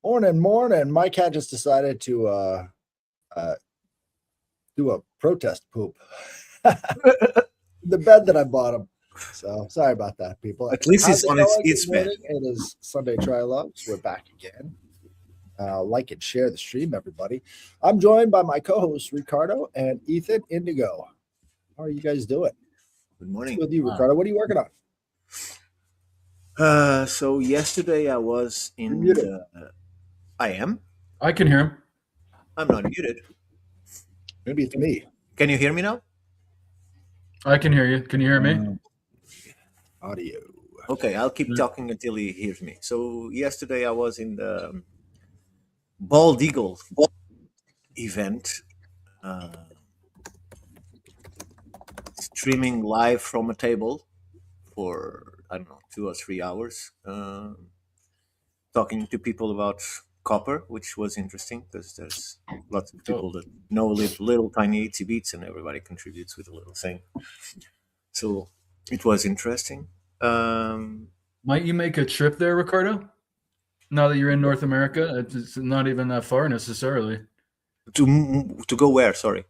Morning. My cat just decided to uh, do a protest poop. The bed that I bought him. So sorry about that, people. At least How's it's it on going? Good its bed. morning. It is Sunday Trialogues. We're back again. Like and share the stream, everybody. I'm joined by my co-hosts Ricardo and Ethan Indigo. How are you guys doing? Good What's morning. with you, Ricardo? What are you working on? So yesterday I was You're in muted. the. I am. I can hear him. I'm not muted. Maybe it's me. Can you hear me now? I can hear you. Can you hear me? Audio. Okay, I'll keep talking until he hears me. So yesterday I was in the Bald Eagle event, uh, streaming live from a table for I don't know 2 or 3 hours, talking to people about copper, which was interesting because there's lots of people that know little tiny itsy bits, and everybody contributes with a little thing. So it was interesting. Um, Might you make a trip there, Ricardo? Now that you're in North America, it's not even that far necessarily. to go where? Sorry.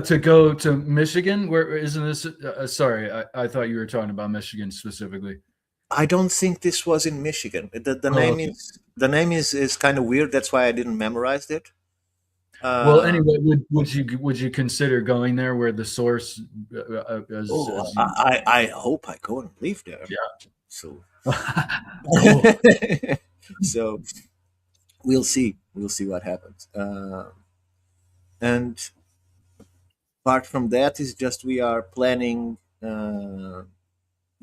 To go to Michigan, where isn't this? Sorry, I thought you were talking about Michigan specifically. I don't think this was in Michigan. The Oh, name okay. is kind of weird. That's why I didn't memorize it. Well, anyway, would you consider going there where the source as you, I hope I go and live there. yeah. So Cool. so we'll see. We'll see what happens. And apart from that, is just we are planning. We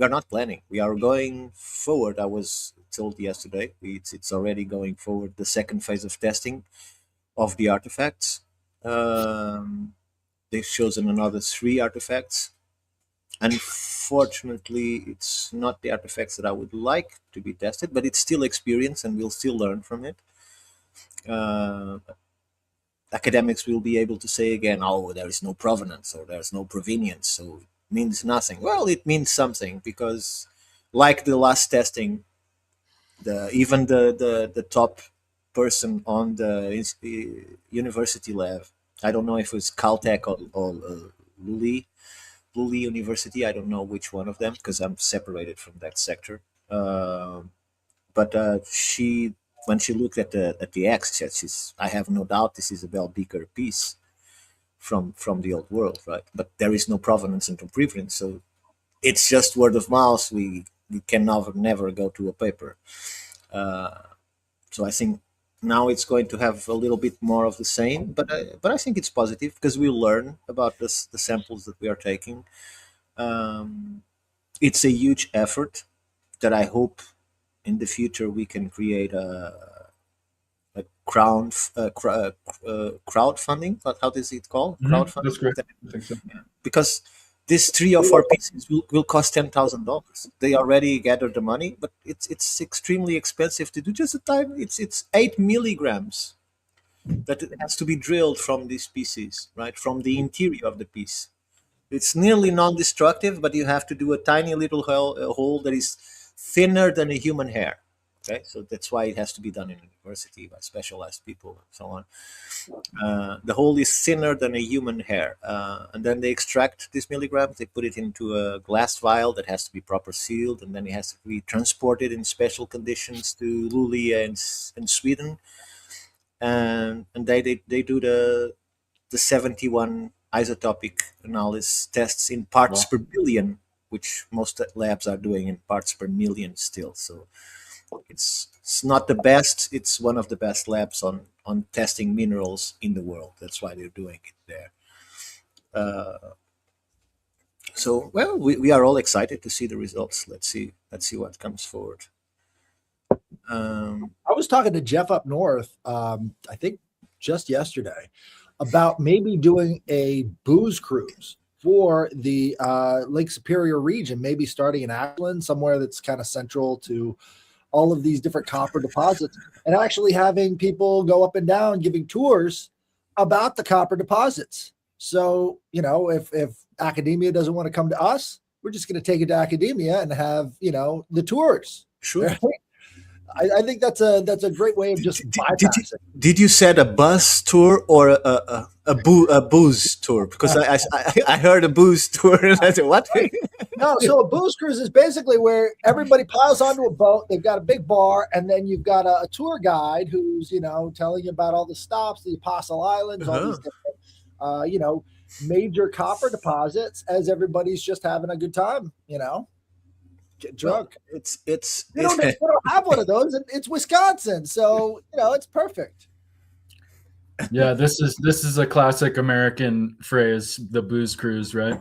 are not planning. We are going forward. I was told yesterday it's already going forward. The second phase of testing of the artifacts. They've chosen another 3 artifacts. Unfortunately, it's not the artifacts that I would like to be tested, but it's still experience and we'll still learn from it. Uh, Academics will be able to say again, oh, there is no provenance or there's no provenience, so it means nothing. Well, it means something because, like the last testing, even the top person on the university lab, I don't know if it was Caltech or Lully University. I don't know which one of them because I'm separated from that sector. But she, when she looked at the X, she said, "I have no doubt this is a Bell Beaker piece from the old world, right? But there is no provenance and no preference, so it's just word of mouth. We can never go to a paper. So I think now it's going to have a little bit more of the same, but I think it's positive because we learn about the samples that we are taking. It's a huge effort that I hope in the future we can create a crowdfunding. How is it called? Crowdfunding. That's great. I think so. Because these 3 or 4 pieces will cost $10,000. They already gathered the money, but it's extremely expensive to do just a time. It's 8 milligrams that it has to be drilled from these pieces, right, from the interior of the piece. It's nearly non-destructive, but you have to do a tiny little hole that is thinner than a human hair. Okay, so that's why it has to be done in university by specialized people and so on. The hole is thinner than a human hair, and then they extract these milligrams. They put it into a glass vial that has to be proper sealed, and then it has to be transported in special conditions to Luleå and Sweden, and they do the 71 isotopic analysis tests in parts per billion, which most labs are doing in parts per million still. So it's not the best. It's one of the best labs on testing minerals in the world. That's why they're doing it there. So well, we are all excited to see the results. Let's see what comes forward. I was talking to Jeff up north, I think just yesterday, about maybe doing a booze cruise for the Lake Superior region, maybe starting in Ashland, somewhere that's kind of central to all of these different copper deposits, and actually having people go up and down giving tours about the copper deposits. So, if academia doesn't want to come to us, we're just going to take it to academia and have, the tours. Sure. Right? I think that's a great way of just Did you bypassing. did you said a bus tour or a booze tour? Because I heard a booze tour and I said what? Right. No, so a booze cruise is basically where everybody piles onto a boat. They've got a big bar, and then you've got a tour guide who's telling you about all the stops, the Apostle Islands, all Uh-huh. these different, major copper deposits. As everybody's just having a good time, get Well, drunk. it's They don't have one of those. And it's Wisconsin, so it's perfect, Yeah, this is a classic American phrase, the booze cruise, right?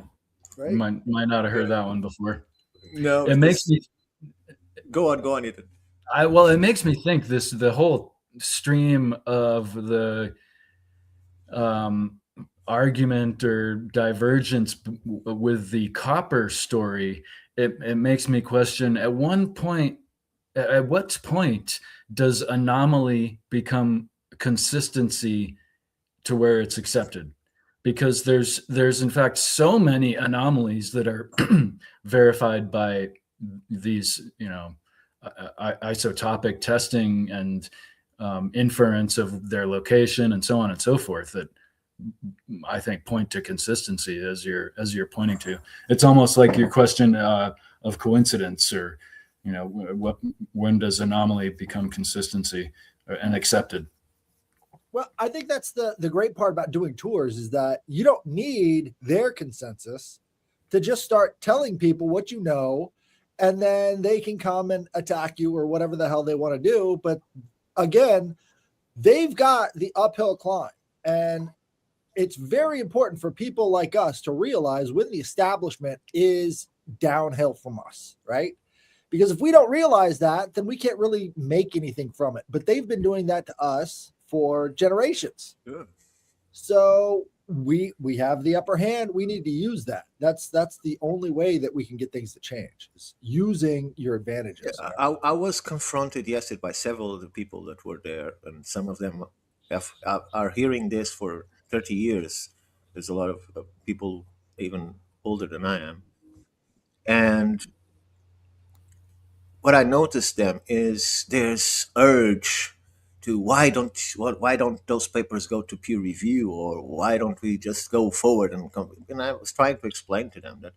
You right? might not have heard that one before. no. It makes This me go on, Ethan. it makes me think the whole stream of the um, argument or divergence with the copper story. It makes me question at what point does anomaly become consistency to where it's accepted? Because there's in fact so many anomalies that are verified by these isotopic testing and inference of their location and so on and so forth that I think point to consistency as you're pointing to. It's almost like your question of coincidence, or when does anomaly become consistency and accepted? Well, I think that's the great part about doing tours is that you don't need their consensus to just start telling people what you know, and then they can come and attack you or whatever the hell they want to do. But again, they've got the uphill climb, and it's very important for people like us to realize when the establishment is downhill from us, right? Because if we don't realize that, then we can't really make anything from it. But they've been doing that to us for generations. Yeah. So we have the upper hand. We need to use that. That's the only way that we can get things to change, is using your advantages. I was confronted yesterday by several of the people that were there, and some of them are hearing this for 30 years. There's a lot of people even older than I am. And what I noticed them is there's urge to why don't those papers go to peer review, or why don't we just go forward and come? And I was trying to explain to them that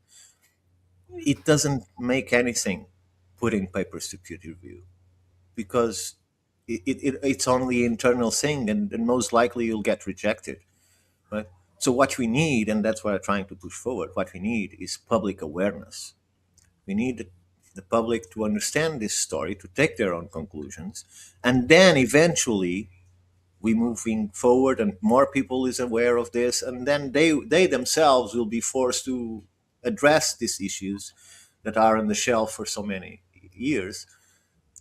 it doesn't make anything putting papers to peer review, because it's only internal thing, and most likely you'll get rejected, right? So what we need, and that's what I'm trying to push forward, what we need is public awareness. We need the public to understand this story, to take their own conclusions, and then eventually we moving forward and more people is aware of this, and then they themselves will be forced to address these issues that are on the shelf for so many years,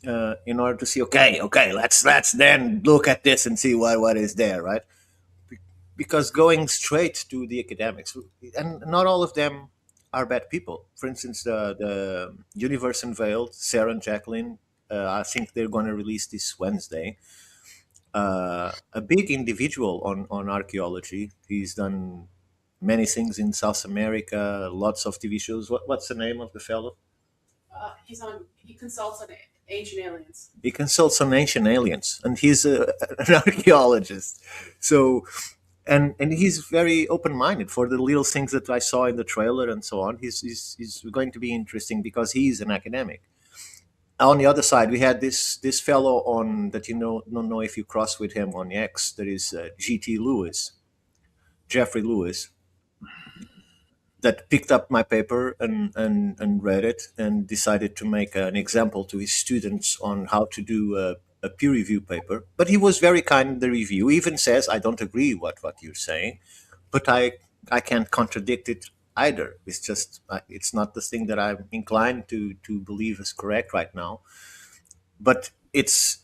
in order to see, okay, let's then look at this and see what is there, right? Because going straight to the academics, and not all of them are bad people. For instance, the Universe Unveiled, Sarah and Jacqueline, I think they're going to release this Wednesday. A big individual on archaeology. He's done many things in South America, lots of TV shows. What's the name of the fellow? He consults on ancient aliens. He consults on ancient aliens, and he's an archaeologist. So, and he's very open minded for the little things that I saw in the trailer and so on. He's going to be interesting because he's an academic. On the other side, we had this fellow on that, don't know if you cross with him on X. That is GT Lewis, Jeffrey Lewis, that picked up my paper and read it and decided to make an example to his students on how to do a peer review paper. But he was very kind in the review. He even says, I don't agree with what you're saying, but I can't contradict it either. It's just it's not the thing that I'm inclined to believe is correct right now. But it's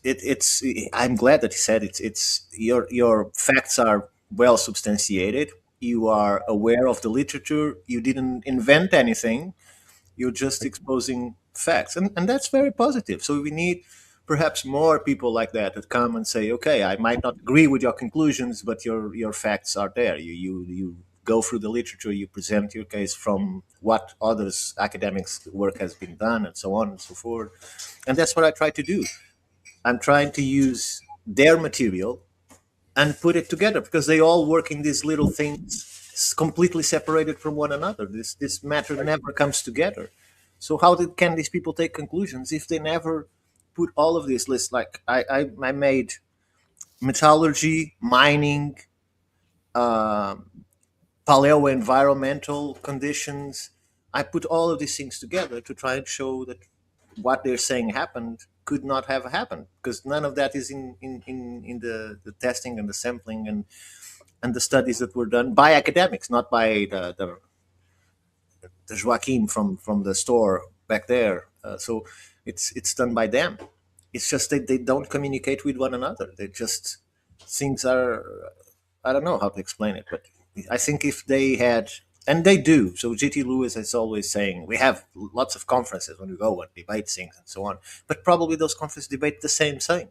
I'm glad that he said it's your facts are well substantiated. You are aware of the literature. You didn't invent anything. You're just exposing facts, and that's very positive. So we need perhaps more people like that come and say, okay, I might not agree with your conclusions, but your facts are there. You go through the literature, you present your case from what others academics work has been done, and so on and so forth. And that's what I try to do. I'm trying to use their material and put it together because they all work in these little things completely separated from one another. This matter never comes together. So how can these people take conclusions if they never put all of these lists? Like I made metallurgy, mining, um, paleo environmental conditions. I put all of these things together to try and show that what they're saying happened could not have happened because none of that is in the testing and the sampling and the studies that were done by academics, not by the Joaquim from the store back there. So it's done by them. It's just that they don't communicate with one another. They just things are. I don't know how to explain it, but I think if they had, and they do. So GT Lewis is always saying we have lots of conferences when we go and debate things and so on. But probably those conferences debate the same thing.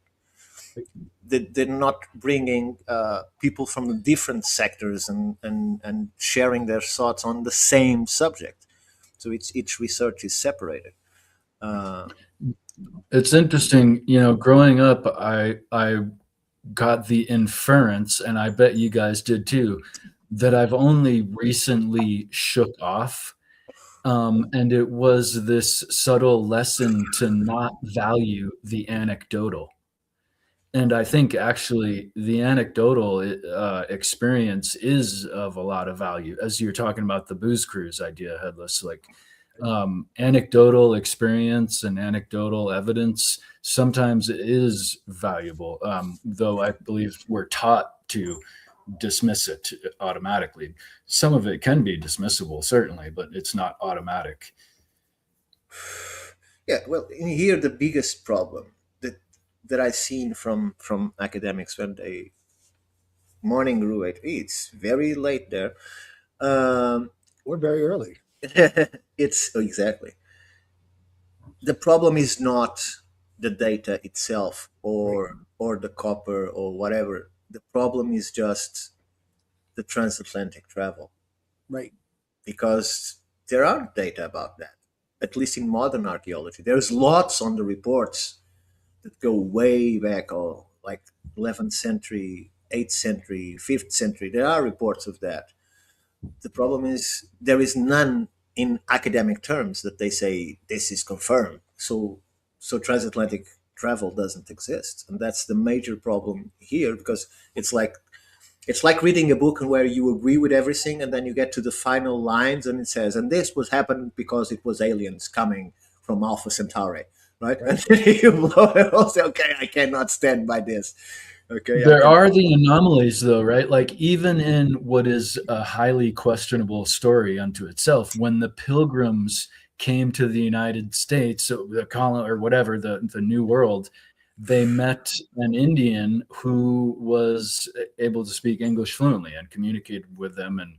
They're not bringing people from different sectors and sharing their thoughts on the same subject. So each research is separated. Uh, It's interesting, growing up, I got the inference, and I bet you guys did too, that I've only recently shook off. And it was this subtle lesson to not value the anecdotal. And I think actually the anecdotal experience is of a lot of value, as you're talking about the booze cruise idea, Headless. Like anecdotal experience and anecdotal evidence sometimes is valuable, though I believe we're taught to dismiss it automatically. Some of it can be dismissible, certainly, but it's not automatic. yeah, well, in here the biggest problem that I've seen from academics when they morning brew it, it's very late there. Um, We're very early. it's exactly the problem is not the data itself or the copper or whatever. The problem is just the transatlantic travel Right. because there aren't data about that. At least in modern archaeology, there's lots on the reports that go way back, oh, like 11th century, 8th century, 5th century. There are reports of that. The problem is there is none in academic terms that they say this is confirmed. So transatlantic travel doesn't exist, and that's the major problem here because it's like it's like reading a book and where you agree with everything and then you get to the final lines and it says and this was happened because it was aliens coming from Alpha Centauri, right? And then you blow it all, say, okay, I cannot stand by this. Okay, There are the anomalies, though, right? Like, even in what is a highly questionable story unto itself, when the pilgrims came to the United States, so the colony or whatever, the New World, they met an Indian who was able to speak English fluently and communicated with them. And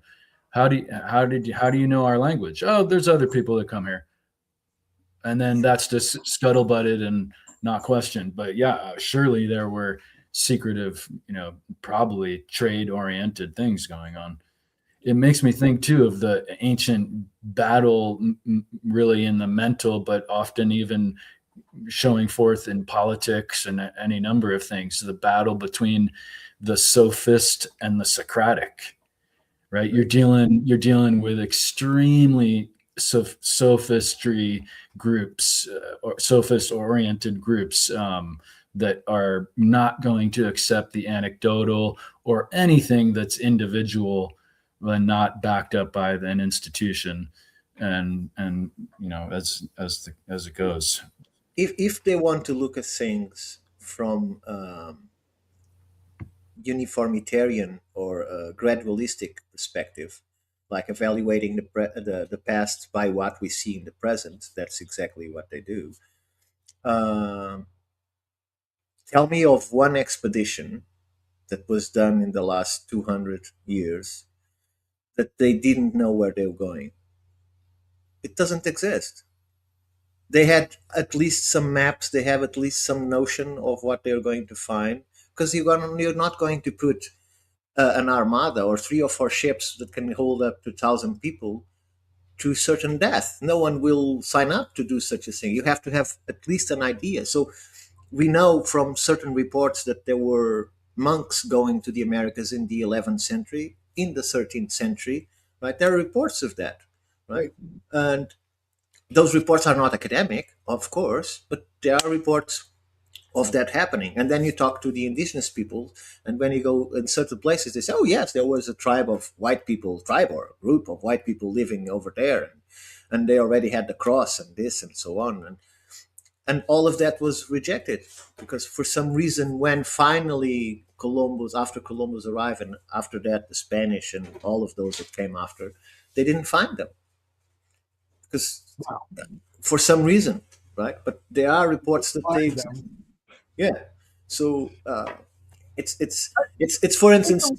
how do you know our language? Oh, there's other people that come here, and then that's just scuttlebutted and not questioned. But yeah, surely there were secretive, probably trade oriented things going on. It makes me think too of the ancient battle, really in the mental, but often even showing forth in politics and any number of things. The battle between the sophist and the Socratic, right? You're dealing with extremely sophistry groups, or sophist oriented groups, that are not going to accept the anecdotal or anything that's individual and not backed up by an institution, and as it goes. if they want to look at things from uniformitarian or gradualistic perspective, like evaluating the past by what we see in the present, that's exactly what they do. Um Tell me of one expedition that was done in the last 200 years that they didn't know where they were going. It doesn't exist. They had at least some maps, they have at least some notion of what they're going to find, because you're not going to put an armada or three or four ships that can hold up to 1,000 people to certain death. No one will sign up to do such a thing. You have to have at least an idea. So we know from certain reports that there were monks going to the Americas in the 11th century, in the 13th century, right? There are reports of that, right? And those reports are not academic, of course, but there are reports of that happening. And then you talk to the indigenous people, and when you go in certain places, they say, "Oh yes, there was a tribe of white people, tribe or a group of white people living over there, and they already had the cross and this and so on." And all of that was rejected because for some reason, when finally Columbus, after Columbus arrived, and after that the Spanish and all of those that came after, they didn't find them because Wow. for some reason, right? But there are reports that they, Find them. yeah. So it's for instance,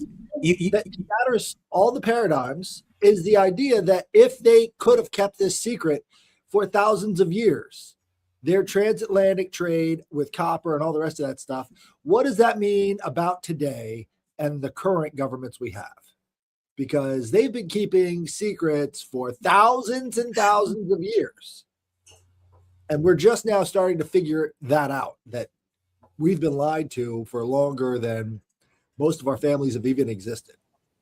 That shatters all the paradigms is the idea that if they could have kept this secret for thousands of years, their transatlantic trade with copper and all the rest of that stuff, what does that mean about today and the current governments we have? Because they've been keeping secrets for thousands and thousands of years. And we're just now starting to figure that out, that we've been lied to for longer than most of our families have even existed.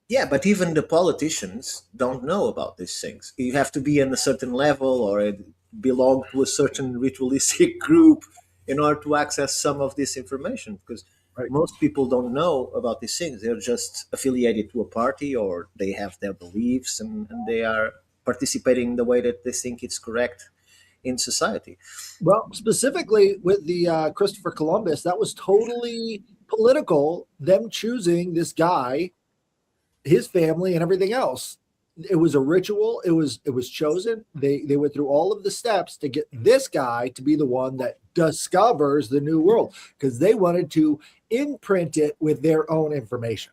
yeah, but even the politicians don't know about these things. You have to be in a certain level or belong to a certain ritualistic group in order to access some of this information because Right. most people don't know about these things. They're just affiliated to a party or they have their beliefs and they are participating in the way that they think it's correct in society. Well, specifically with the Christopher Columbus, that was totally political. Them choosing this guy, his family, and everything else. It was a ritual. It was chosen. They went through all of the steps to get this guy to be the one that discovers the new world because they wanted to imprint it with their own information.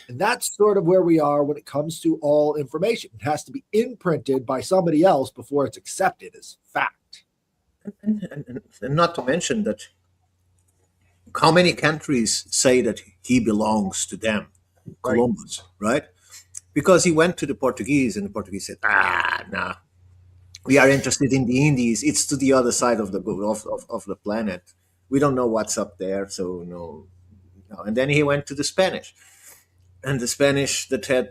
And that's sort of where we are when it comes to all information. It has to be imprinted by somebody else before it's accepted as fact. And not to mention that how many countries say that he belongs to them, Right. Columbus, right? Because he went to the Portuguese and the Portuguese said, nah, we are interested in the Indies. It's to the other side of of the planet. We don't know what's up there, so no. And then he went to the Spanish. And the Spanish that had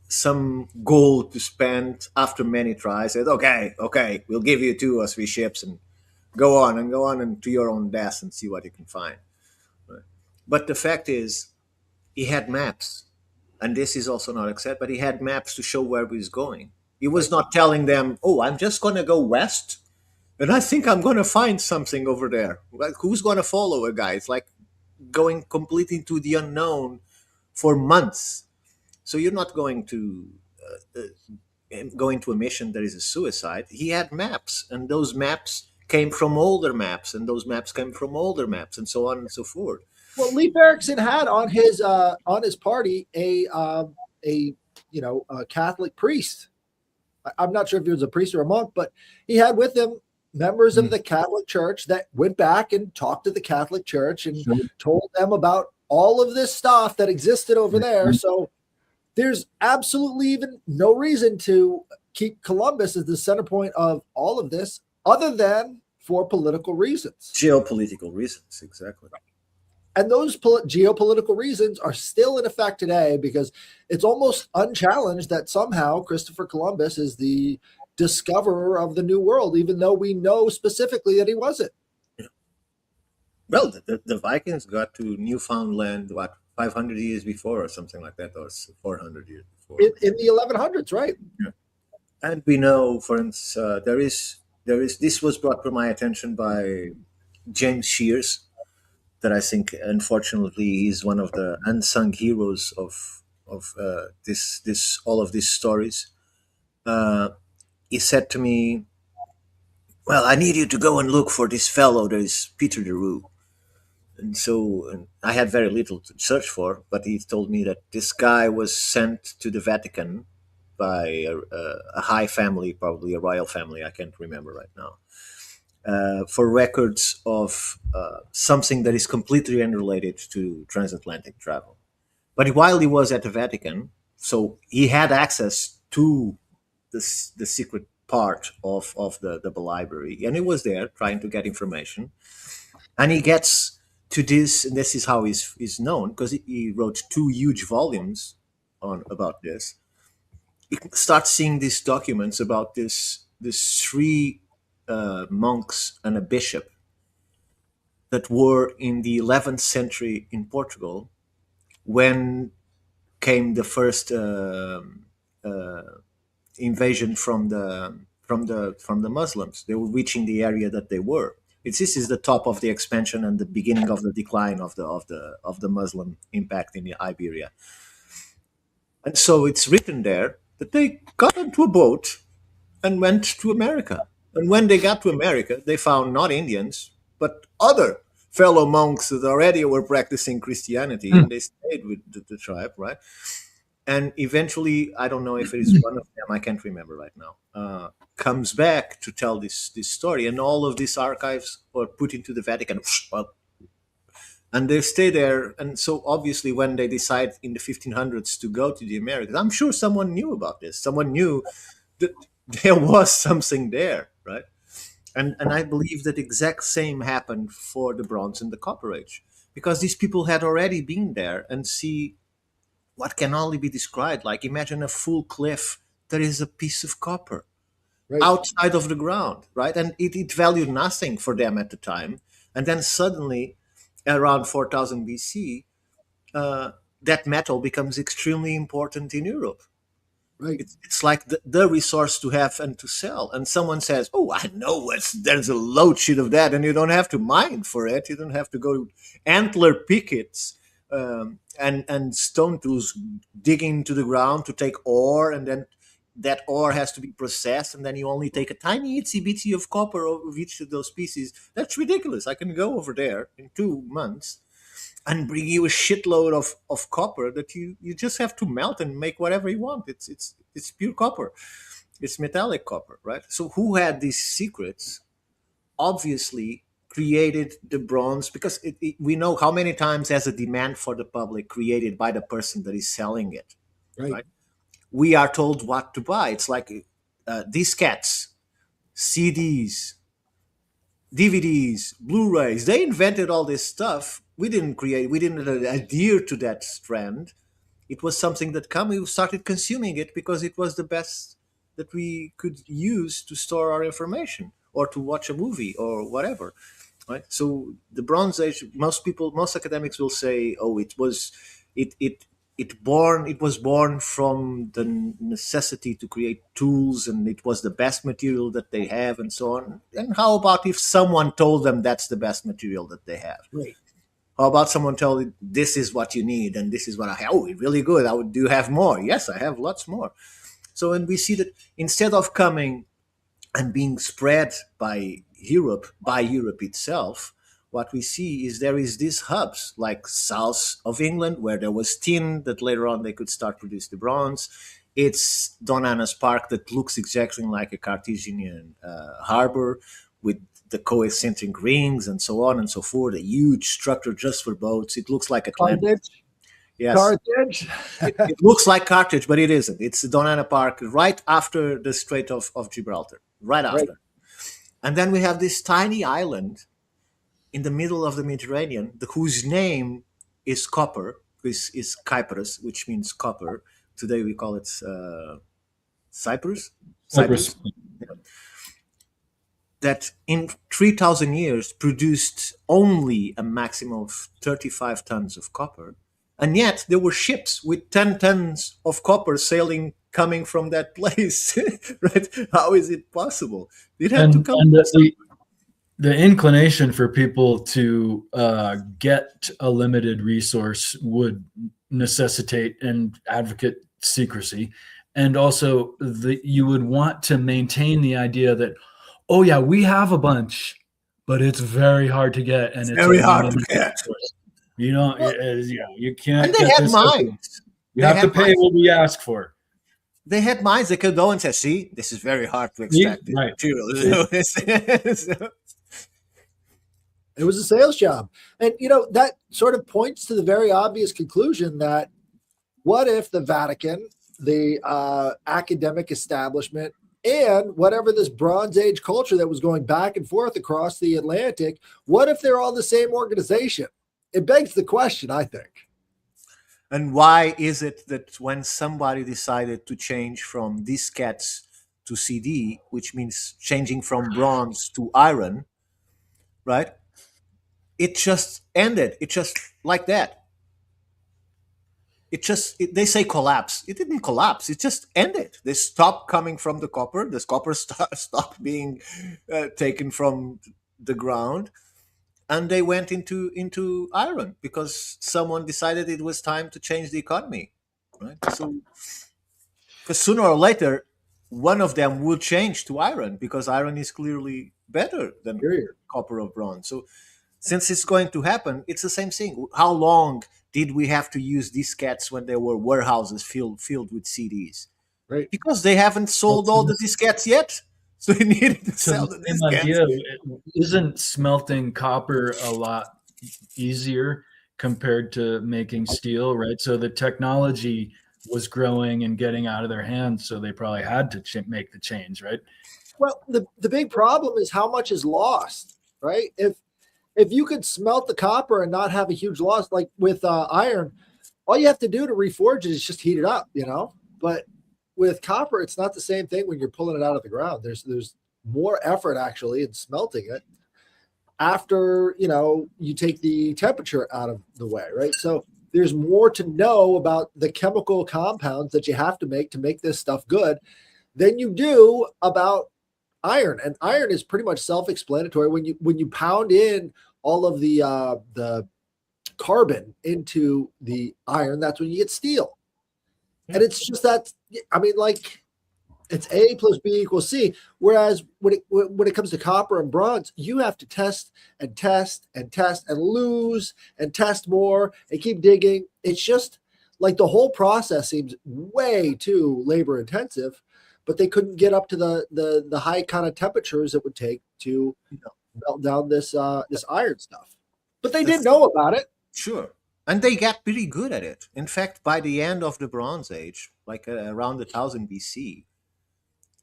some gold to spend after many tries said, okay, we'll give you 2 or 3 ships and go on and to your own death and see what you can find. Right? But the fact is, he had maps, and this is also not accepted, but he had maps to show where he was going. He was not telling them, "Oh, I'm just going to go west, and I think I'm going to find something over there." Like, who's going to follow a guy? It's like going completely into the unknown for months. So you're not going to going to a mission that is a suicide. He had maps, and those maps came from older maps, and those maps came from older maps, and so on and so forth. Well, Leif Erikson had on his party a Catholic priest. I'm not sure if he was a priest or a monk, but he had with him members of the Catholic Church that went back and talked to the Catholic Church and told them about all of this stuff that existed over there. So there's absolutely even no reason to keep Columbus as the center point of all of this other than for political reasons. Geopolitical reasons, exactly. And those geopolitical reasons are still in effect today because it's almost unchallenged that somehow Christopher Columbus is the discoverer of the New World, even though we know specifically that he wasn't. Well, the Vikings got to Newfoundland, 500 years before or something like that, or 400 years before. In the 1100s, right? Yeah. And we know, for instance, this was brought to my attention by James Shears, that I think, unfortunately, is one of the unsung heroes of this all of these stories. He said to me, "Well, I need you to go and look for this fellow. There is Peter Leroux." And I had very little to search for, but he told me that this guy was sent to the Vatican by a high family, probably a royal family. I can't remember right now. For records of something that is completely unrelated to transatlantic travel. But while he was at the Vatican, so he had access to the secret part of the library, and he was there trying to get information. And he gets to this, and this is how he's known, because he wrote two huge volumes on about this. He starts seeing these documents about this three monks and a bishop that were in the 11th century in Portugal when came the first invasion from the Muslims. They were reaching the area that they were. This is the top of the expansion and the beginning of the decline of the Muslim impact in the Iberia. And so it's written there that they got into a boat and went to America. And when they got to America, they found not Indians, but other fellow monks that already were practicing Christianity, and they stayed with the tribe, right? And eventually, I don't know if it is one of them, I can't remember right now, comes back to tell this story, and all of these archives were put into the Vatican, and they stay there. And so obviously when they decide in the 1500s to go to the Americas, I'm sure someone knew about this. Someone knew that there was something there, right? And I believe that exact same happened for the Bronze and the Copper Age, because these people had already been there and see what can only be described like, imagine a full cliff. There is a piece of copper Right. outside of the ground, right? And it valued nothing for them at the time. And then suddenly, around 4000 BC, that metal becomes extremely important in Europe. Right. It's like the resource to have and to sell. And someone says, "Oh, I know there's a load sheet of that, and you don't have to mine for it. You don't have to go antler pickets and stone tools digging into the ground to take ore, and then that ore has to be processed, and then you only take a tiny itsy bitsy of copper of each of those pieces. That's ridiculous. I can go over there in 2 months and bring you a shitload of copper that you just have to melt and make whatever you want. It's pure copper. It's metallic copper, right? So who had these secrets obviously created the bronze, because we know how many times has a demand for the public created by the person that is selling it, right? We are told what to buy. It's like diskettes, CDs, DVDs, Blu-rays. They invented all this stuff. We didn't adhere to that strand. It was something that we started consuming it because it was the best that we could use to store our information or to watch a movie or whatever. Right? So the Bronze Age, most academics will say, oh, it was born from the necessity to create tools, and it was the best material that they have, and so on. And how about if someone told them that's the best material that they have? Right. How about someone tell you this is what you need and this is what I have? Oh, really good. Do you have more? Yes, I have lots more. So when we see that instead of coming and being spread by Europe itself, what we see is there is these hubs like south of England where there was tin that later on they could start produce the bronze. It's Don Anna's Park that looks exactly like a Cartesian harbor with the concentric rings and so on and so forth, a huge structure just for boats. It looks like Atlantis. Carthage. Yes. Carthage. It looks like Carthage, but it isn't. It's Don Anna Park right after the Strait of Gibraltar, right after. Right. And then we have this tiny island in the middle of the Mediterranean, whose name is Copper, is Cyprus, which means copper. Today we call it Cyprus. Cyprus. That in 3,000 years produced only a maximum of 35 tons of copper. And yet there were ships with 10 tons of copper sailing coming from that place. Right? How is it possible? It had to come. And the inclination for people to get a limited resource would necessitate and advocate secrecy. And also you would want to maintain the idea that, oh yeah, we have a bunch, but it's very hard to get, and it's very hard to get. You know, you can't. And they had mines. You have to pay what we ask for. They had mines. They could go and say, "See, this is very hard to extract this material." It was a sales job, and that sort of points to the very obvious conclusion that what if the Vatican, the academic establishment, and whatever this Bronze Age culture that was going back and forth across the Atlantic, what if they're all the same organization? It begs the question, I think. And why is it that when somebody decided to change from diskettes to CD, which means changing from bronze to iron, right? It just ended. It just like that. They say collapse. It didn't collapse. It just ended. They stopped coming from the copper. The copper stopped being taken from the ground, and they went into iron because someone decided it was time to change the economy, right? So, because sooner or later, one of them will change to iron because iron is clearly better than Period. copper or bronze. So, since it's going to happen, it's the same thing. How long did we have to use diskettes when there were warehouses filled with CDs? Right. Because they haven't sold all the diskettes yet. So they needed to So sell the the same diskettes. idea, isn't smelting copper a lot easier compared to making steel, right? So the technology was growing and getting out of their hands, so they probably had to make the change, right? Well, the big problem is how much is lost, right? If you could smelt the copper and not have a huge loss, like with iron, all you have to do to reforge it is just heat it up, But with copper, it's not the same thing when you're pulling it out of the ground. There's more effort actually in smelting it after you take the temperature out of the way, right? So there's more to know about the chemical compounds that you have to make this stuff good than you do about iron. And iron is pretty much self-explanatory. When you pound in all of the carbon into the iron, that's when you get steel. And it's just that, I mean, like, it's A plus B equals C. Whereas when it comes to copper and bronze, you have to test and test and test and lose and test more and keep digging. It's just like the whole process seems way too labor intensive, but they couldn't get up to the high kind of temperatures it would take to melt down this iron stuff. But they did know about it. Sure. And they got pretty good at it. In fact, by the end of the Bronze Age, like around 1000 BC,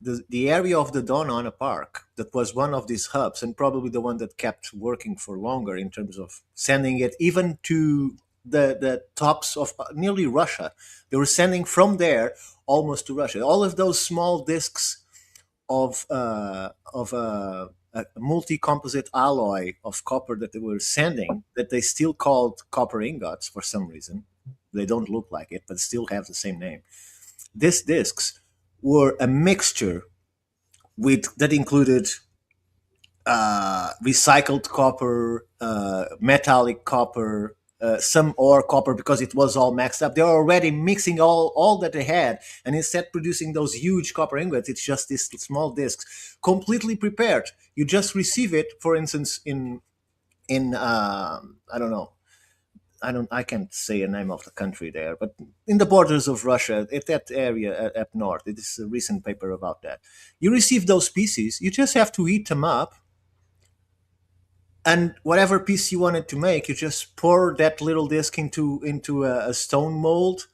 the area of the Donana Park, that was one of these hubs, and probably the one that kept working for longer in terms of sending it even to the tops of nearly Russia. They were sending from there almost to Russia. All of those small discs of a multi-composite alloy of copper that they were sending, that they still called copper ingots for some reason. They don't look like it, but still have the same name. These discs were a mixture that included recycled copper, metallic copper, some ore copper, because it was all maxed up. They were already mixing all that they had, and instead producing those huge copper ingots, it's just these small discs, completely prepared. You just receive it, for instance, in I don't know, I can't say a name of the country there, but in the borders of Russia, at that area up north. It is a recent paper about that. You receive those pieces, you just have to heat them up, and whatever piece you wanted to make, you just pour that little disc into a stone mold,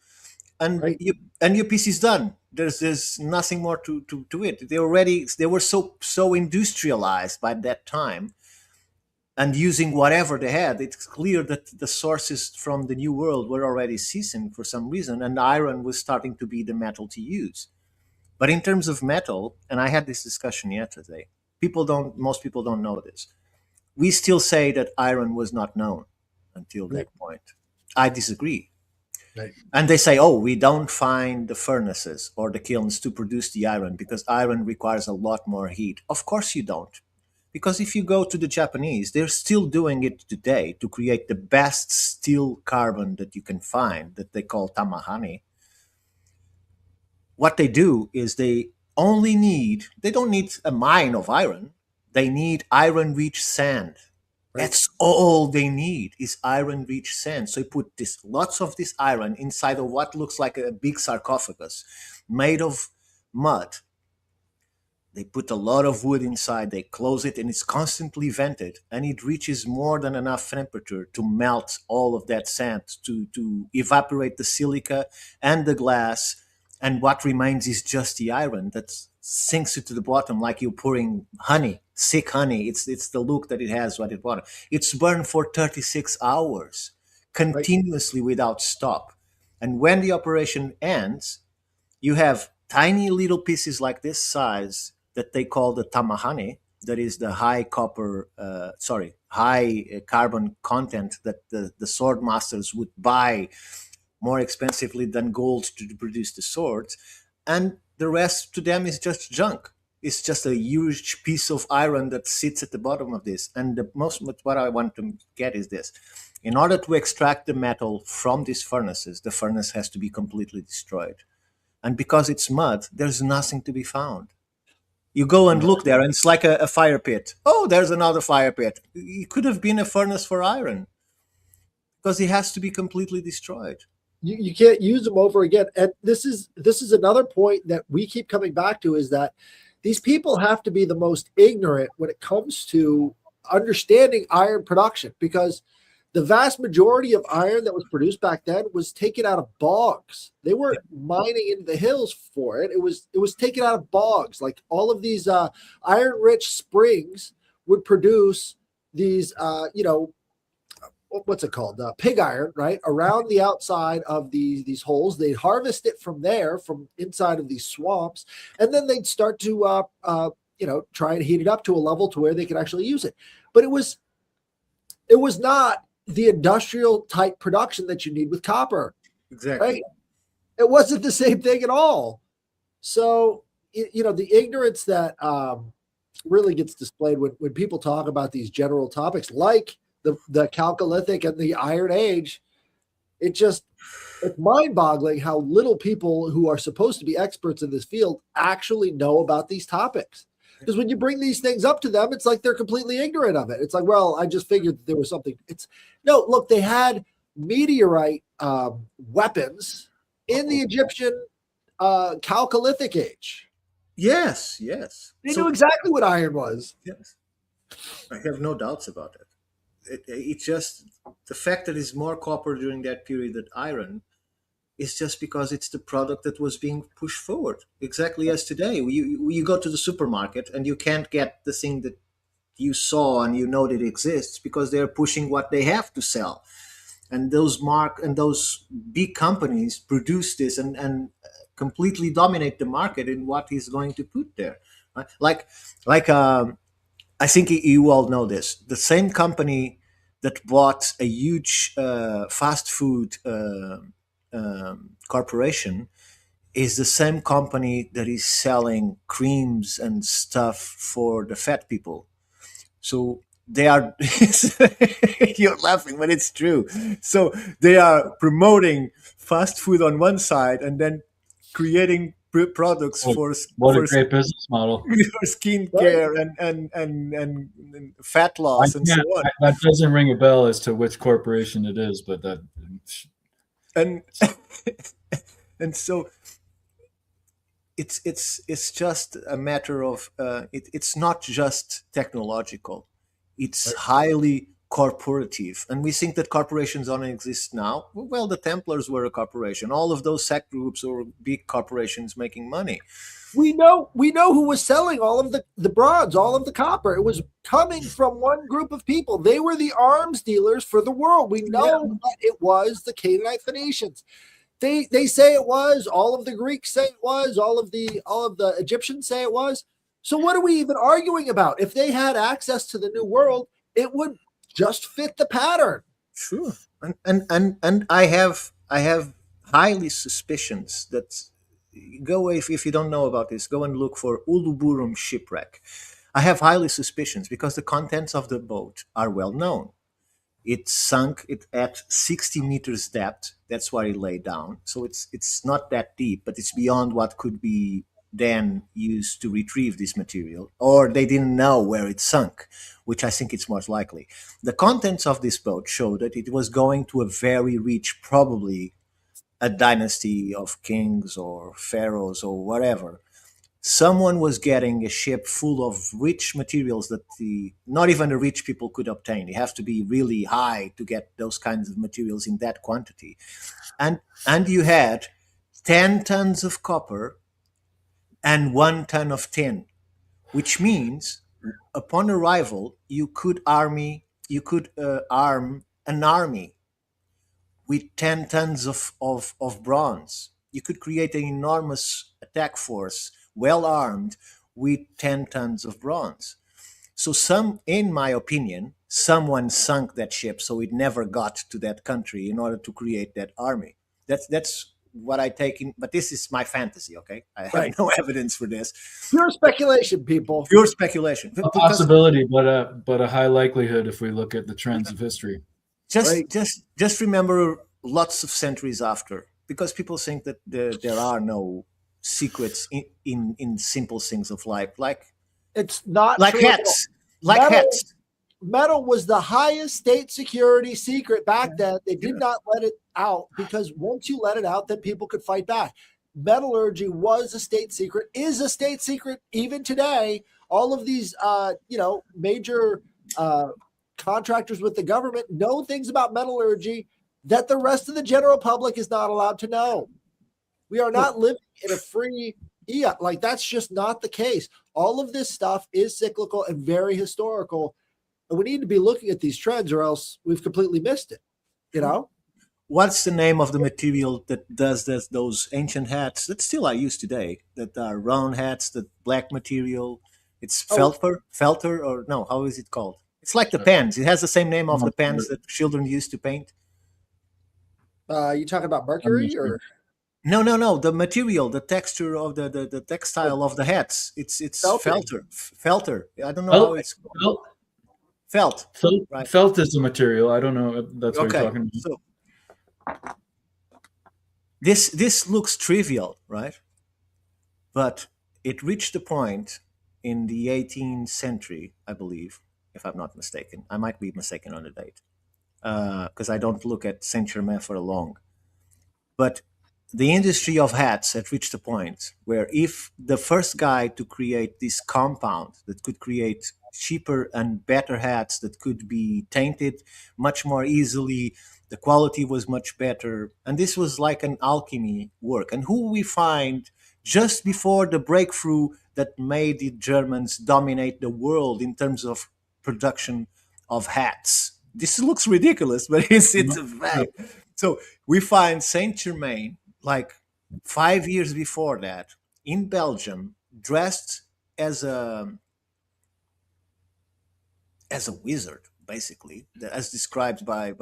and Right. your piece is done. There's nothing more to it. They were so industrialized by that time, and using whatever they had. It's clear that the sources from the New World were already ceasing for some reason, and iron was starting to be the metal to use. But in terms of metal, and I had this discussion yesterday, most people don't know this. We still say that iron was not known until that point. I disagree. Right. And they say, oh, we don't find the furnaces or the kilns to produce the iron because iron requires a lot more heat. Of course you don't. Because if you go to the Japanese, they're still doing it today to create the best steel carbon that you can find, that they call tamahane. What they do is they don't need a mine of iron. They need iron-rich sand. Right. That's all they need is iron-rich sand. So you put lots of this iron inside of what looks like a big sarcophagus made of mud. They put a lot of wood inside, they close it, and it's constantly vented, and it reaches more than enough temperature to melt all of that sand, to evaporate the silica and the glass, and what remains is just the iron that's sinks it to the bottom like you're pouring honey, sick honey. It's the look that it has what it wanted. It's burned for 36 hours Right. continuously without stop. And when the operation ends, you have tiny little pieces like this size that they call the tamahane, that is the high copper, high carbon content that the sword masters would buy more expensively than gold to produce the swords. And the rest to them is just junk. It's just a huge piece of iron that sits at the bottom of this. And the most, what I want to get is this. In order to extract the metal from these furnaces, the furnace has to be completely destroyed. And because it's mud, there's nothing to be found. You go and look there, and it's like a fire pit. Oh, there's another fire pit. It could have been a furnace for iron because it has to be completely destroyed. You can't use them over again. And this is another point that we keep coming back to, is that these people have to be the most ignorant when it comes to understanding iron production, because the vast majority of iron that was produced back then was taken out of bogs. They weren't mining into the hills for it. It was taken out of bogs. Like all of these iron rich springs would produce these what's it called? Pig iron, right? Around the outside of these holes. They'd harvest it from there, from inside of these swamps, and then they'd start to try and heat it up to a level to where they could actually use it. But it was not the industrial type production that you need with copper. Exactly. Right? It wasn't the same thing at all. So the ignorance that really gets displayed when people talk about these general topics like the Chalcolithic and the Iron Age, it's mind-boggling how little people who are supposed to be experts in this field actually know about these topics. Because when you bring these things up to them, it's like they're completely ignorant of it. It's like, well, I just figured that there was something. Look, they had meteorite weapons in the Egyptian Chalcolithic age. Yes. They knew exactly what iron was. Yes. I have no doubts about it. It's just the fact that it's more copper during that period than iron is just because it's the product that was being pushed forward. Exactly as today. You go to the supermarket and you can't get the thing that you saw and you know that it exists because they're pushing what they have to sell. And those big companies produce this and completely dominate the market in what is going to put there. Right? I think you all know this. The same company that bought a huge fast food corporation is the same company that is selling creams and stuff for the fat people. So they are, you're laughing, but it's true. So they are promoting fast food on one side and then creating products for a great business model. for skincare and fat loss and so on. That doesn't ring a bell as to which corporation it is, but that and and so it's just a matter of it's not just technological, it's highly corporative, and we think that corporations don't exist now. Well, the Templars were a corporation. All of those sect groups were big corporations making money. We know who was selling all of the bronze, all of the copper. It was coming from one group of people. They were the arms dealers for the world. We know that it was the Canaanite Phoenicians. They say it was. All of the Greeks say it was. All of the Egyptians say it was. So what are we even arguing about? If they had access to the New World, it would just fit the pattern. Sure, and I have highly suspicions that go if you don't know about this, go and look for Uluburum shipwreck. I have highly suspicions because the contents of the boat are well known. It sunk at 60 meters depth. That's where it lay down. So it's not that deep, but it's beyond what could be then used to retrieve this material, or they didn't know where it sunk, which I think it's most likely. The contents of this boat show that it was going to a very rich, probably a dynasty of kings or pharaohs or whatever. Someone was getting a ship full of rich materials that not even the rich people could obtain. It has to be really high to get those kinds of materials in that quantity. And you had 10 tons of copper and 1 ton of tin, which means upon arrival you could arm an army with 10 tons of bronze. You could create an enormous attack force, well armed, with 10 tons of bronze. So in my opinion, someone sunk that ship so it never got to that country in order to create that army. That's what I take in, but this is my fantasy. Okay, I have Right. no evidence for this. Pure speculation, people. Pure speculation. A possibility, but a high likelihood if we look at the trends of history. Right. Just remember lots of centuries after, because people think that there are no secrets in simple things of life, It's not like true. hats, like Metal- hats. Metal was the highest state security secret back then. They did not let it out because once you let it out, then people could fight back. Metallurgy was a state secret, is a state secret even today. All of these, major contractors with the government know things about metallurgy that the rest of the general public is not allowed to know. We are not living in a free like that's just not the case. All of this stuff is cyclical and very historical. And we need to be looking at these trends or else we've completely missed it. What's the name of the material that does those ancient hats that still are used today? That are round hats, the black material. It's felter, or no? How is it called? It's like the pens. It has the same name of the pens that children used to paint. You talking about mercury or? No. The material, the texture of the textile of the hats. It's Felting. felter. I don't know how it's called. Felt. Right. Felt is a material. I don't know if that's what you're talking about. So this looks trivial, right? But it reached a point in the 18th century, I believe, if I'm not mistaken. I might be mistaken on the date, because I don't look at Saint-Germain for long. But the industry of hats had reached a point where if the first guy to create this compound that could create cheaper and better hats that could be tainted much more easily, the quality was much better, and this was like an alchemy work. And who we find just before the breakthrough that made the Germans dominate the world in terms of production of hats. This looks ridiculous, but it's a fact. So we find Saint-Germain, like 5 years before that, in Belgium, dressed as a wizard, basically, as described by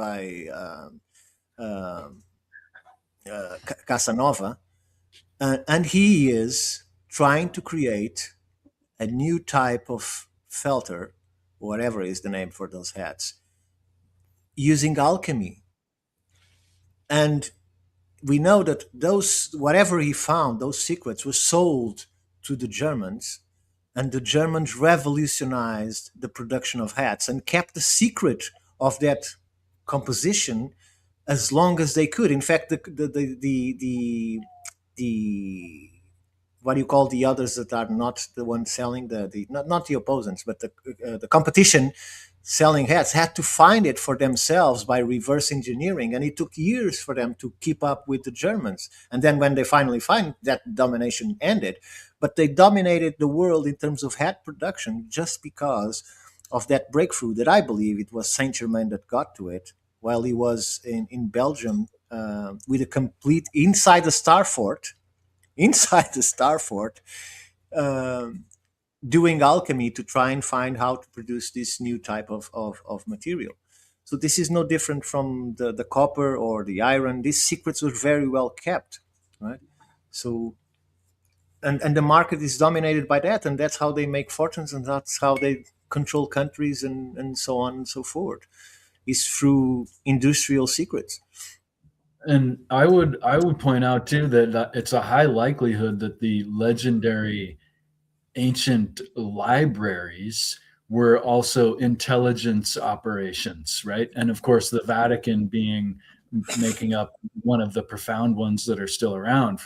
Casanova, and he is trying to create a new type of felter, whatever is the name for those hats, using alchemy. And we know that whatever he found, those secrets, were sold to the Germans, and the Germans revolutionized the production of hats and kept the secret of that composition as long as they could. In fact, the what do you call the others that are not the ones selling not the opponents, but the competition selling hats had to find it for themselves by reverse engineering, and it took years for them to keep up with the Germans. And then when they finally find that domination ended, but they dominated the world in terms of hat production just because of that breakthrough that I believe it was Saint-Germain that got to it while he was in Belgium with a complete inside the Star Fort, doing alchemy to try and find how to produce this new type of material. So this is no different from the copper or the iron. These secrets were very well kept, right? So, and the market is dominated by that, and that's how they make fortunes, and that's how they control countries and so on and so forth, is through industrial secrets. And I would point out too that it's a high likelihood that the legendary ancient libraries were also intelligence operations, right? And of course, the Vatican making up one of the profound ones that are still around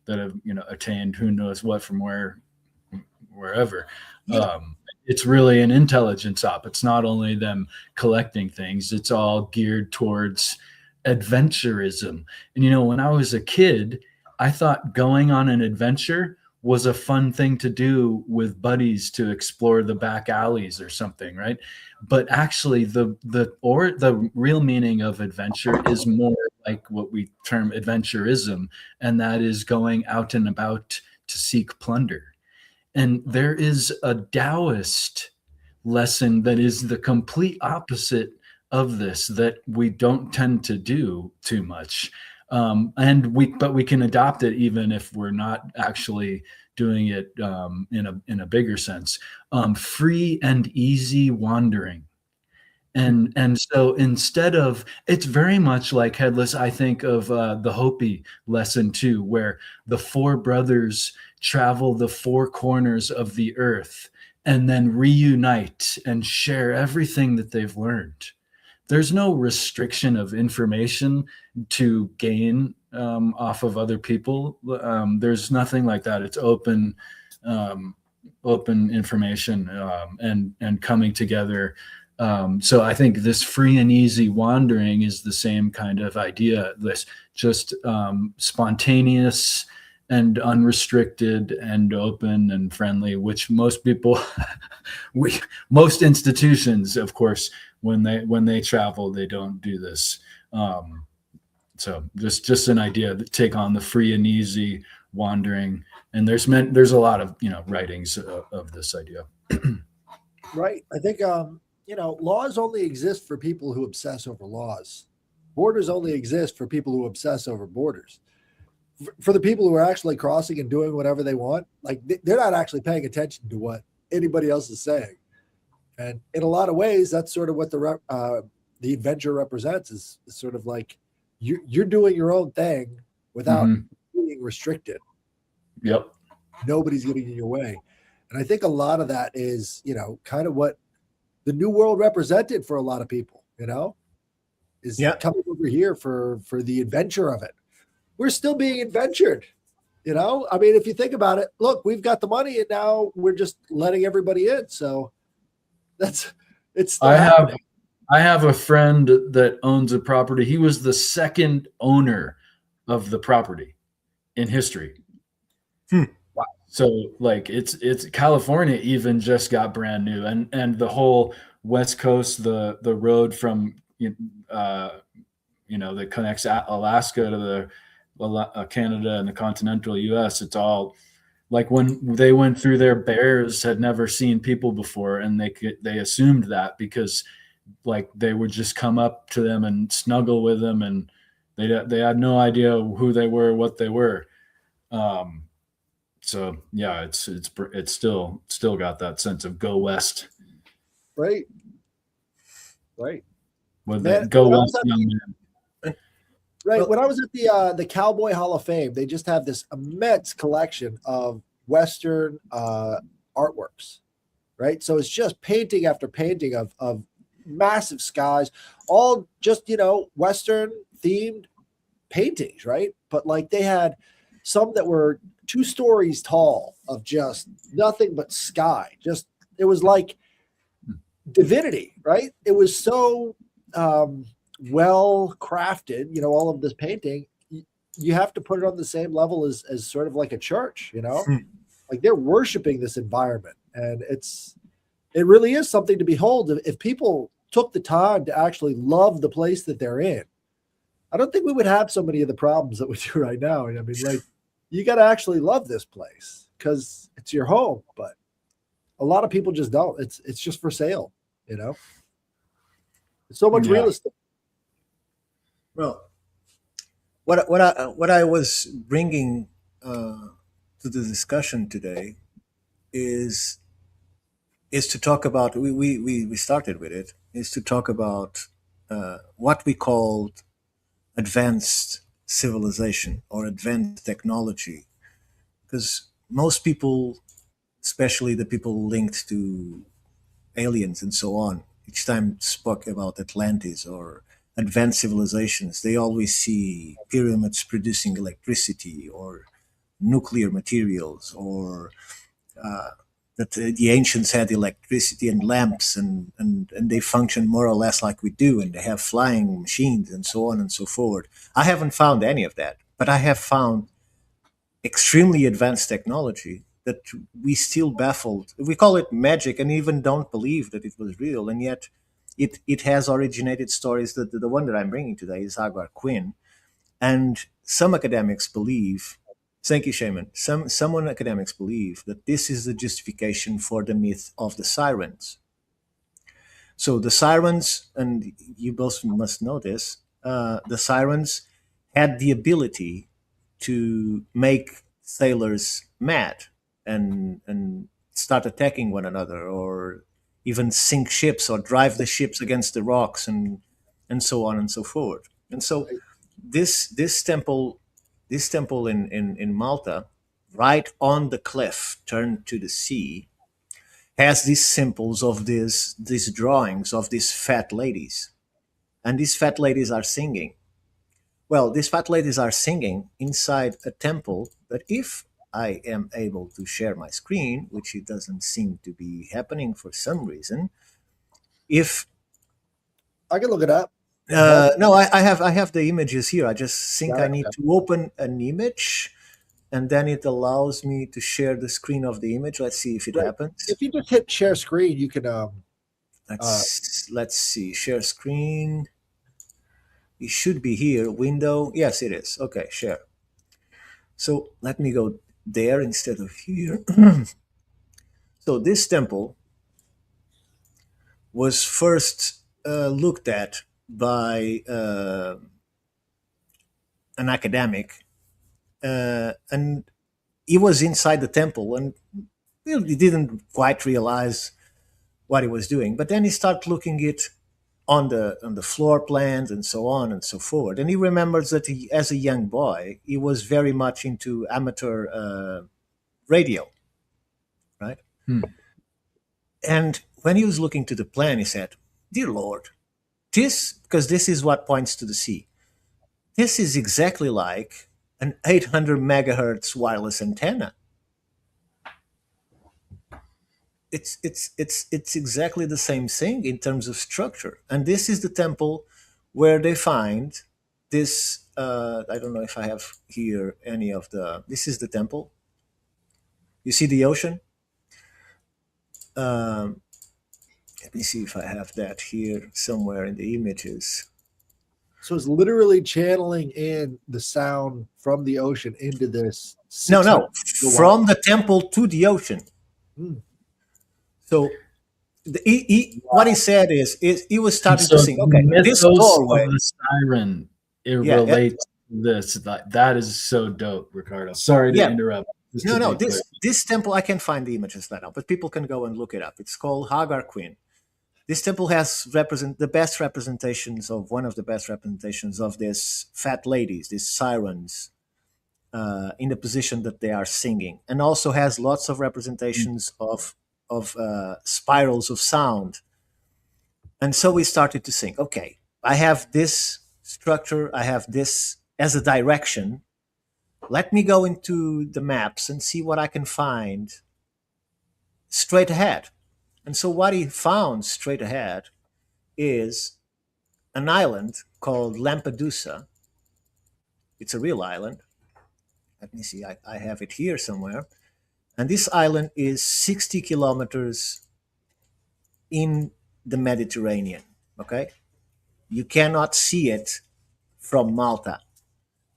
that have attained who knows what from wherever. Yeah. It's really an intelligence op. It's not only them collecting things; it's all geared towards adventurism. And when I was a kid, I thought going on an adventure was a fun thing to do with buddies to explore the back alleys or something, right? But actually, the real meaning of adventure is more like what we term adventurism, and that is going out and about to seek plunder. And there is a Taoist lesson that is the complete opposite of this that we don't tend to do too much. But we can adopt it even if we're not actually doing it in a bigger sense. Free and easy wandering. And so instead of, it's very much like Headless. I think of the Hopi lesson too, where the four brothers travel the four corners of the earth and then reunite and share everything that they've learned. There's no restriction of information to gain off of other people. There's nothing like that. It's open information and coming together. So I think this free and easy wandering is the same kind of idea. This just spontaneous and unrestricted and open and friendly, which most people, most institutions, of course, when they travel, they don't do this. So just an idea to take on the free and easy wandering. And there's a lot of writings of this idea. Right. I think laws only exist for people who obsess over laws. Borders only exist for people who obsess over borders. For the people who are actually crossing and doing whatever they want, like they're not actually paying attention to what anybody else is saying. And in a lot of ways, that's sort of what the adventure represents is sort of like you're doing your own thing without being restricted. Yep. Nobody's getting in your way. And I think a lot of that is, kind of what the New World represented for a lot of people, is coming over here for the adventure of it. We're still being adventured, I mean, if you think about it, look, we've got the money and now we're just letting everybody in. So I have a friend that owns a property. He was the second owner of the property in history. Wow. So like it's California even just got brand new, and the whole West Coast, the road from that connects Alaska to the Canada and the continental U.S. It's all like when they went through there, bears had never seen people before, and they assumed that because like they would just come up to them and snuggle with them, and they had no idea who they were, what they were. So yeah, it's still got that sense of go west. Right. With that go west young man. Right. When I was at the Cowboy Hall of Fame, they just have this immense collection of Western artworks. Right. So it's just painting after painting of massive skies, all just, Western themed paintings. Right. But like they had some that were 2 stories tall of just nothing but sky. Just, it was like divinity. Right. It was so well crafted, all of this painting. You have to put it on the same level as sort of like a church, like they're worshiping this environment, and it really is something to behold. If people took the time to actually love the place that they're in, I don't think we would have so many of the problems that we do right now. I mean, like you got to actually love this place because it's your home, but a lot of people just don't. It's just for sale, It's so much real estate. Well, what I was bringing to the discussion today is to talk about, we started with it, is to talk about what we called advanced civilization or advanced technology, because most people, especially the people linked to aliens and so on, each time spoke about Atlantis or advanced civilizations, they always see pyramids producing electricity or nuclear materials, or that the ancients had electricity and lamps and they function more or less like we do, and they have flying machines and so on and so forth. I haven't found any of that, but I have found extremely advanced technology that we still baffled. We call it magic and even don't believe that it was real. And yet it has originated stories that the one that I'm bringing today is Hagar Quinn. And some academics believe, thank you, Shaman, some academics believe that this is the justification for the myth of the sirens. So the sirens, and you both must know this, the sirens had the ability to make sailors mad and start attacking one another, or even sink ships or drive the ships against the rocks and so on and so forth. And so this temple in Malta, right on the cliff turned to the sea, has these symbols of these drawings of these fat ladies, and these fat ladies are singing. Well, these fat ladies are singing inside a temple that, if I am able to share my screen, which it doesn't seem to be happening for some reason, if I can look it up. no, I have the images here. I just think Got I it, need okay. to open an image, and then it allows me to share the screen of the image. Let's see if it Right. happens. If you just hit share screen, you can Let's see. Share screen. It should be here. Window. Yes, it is. Okay, share. So let me go there instead of here. So this temple was first looked at by an academic, and he was inside the temple, and he didn't quite realize what he was doing. But then he started looking it on the floor plans and so on and so forth. And he remembers that he, as a young boy, he was very much into amateur radio, right? Hmm. And when he was looking to the plan, he said, "Dear Lord, because this is what points to the sea. This is exactly like an 800 megahertz wireless antenna. It's exactly the same thing in terms of structure." And this is the temple where they find this. I don't know if I have here any of the. This is the temple. You see the ocean. Um, Let me see if I have that here somewhere in the images. so it's literally channeling in the sound from the ocean into this. No, 600 no, from the temple to the ocean. Hmm. So what he said is he was starting So to think, the okay, this mythos doorway. of the siren, it Yeah, relates to this. That is so dope, Ricardo. Sorry to Yeah. interrupt. Just No, to no. be clear. This temple, I can't find the images right now, but people can go and look it up. It's called Hagar Queen. This temple has the best representations of one of the best representations of these fat ladies, these sirens, in the position that they are singing, and also has lots of representations of spirals of sound. And so we started to think, okay, I have this structure, I have this as a direction. Let me go into the maps and see what I can find straight ahead. And so what he found straight ahead is an island called Lampedusa. It's a real island. Let me see, I have it here somewhere. And this island is 60 kilometers in the Mediterranean. Okay? You cannot see it from Malta.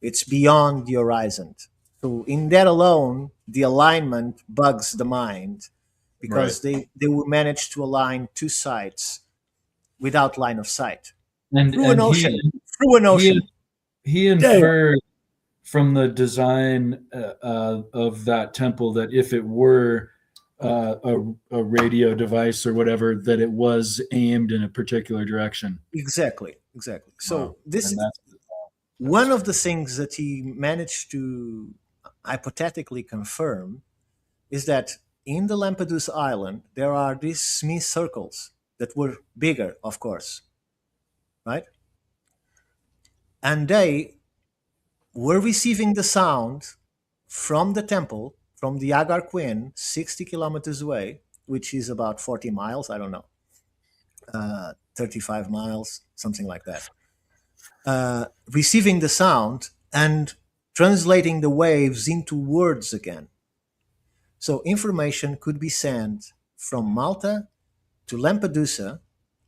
It's beyond the horizon. So in that alone, the alignment bugs the mind, because they will manage to align two sites without line of sight And through an ocean. Through an he ocean. he inferred from the design of that temple that if it were a radio device or whatever, that it was aimed in a particular direction. Exactly. So Wow. this And is that's one of the things that he managed to hypothetically confirm, is that in the Lampedusa island there are these semicircles that were bigger, of course, right? And they were receiving the sound from the temple, from the Agar Queen, 60 kilometers away, which is about 40 miles, I don't know, 35 miles, something like that. Receiving the sound, and translating the waves into words again. So information could be sent from Malta to Lampedusa,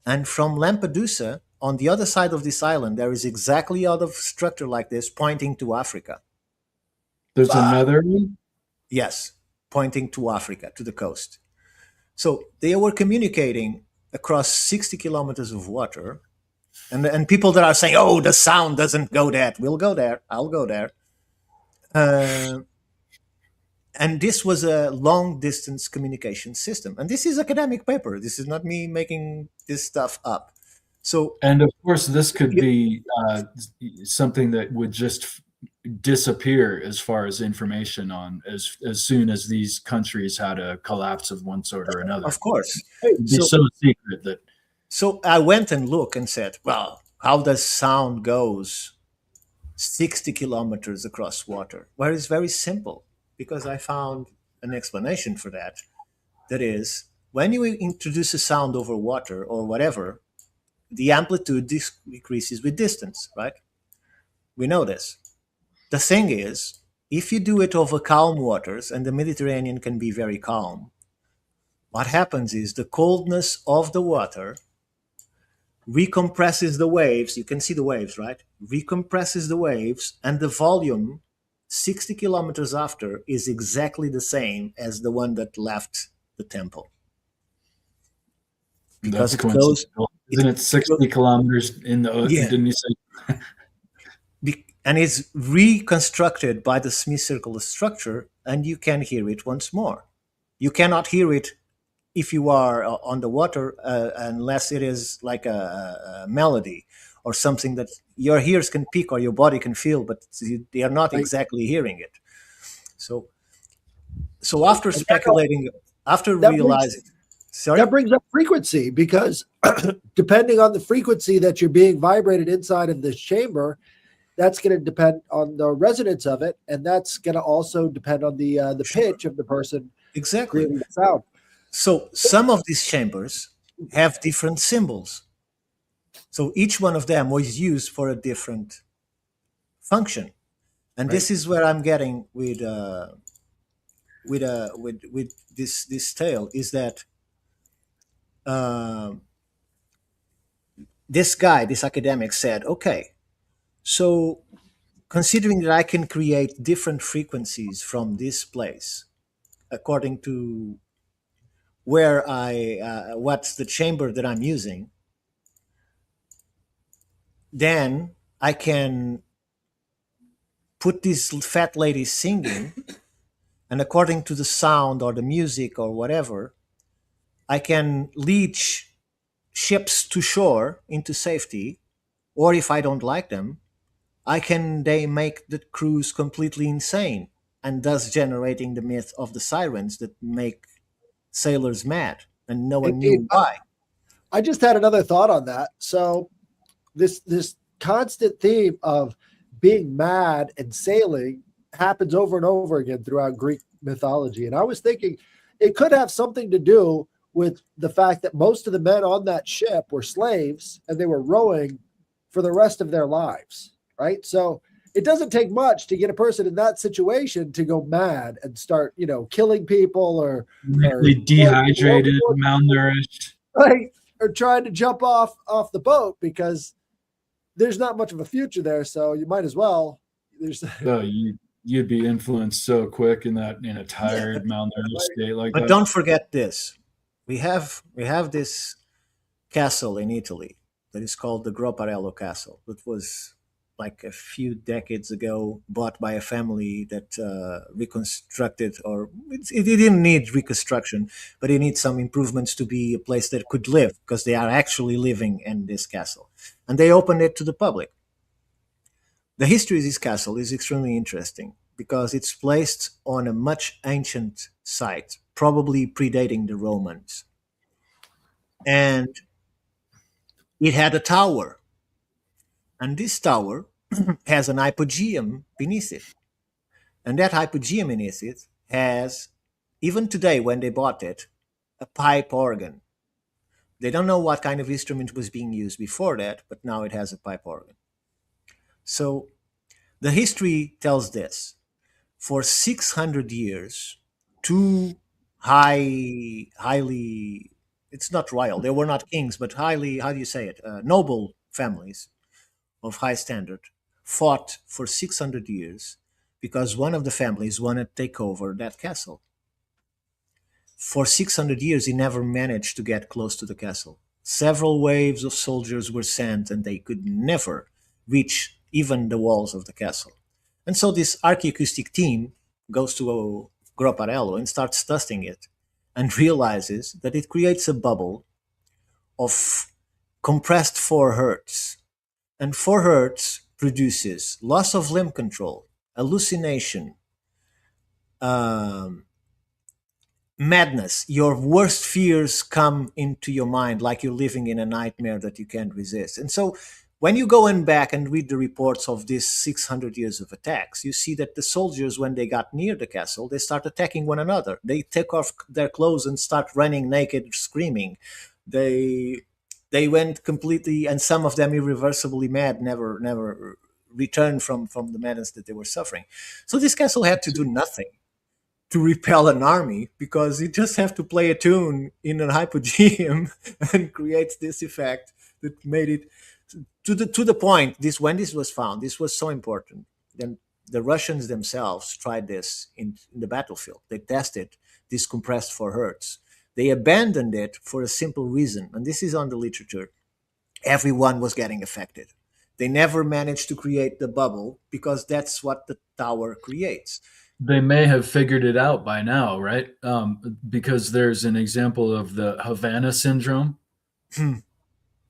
and from Lampedusa, on the other side of this island, there is exactly other structure like this pointing to Africa. There's another one. Yes, pointing to Africa, to the coast. So they were communicating across 60 kilometers of water. And people that are saying, oh, the sound doesn't go there. We'll go there. I'll go there. And this was a long distance communication system. And this is academic paper. This is not me making this stuff up. So, And of course, this could be something that would just disappear as far as information on as soon as these countries had a collapse of one sort or another. of course. It'd be So, so secret that so I went and looked and said, well, how does sound goes 60 kilometers across water? Well, it's very simple, because I found an explanation for that. That is, when you introduce a sound over water or whatever, the amplitude decreases with distance, right? We know this. The thing is, if you do it over calm waters, and the Mediterranean can be very calm, what happens is the coldness of the water recompresses the waves. You can see the waves, right? Recompresses the waves, and the volume 60 kilometers after is exactly the same as the one that left the temple. Because that's it goes, coincidental. Isn't it 60 kilometers in the ocean? Yeah. Didn't you say? and it's reconstructed by the semicircular structure, and you can hear it once more. You cannot hear it if you are on the water, unless it is like a melody or something that your ears can pick or your body can feel, but they are not exactly hearing it. So after speculating, after realizing, sorry, That brings up frequency, because depending on the frequency that you're being vibrated inside of this chamber, that's going to depend on the resonance of it, and that's going to also depend on the pitch of the person exactly. creating the sound. So some of these chambers have different symbols. So each one of them was used for a different function, and this is where I'm getting with this tale, is that this guy, this academic, said, okay, so considering that I can create different frequencies from this place according to where what's the chamber that I'm using, then I can put this fat lady singing, and according to the sound or the music or whatever, I can lead ships to shore into safety, or if I don't like them, they make the crews completely insane, and thus generating the myth of the sirens that make sailors mad, and no one knew why. I just had another thought on that. So this constant theme of being mad and sailing happens over and over again throughout Greek mythology. And I was thinking it could have something to do with the fact that most of the men on that ship were slaves, and they were rowing for the rest of their lives, right? So it doesn't take much to get a person in that situation to go mad and start, killing people or Really dehydrated, malnourished, right? Or trying to jump off the boat, because there's not much of a future there. So you might as well. You'd be influenced so quick in a tired, malnourished state like that. But don't forget this: we have this castle in Italy that is called the Groparello Castle. That was like a few decades ago bought by a family that reconstructed, or it didn't need reconstruction, but it needs some improvements to be a place that could live, because they are actually living in this castle, and they opened it to the public. The history of this castle is extremely interesting, because it's placed on a much ancient site, probably predating the Romans, and it had a tower. And this tower has an hypogeum beneath it. And that hypogeum beneath it has, even today when they bought it, a pipe organ. They don't know what kind of instrument was being used before that, but now it has a pipe organ. So The history tells this: for 600 years, two highly, it's not royal, they were not kings, but highly, how do you say it, noble families of high standard fought for 600 years because one of the families wanted to take over that castle. For 600 years, he never managed to get close to the castle. Several waves of soldiers were sent, and they could never reach even the walls of the castle. And so this archaeoacoustic team goes to Groparello and starts testing it and realizes that it creates a bubble of compressed 4 hertz. And 4 hertz produces loss of limb control, hallucination, um, madness. Your worst fears come into your mind like you're living in a nightmare that you can't resist. And so when you go in back and read the reports of these 600 years of attacks, you see that the soldiers, when they got near the castle, they start attacking one another. They take off their clothes and start running naked, screaming. They went completely, and some of them irreversibly mad, never returned from the madness that they were suffering. So this castle had to do nothing to repel an army because you just have to play a tune in an hypogeum and creates this effect that made it to the point. This, when this was found, this was so important. Then the Russians themselves tried this in the battlefield. They tested this compressed 4 hertz. They abandoned it for a simple reason, and this is on the literature. Everyone was getting affected. They never managed to create the bubble because that's what the tower creates. They may have figured it out by now, right? Because there's an example of the Havana syndrome, Hmm.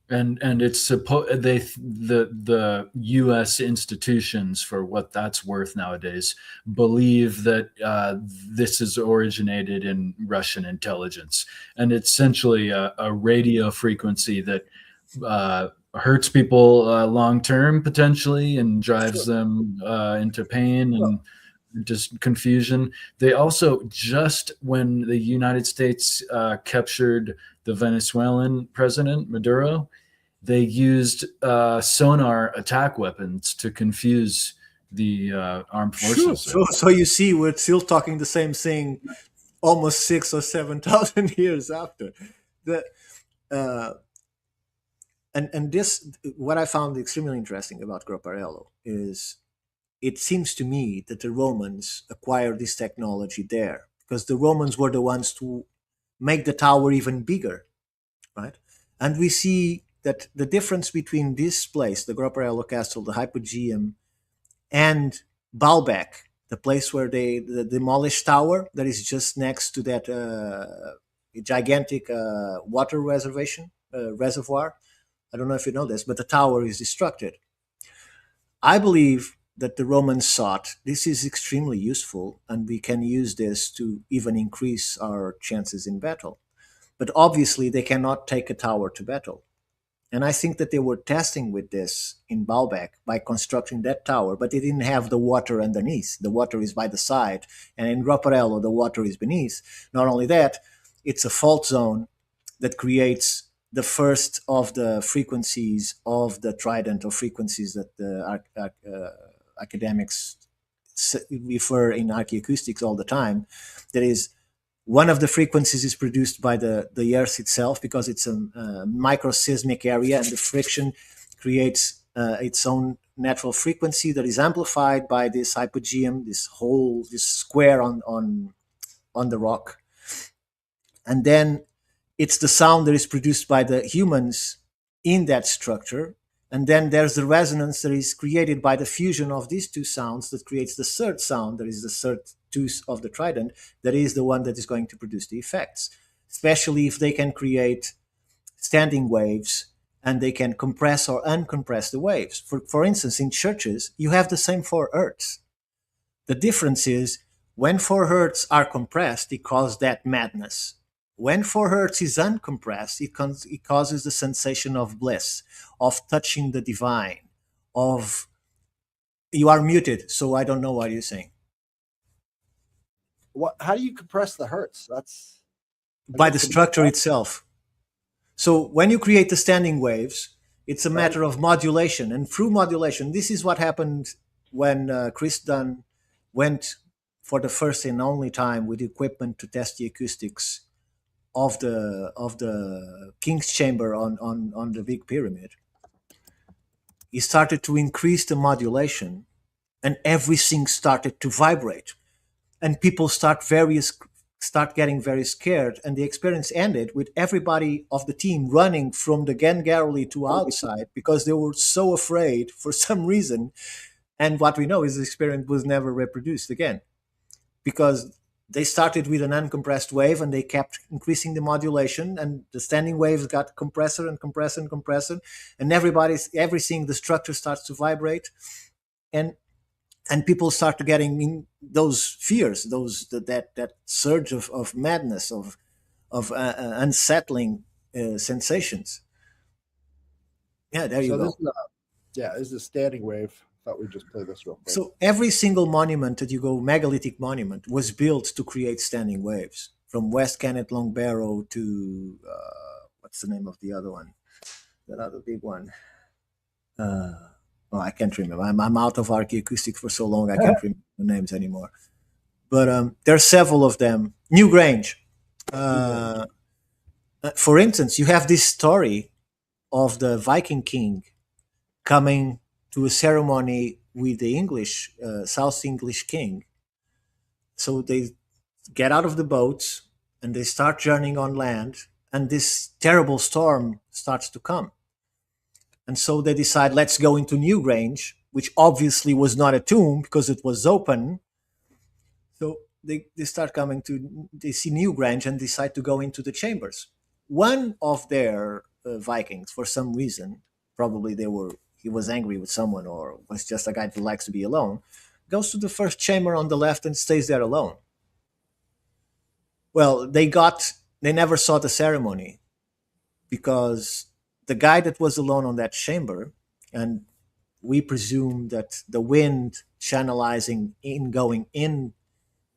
and it's supposed the U.S. institutions, for what that's worth nowadays, believe that this is originated in Russian intelligence, and it's essentially a radio frequency that hurts people long term potentially and drives them into pain and just confusion. They also, just when the United States captured the Venezuelan president Maduro, they used sonar attack weapons to confuse the armed forces. So you see, we're still talking the same thing almost 6 or 7,000 years after. The and this, what I found extremely interesting about Groparello is, it seems to me that the Romans acquired this technology there because the Romans were the ones to make the tower even bigger, right? And we see that the difference between this place, the Groparello Castle, the Hypogeum, and Baalbek, the place where the demolished tower that is just next to that gigantic water reservoir. I don't know if you know this, but the tower is destructed. I believe that the Romans thought this is extremely useful and we can use this to even increase our chances in battle. But obviously, they cannot take a tower to battle. And I think that they were testing with this in Baalbek by constructing that tower, but they didn't have the water underneath. The water is by the side. And in Groparello, the water is beneath. Not only that, it's a fault zone that creates the first of the frequencies of the trident, or frequencies that the academics refer in archaeoacoustics all the time. That is, one of the frequencies is produced by the Earth itself because it's a microseismic area, and the friction creates its own natural frequency that is amplified by this hypogeum, this square on the rock. And then it's the sound that is produced by the humans in that structure. And then there's the resonance that is created by the fusion of these two sounds that creates the third sound, that is the third tooth of the trident, that is the one that is going to produce the effects, especially if they can create standing waves and they can compress or uncompress the waves. For instance, in churches, you have the same 4 hertz. The difference is, when 4 hertz are compressed, it causes that madness. When 4 hertz is uncompressed, it causes the sensation of bliss, of touching the divine, of... You are muted, so I don't know what you're saying. How do you compress the hertz? That's by the structure itself. So when you create the standing waves, it's a matter of modulation, and through modulation, this is what happened when Chris Dunn went for the first and only time with equipment to test the acoustics of the King's Chamber on the Big Pyramid, he started to increase the modulation, and everything started to vibrate, and people start getting very scared, and the experience ended with everybody of the team running from the Gan Gallery to outside because they were so afraid for some reason. And what we know is the experiment was never reproduced again because they started with an uncompressed wave and they kept increasing the modulation, and the standing waves got compressor and compressor and compressor, and everything, the structure starts to vibrate, and people start to getting in those fears, that surge of madness, of unsettling sensations. Yeah, there you So go. this is this is a standing wave. Thought we'd just play this real quick. So every single monument that you go, megalithic monument, was built to create standing waves. From West Kennet Long Barrow to what's the name of the other one? That other big one. I can't remember. I'm out of archaeoacoustics for so long I can't remember the names anymore. But there are several of them. New Grange. For instance, you have this story of the Viking king coming to a ceremony with the English, South English king. So they get out of the boats and they start journeying on land, and this terrible storm starts to come. And so they decide, let's go into Newgrange, which obviously was not a tomb because it was open. So they start coming to, they see Newgrange and decide to go into the chambers. One of their Vikings, for some reason, probably he was angry with someone or was just a guy who likes to be alone, goes to the first chamber on the left and stays there alone. Well, they never saw the ceremony because the guy that was alone on that chamber, and we presume that the wind channelizing in going in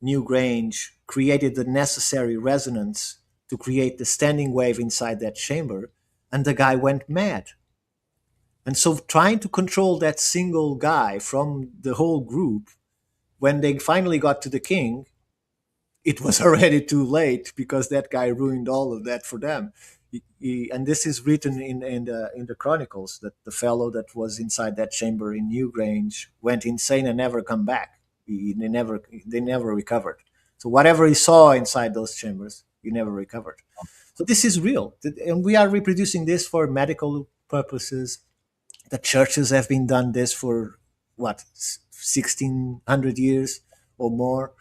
Newgrange created the necessary resonance to create the standing wave inside that chamber, and the guy went mad. And so trying to control that single guy from the whole group, when they finally got to the king, it was already too late because that guy ruined all of that for them. And this is written in the chronicles that the fellow that was inside that chamber in Newgrange went insane and never come back. They never recovered. So whatever he saw inside those chambers, he never recovered. So this is real, and we are reproducing this for medical purposes. The churches have been done this for 1600 years or more.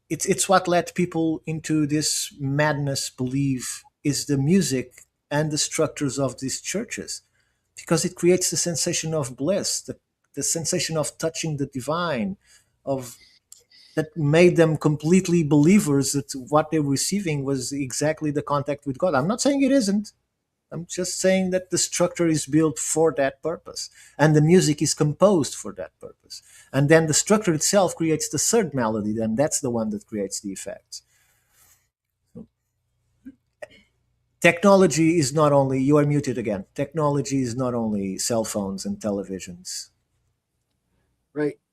It's what led people into this madness belief is the music and the structures of these churches, because it creates the sensation of bliss, the sensation of touching the divine, of that made them completely believers that what they were receiving was exactly the contact with God. I'm not saying it isn't. I'm just saying that the structure is built for that purpose, and the music is composed for that purpose. And then the structure itself creates the third melody, then that's the one that creates the effects. Technology is not only, you are muted again. Technology is not only cell phones and televisions.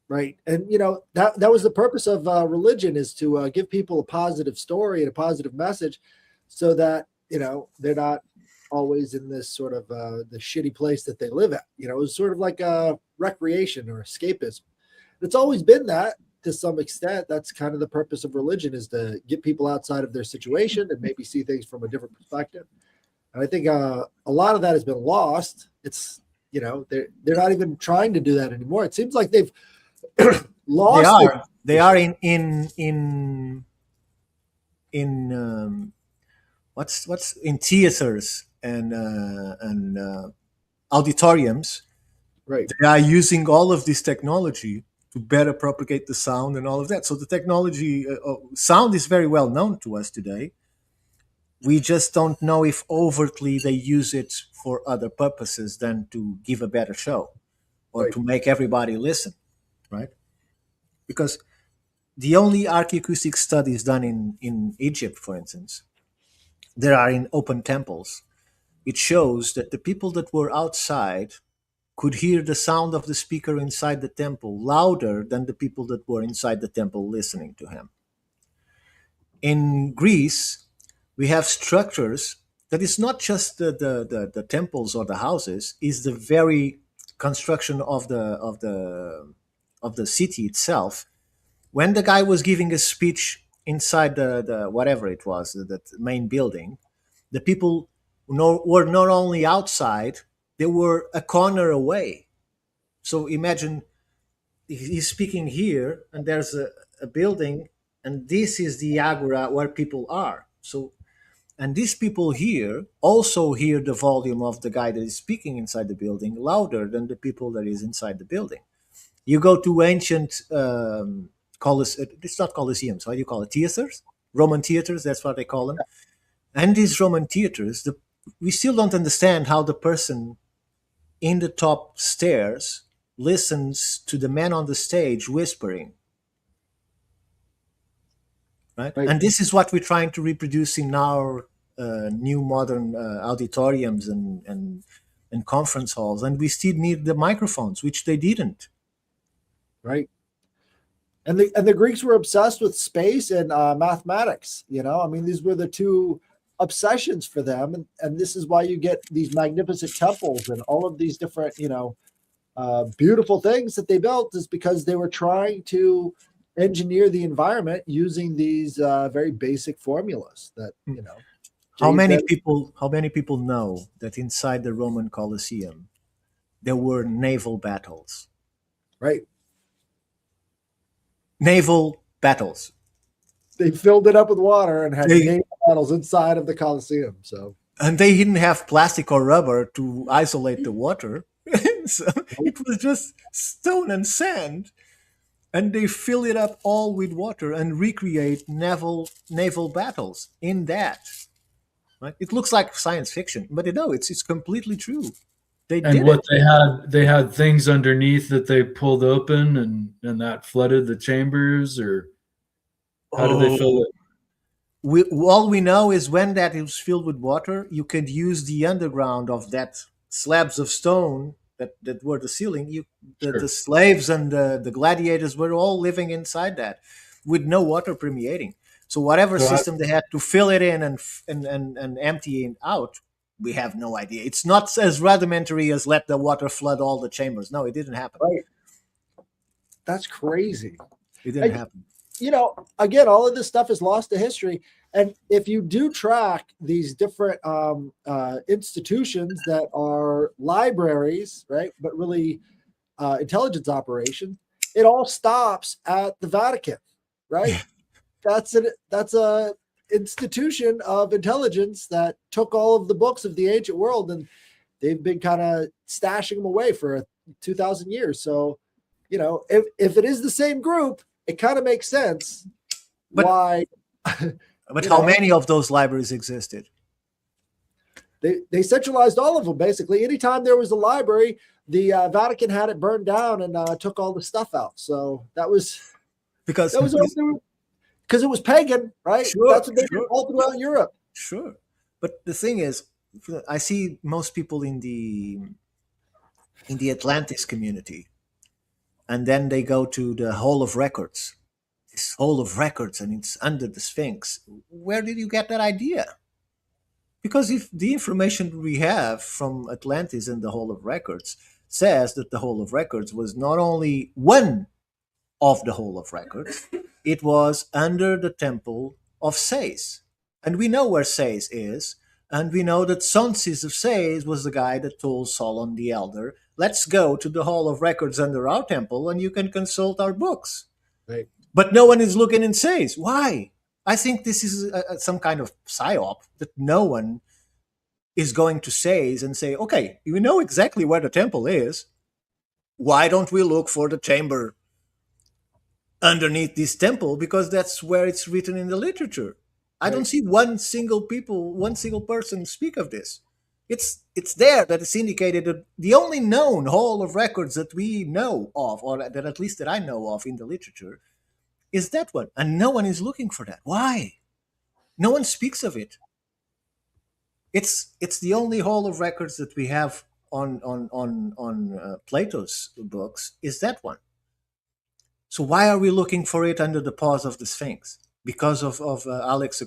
Right. And that was the purpose of religion, is to give people a positive story and a positive message, so that they're not always in this sort of the shitty place that they live at. It was sort of like a recreation or escapism. It's always been that to some extent. That's kind of the purpose of religion, is to get people outside of their situation and maybe see things from a different perspective. And I think a lot of that has been lost. It's they're not even trying to do that anymore. It seems like they've lost. They are in what's in theaters and auditoriums. Right. They are using all of this technology to better propagate the sound and all of that. So the technology, sound is very well known to us today. We just don't know if overtly they use it for other purposes than to give a better show or to make everybody listen, right? Because the only archaeoacoustic studies done in Egypt, for instance, there are in open temples. It shows that the people that were outside could hear the sound of the speaker inside the temple louder than the people that were inside the temple listening to him. In Greece, we have structures that is not just the temples or the houses, is the very construction of the city itself. When the guy was giving a speech inside the whatever it was, the main building, the people were not only outside, they were a corner away. So imagine he's speaking here, and there's a building, and this is the agora where people are. So, and these people here also hear the volume of the guy that is speaking inside the building louder than the people that is inside the building. You go to ancient it's not coliseums. How do you call it? Theaters, Roman theaters. That's what they call them. And these Roman theaters, we still don't understand how the person in the top stairs listens to the man on the stage whispering. Right? And this is what we're trying to reproduce in our new modern auditoriums and conference halls. And we still need the microphones, which they didn't. Right. And the Greeks were obsessed with space and mathematics. I mean, these were the two obsessions for them, and this is why you get these magnificent temples and all of these different, beautiful things that they built, is because they were trying to engineer the environment using these very basic formulas that How many people know that inside the Roman Colosseum there were naval battles? Right. Naval battles. They filled it up with water and had naval battles inside of the Colosseum. So, and they didn't have plastic or rubber to isolate the water. So it was just stone and sand, and they fill it up all with water and recreate naval battles in that. Right? It looks like science fiction, but it's completely true. They had things underneath that they pulled open and that flooded the chambers, or how did they fill it? All we know is when that is filled with water, you could use the underground of that slabs of stone that were the ceiling. The slaves and the gladiators were all living inside that with no water permeating. So whatever system they had to fill it in and empty it out, we have no idea. It's not as rudimentary as let the water flood all the chambers. No, it didn't happen. Right. That's crazy. It didn't happen. Again, all of this stuff is lost to history. And if you do track these different institutions that are libraries, right, but really intelligence operations, it all stops at the Vatican, right? That's a institution of intelligence that took all of the books of the ancient world, and they've been kind of stashing them away for 2,000 years. So, if it is the same group, it kind of makes sense why. But how many of those libraries existed? They centralized all of them, basically. Anytime there was a library, the Vatican had it burned down and took all the stuff out. So that was because it was pagan, right? Sure, that's what they did all throughout Europe. Sure. But the thing is, I see most people in the Atlantis community, and then they go to the Hall of Records. This Hall of Records, and it's under the Sphinx. Where did you get that idea? Because if the information we have from Atlantis and the Hall of Records says that the Hall of Records was not only one of the Hall of Records, it was under the temple of Sais. And we know where Sais is, and we know that Sonsis of Sais was the guy that told Solon the Elder, let's go to the Hall of Records under our temple and you can consult our books. Right. But no one is looking and says, why? I think this is some kind of psyop that no one is going to say and say, okay, we know exactly where the temple is. Why don't we look for the chamber underneath this temple? Because that's where it's written in the literature. I don't see one single person speak of this. It's there that it's indicated that the only known Hall of Records that we know of, or that at least that I know of in the literature, is that one, and no one is looking for that. Why? No one speaks of it. It's the only Hall of Records that we have on Plato's books is that one. So why are we looking for it under the paws of the Sphinx? Because of Alex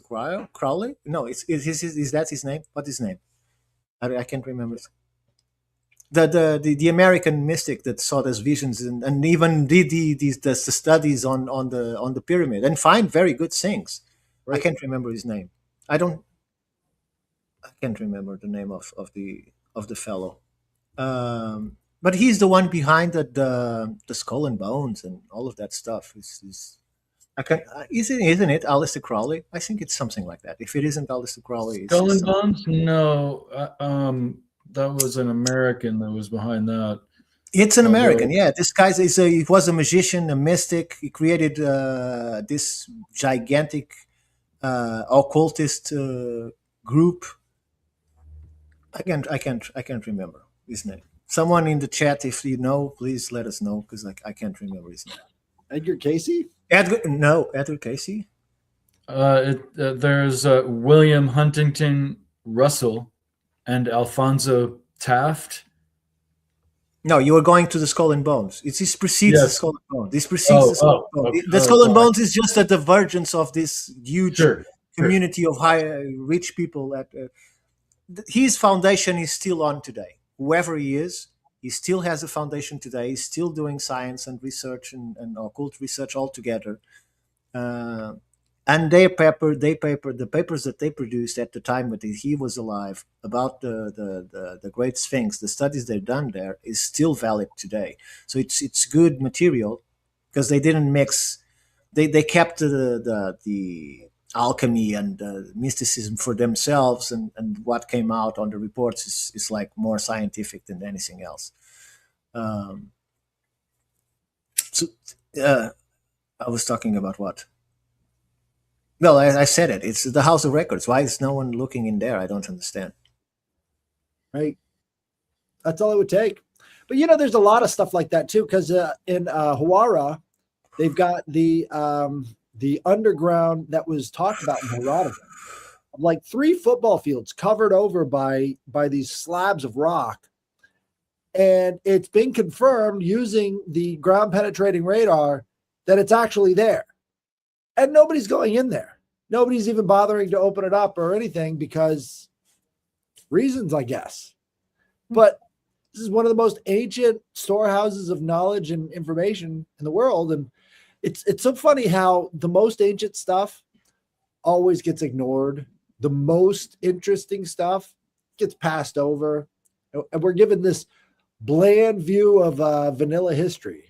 Crowley? No, is that his name? What's his name? I can't remember. The American mystic that saw those visions and even did the studies on the pyramid and find very good things. Right. I can't remember his name. I can't remember the name of the fellow. But he's the one behind the skull and bones and all of that stuff. I can isn't it Aleister Crowley? I think it's something like that. If it isn't Aleister Crowley, it's Skull and something. Bones? No, that was an American that was behind that. It's an Although- American, yeah. This guy he was a magician, a mystic. He created this gigantic occultist group. I can't remember his name. Someone in the chat, if you know, please let us know because I can't remember his name. Edgar Casey? Edward Casey. There's William Huntington Russell and Alfonso Taft. No, you are going to the Skull and Bones. This precedes Yes. the Skull and Bones. This precedes the Skull and Bones. okay. The Skull and sorry. Bones is just a divergence of this huge Sure. community of rich people. His foundation is still on today. Whoever he is, he still has a foundation today. He's still doing science and research and occult research all together. And the papers that they produced at the time that he was alive about the Great Sphinx, the studies they've done there is still valid today. So it's good material because they didn't mix. They kept the alchemy and mysticism for themselves, and what came out on the reports is like more scientific than anything else. I was talking about what? Well, I said it. It's the House of Records. Why is no one looking in there? I don't understand. Right. That's all it would take. But there's a lot of stuff like that too, because in Hawara, they've got the underground that was talked about in Herodotus, like 3 football fields covered over by these slabs of rock, and it's been confirmed using the ground penetrating radar that it's actually there. And nobody's going in there. Nobody's even bothering to open it up or anything because reasons, I guess. But this is one of the most ancient storehouses of knowledge and information in the world. And it's so funny how the most ancient stuff always gets ignored. The most interesting stuff gets passed over. And we're given this bland view of vanilla history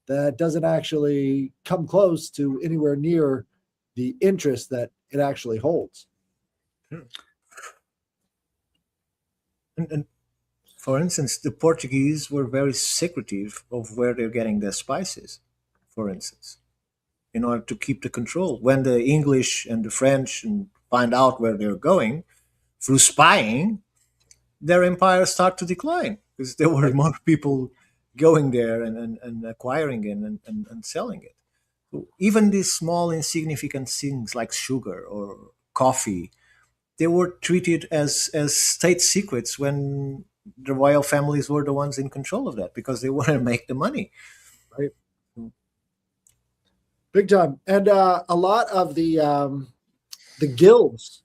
that doesn't actually come close to anywhere near the interest that it actually holds. And for instance, the Portuguese were very secretive of where they're getting their spices, for instance, in order to keep the control. When the English and the French find out where they're going through spying, their empires start to decline because there were more people going there and acquiring it and selling it. So even these small insignificant things like sugar or coffee, they were treated as state secrets when the royal families were the ones in control of that because they want to make the money. Right. Big time. And a lot of the guilds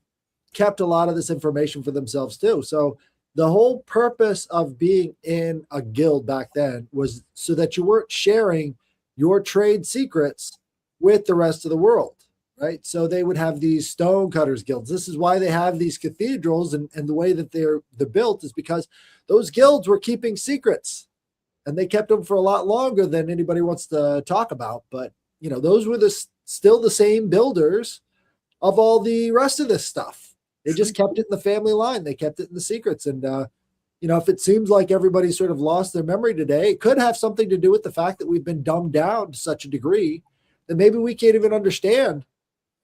kept a lot of this information for themselves too. So the whole purpose of being in a guild back then was so that you weren't sharing your trade secrets with the rest of the world, right? So they would have these stonecutters guilds. This is why they have these cathedrals, and the way that they're built is because those guilds were keeping secrets, and they kept them for a lot longer than anybody wants to talk about. But those were still the same builders of all the rest of this stuff. They just kept it in the family line. They kept it in the secrets. And, if it seems like everybody sort of lost their memory today, it could have something to do with the fact that we've been dumbed down to such a degree that maybe we can't even understand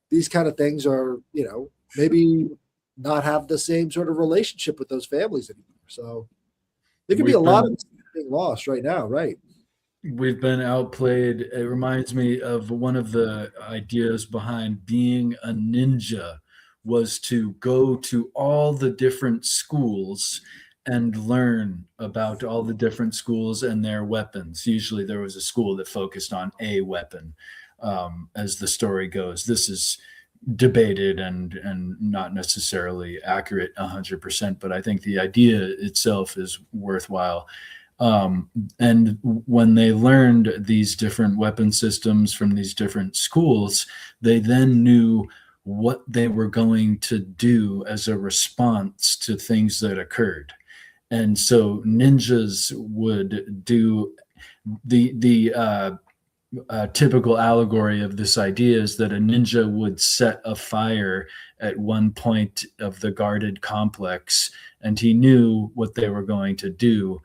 these kind of things, or, maybe not have the same sort of relationship with those families anymore. So there could be a lot of being lost right now, right? We've been outplayed. It reminds me of one of the ideas behind being a ninja was to go to all the different schools and learn about all the different schools and their weapons. Usually there was a school that focused on a weapon. As the story goes, this is debated and not necessarily accurate 100%, but I think the idea itself is worthwhile. And when they learned these different weapon systems from these different schools, they then knew what they were going to do as a response to things that occurred. And so ninjas would do the typical allegory of this idea is that a ninja would set a fire at one point of the guarded complex, and he knew what they were going to do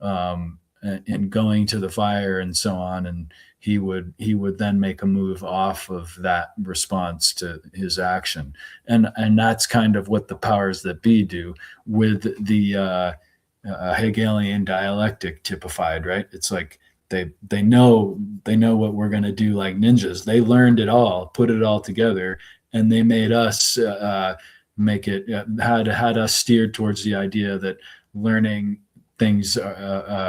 in going to the fire and so on, and he would then make a move off of that response to his action, and that's kind of what the powers that be do with the Hegelian dialectic typified, right? It's like they know what we're going to do, like ninjas. They learned it all, put it all together, and they made us make it had us steered towards the idea that learning things,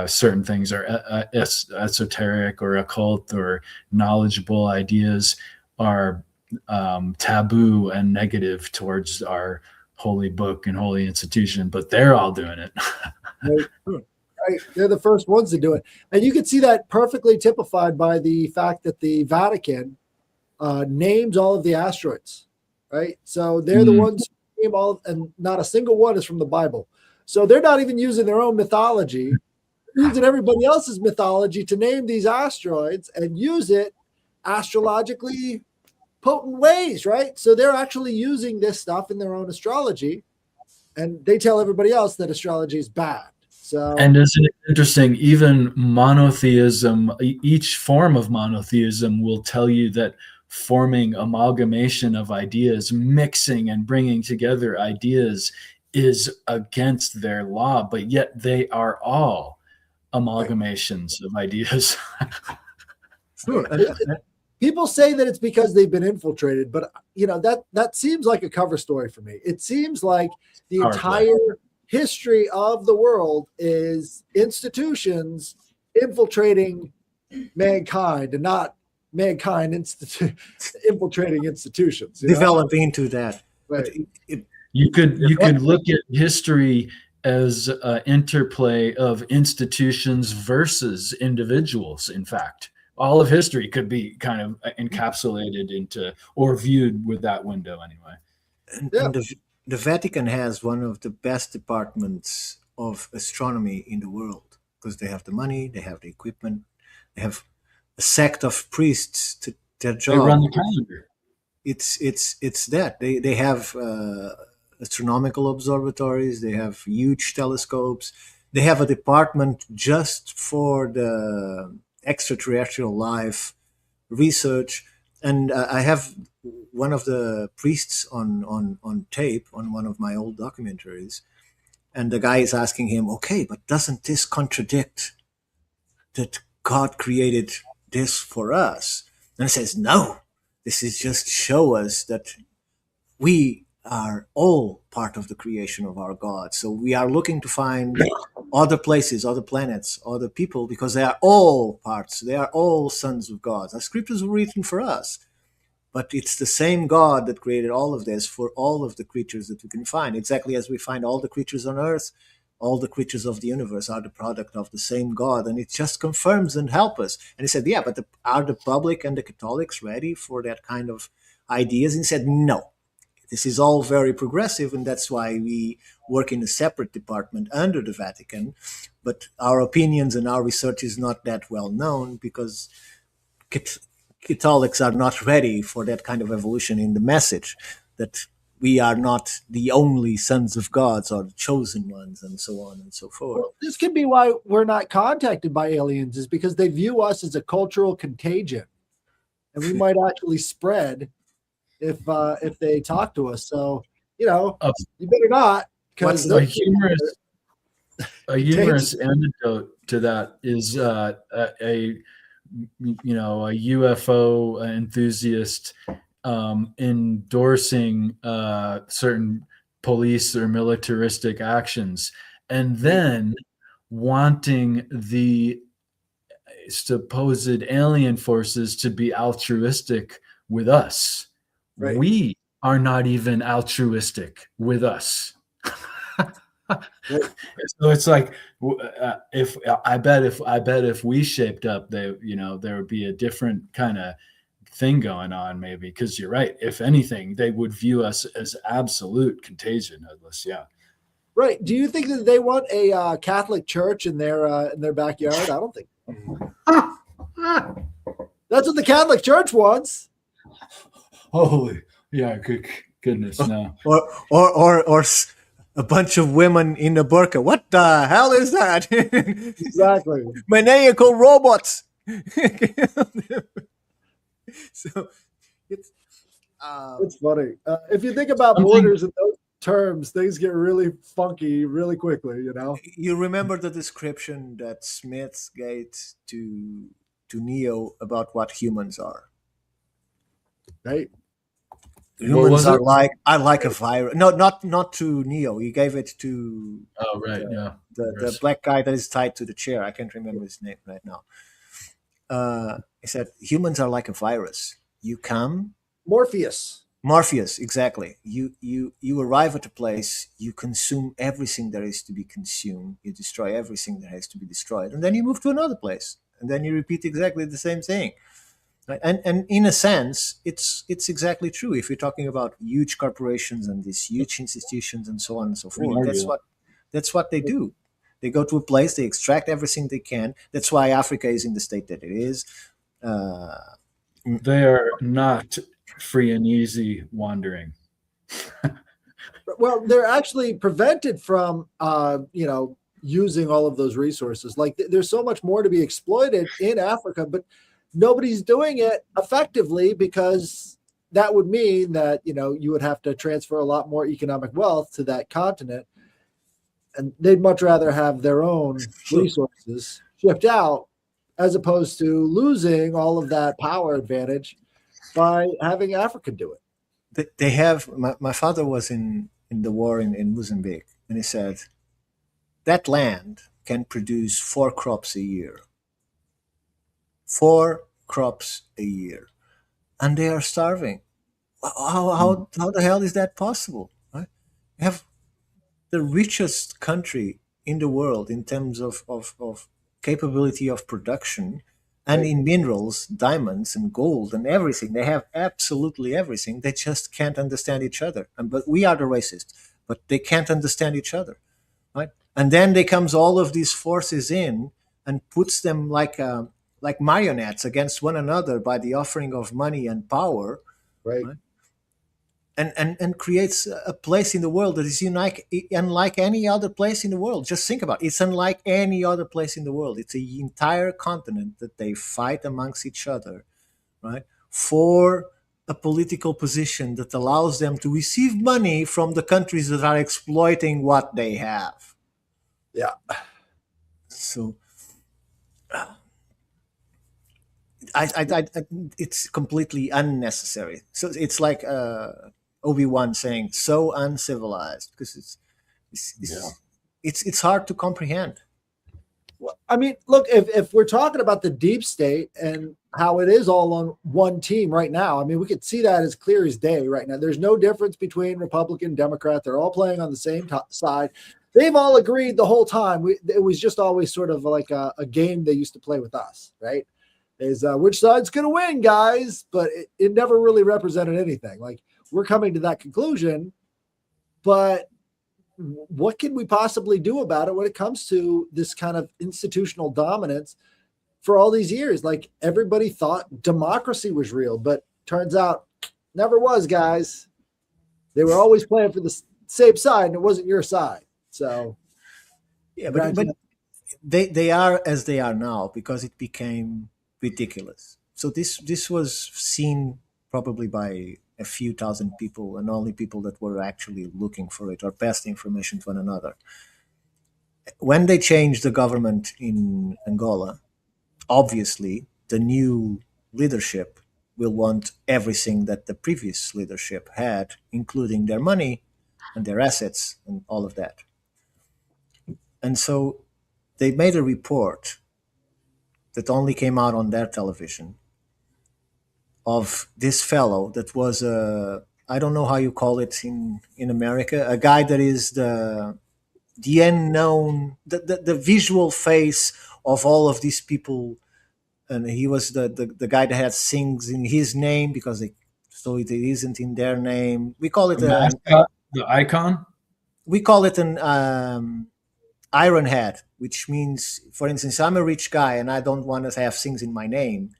certain things are esoteric or occult or knowledgeable ideas are taboo and negative towards our holy book and holy institution, but they're all doing it. Right. They're the first ones to do it. And you can see that perfectly typified by the fact that the Vatican names all of the asteroids, right? So they're the ones who name all, and not a single one is from the Bible. So they're not even using their own mythology, they're using everybody else's mythology to name these asteroids and use it astrologically potent ways, right? So they're actually using this stuff in their own astrology, and they tell everybody else that astrology is bad. So, and isn't it interesting? Even monotheism, each form of monotheism will tell you that forming amalgamation of ideas, mixing and bringing together ideas is against their law, but yet they are all amalgamations of ideas. Sure. People say that it's because they've been infiltrated, but that seems like a cover story for me. It seems like the entire history of the world is institutions infiltrating mankind, and not mankind infiltrating institutions. Developing into that. Right. You could look at history as an interplay of institutions versus individuals. In fact, all of history could be kind of encapsulated into, or viewed with that window anyway. And the Vatican has one of the best departments of astronomy in the world, because they have the money, they have the equipment, they have a sect of priests to their job. They run the calendar. It's that they have astronomical observatories, they have huge telescopes, they have a department just for the extraterrestrial life research. And I have one of the priests on tape on one of my old documentaries, and the guy is asking him, okay, but doesn't this contradict that God created this for us? And he says, no, this is just show us that we are all part of the creation of our God. So we are looking to find other places, other planets, other people, because they are all parts. They are all sons of God. The scriptures were written for us, but it's the same God that created all of this for all of the creatures that we can find. Exactly as we find all the creatures on earth, all the creatures of the universe are the product of the same God. And it just confirms and helps us. And he said, yeah, but are the public and the Catholics ready for that kind of ideas? And he said, no. This is all very progressive, and that's why we work in a separate department under the Vatican. But our opinions and our research is not that well known, because Catholics are not ready for that kind of evolution in the message, that we are not the only sons of God or the chosen ones, and so on and so forth. Well, this could be why we're not contacted by aliens, is because they view us as a cultural contagion, and we might actually spread if they talk to us. So you better not, because a humorous anecdote to that is a UFO enthusiast endorsing certain police or militaristic actions, and then wanting the supposed alien forces to be altruistic with us. Right. We are not even altruistic with us. So it's like, if I bet if we shaped up, there would be a different kind of thing going on, maybe, because you're right. If anything, they would view us as absolute contagion, Headless. Yeah. Right. Do you think that they want a Catholic church in their backyard? I don't think. That's what the Catholic Church wants. Holy, yeah, goodness, no. Or a bunch of women in a burqa. What the hell is that? Exactly. Maniacal robots. So it's It's funny. If you think about borders in those terms, things get really funky really quickly. you remember the description that Smith gave to Neo about what humans are. Right. Humans are like a virus. No, not to Neo. He gave it to Oh, right, yeah. the black guy that is tied to the chair. I can't remember his name right now. He said humans are like a virus. You come, Morpheus, exactly. You arrive at a place, you consume everything there is to be consumed, you destroy everything that has to be destroyed, and then you move to another place, and then you repeat exactly the same thing. Right? And in a sense, it's exactly true. If you're talking about huge corporations and these huge institutions and so on and so forth, that's what they do. They go to a place, they extract everything they can. That's why Africa is in the state that it is. They are not free and easy wandering. Well, they're actually prevented from, using all of those resources. Like there's so much more to be exploited in Africa, but nobody's doing it effectively because that would mean that, you would have to transfer a lot more economic wealth to that continent. And they'd much rather have their own resources shipped out as opposed to losing all of that power advantage by having Africa do it. They have. My father was in the war in Mozambique, and he said that land can produce 4 crops a year. 4 crops a year, and they are starving. How the hell is that possible? Right? You have the richest country in the world in terms of capability of production, and in minerals, diamonds and gold and everything. They have absolutely everything. They just can't understand each other. But we are the racist, but they can't understand each other, right? And then there comes all of these forces in and puts them like marionettes against one another by the offering of money and power, Right. and creates a place in the world that is unique, unlike any other place in the world. Just think about it. It's unlike any other place in the world. It's an entire continent that they fight amongst each other, right, for a political position that allows them to receive money from the countries that are exploiting what they have. Yeah. So it's completely unnecessary. So it's like Obi-Wan saying, "So uncivilized," because it's hard to comprehend. Well, I mean, look, if we're talking about the deep state and how it is all on one team right now, I mean, we could see that as clear as day right now. There's no difference between Republican, Democrat. They're all playing on the same side. They've all agreed the whole time. It was just always sort of like a game they used to play with us, right? Is which side's going to win, guys? But it never really represented anything. Like, we're coming to that conclusion, but what can we possibly do about it when it comes to this kind of institutional dominance for all these years? Like, everybody thought democracy was real, but turns out never was, guys. They were always playing for the same side, and it wasn't your side. So, yeah, but they are as they are now because it became ridiculous. So this was seen probably by a few thousand people, and only people that were actually looking for it or passed information to one another. When they changed the government in Angola, obviously the new leadership will want everything that the previous leadership had, including their money and their assets and all of that. And so they made a report that only came out on their television of this fellow that was I don't know how you call it in America, a guy that is the unknown, the visual face of all of these people. And he was the guy that had things in his name because so it isn't in their name. We call it The mascot, the icon. we call it an iron head, which means, for instance, I'm a rich guy and I don't want to have things in my name.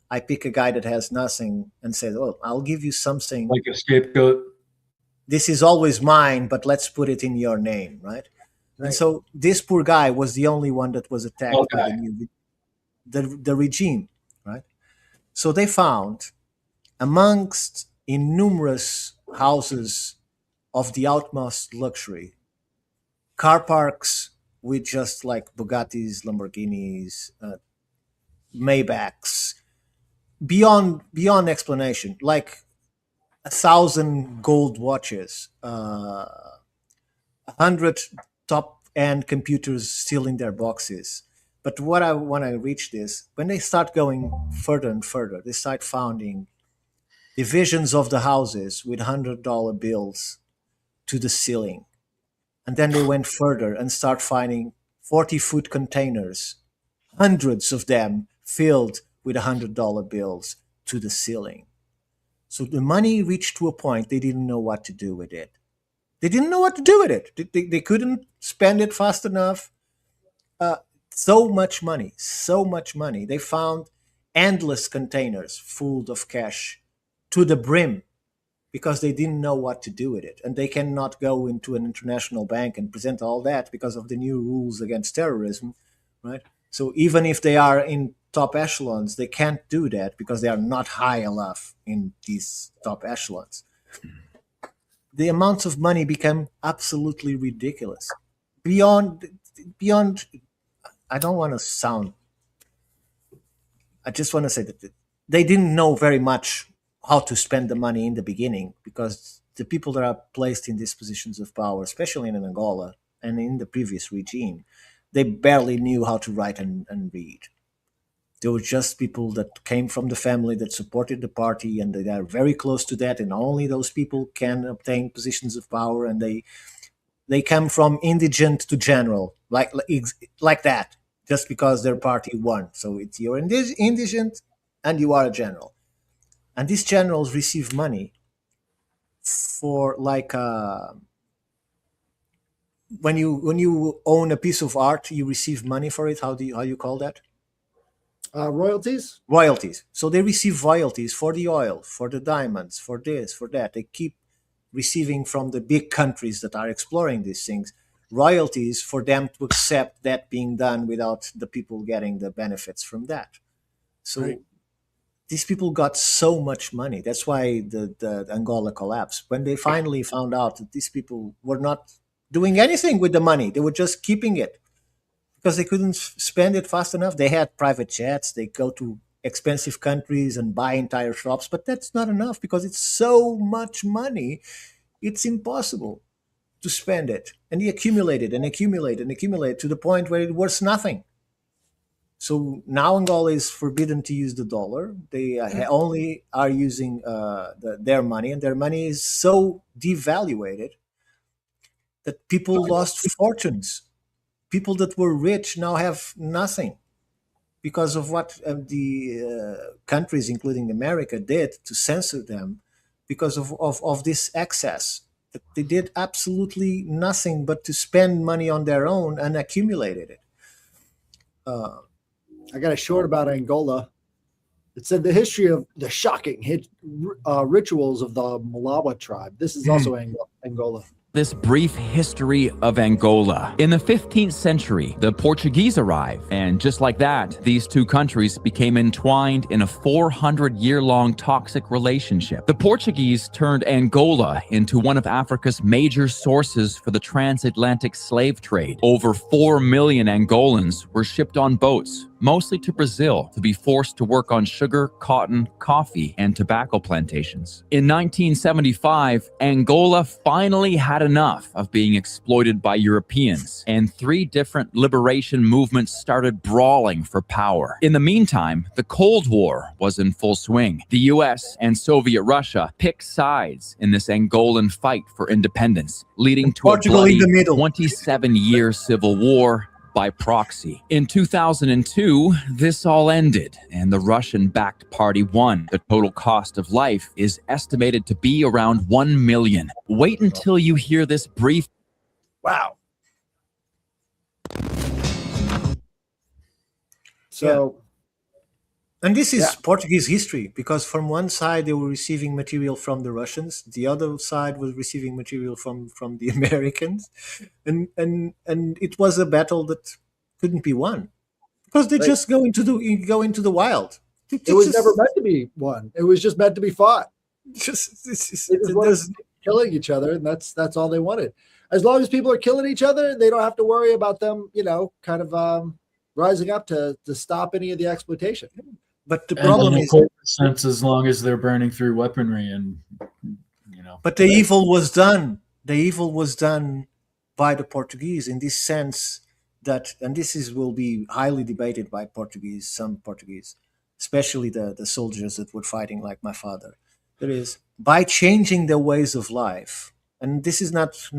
I pick a guy that has nothing and say, "Oh, I'll give you something. Like a scapegoat. This is always mine, but let's put it in your name," right? And so this poor guy was the only one that was attacked by the regime, right? So they found amongst innumerous houses of the utmost luxury, car parks with just like Bugattis, Lamborghinis, Maybachs, beyond explanation, like 1,000 gold watches, 100 top end computers still in their boxes. But what I want to reach this, when they start going further and further, they start finding divisions of the houses with $100 bills to the ceiling. And then they went further and start finding 40-foot containers, hundreds of them filled with $100 bills to the ceiling. So the money reached to a point they didn't know what to do with it. They didn't know what to do with it. They couldn't spend it fast enough. So much money. They found endless containers full of cash to the brim because they didn't know what to do with it. And they cannot go into an international bank and present all that because of the new rules against terrorism, right? So even if they are in top echelons, they can't do that because they are not high enough in these top echelons. The amounts of money become absolutely ridiculous. Beyond, I don't want to sound, I just want to say that they didn't know very much how to spend the money in the beginning because the people that are placed in these positions of power, especially in Angola and in the previous regime, they barely knew how to write and read. They were just people that came from the family that supported the party and they are very close to that, and only those people can obtain positions of power, and they come from indigent to general, like that, just because their party won. So it's you're indigent and you are a general. And these generals receive money for like when you own a piece of art, you receive money for it. How you call that? Royalties. Royalties. So they receive royalties for the oil, for the diamonds, for this, for that. They keep receiving from the big countries that are exploring these things royalties for them to accept that being done without the people getting the benefits from that. So Right. these people got so much money. That's why the Angola collapsed. When they finally found out that these people were not doing anything with the money, they were just keeping it because they couldn't spend it fast enough. They had private jets. They go to expensive countries and buy entire shops, but that's not enough because it's so much money. It's impossible to spend it. And they accumulated and accumulated and accumulated to the point where it was nothing. So now Angola is forbidden to use the dollar. They only are using their money, and their money is so devaluated that people lost fortunes. People that were rich now have nothing because of what the countries, including America, did to censor them because of this excess. They did absolutely nothing but to spend money on their own and accumulated it. I got a short about Angola. It said the history of the shocking rituals of the Malawa tribe. This is also Angola. This brief history of Angola. In the 15th century, the Portuguese arrived, and just like that, these two countries became entwined in a 400-year-long toxic relationship. The Portuguese turned Angola into one of Africa's major sources for the transatlantic slave trade. Over 4 million Angolans were shipped on boats mostly to Brazil, to be forced to work on sugar, cotton, coffee, and tobacco plantations. In 1975, Angola finally had enough of being exploited by Europeans, and 3 different liberation movements started brawling for power. In the meantime, the Cold War was in full swing. The US and Soviet Russia picked sides in this Angolan fight for independence, leading to a Portugal in bloody the middle. 27-year civil war by proxy. In 2002, this all ended, and the Russian-backed party won. The total cost of life is estimated to be around 1 million. Wait until you hear this brief. Wow. So, And this is Yeah. Portuguese history, because from one side they were receiving material from the Russians, the other side was receiving material from the Americans, and it was a battle that couldn't be won because they Right. just go into the wild. it was never meant to be won. It was just meant to be fought. They just wanted There's, to keep killing each other, and that's all they wanted. As long as people are killing each other, they don't have to worry about them, kind of rising up to stop any of the exploitation. but the And problem in a is, certain sense, as long as they're burning through weaponry and but the evil was done. The evil was done by the Portuguese in this sense that, and this is will be highly debated by some Portuguese, especially the soldiers that were fighting like my father. That is, by changing their ways of life, and this is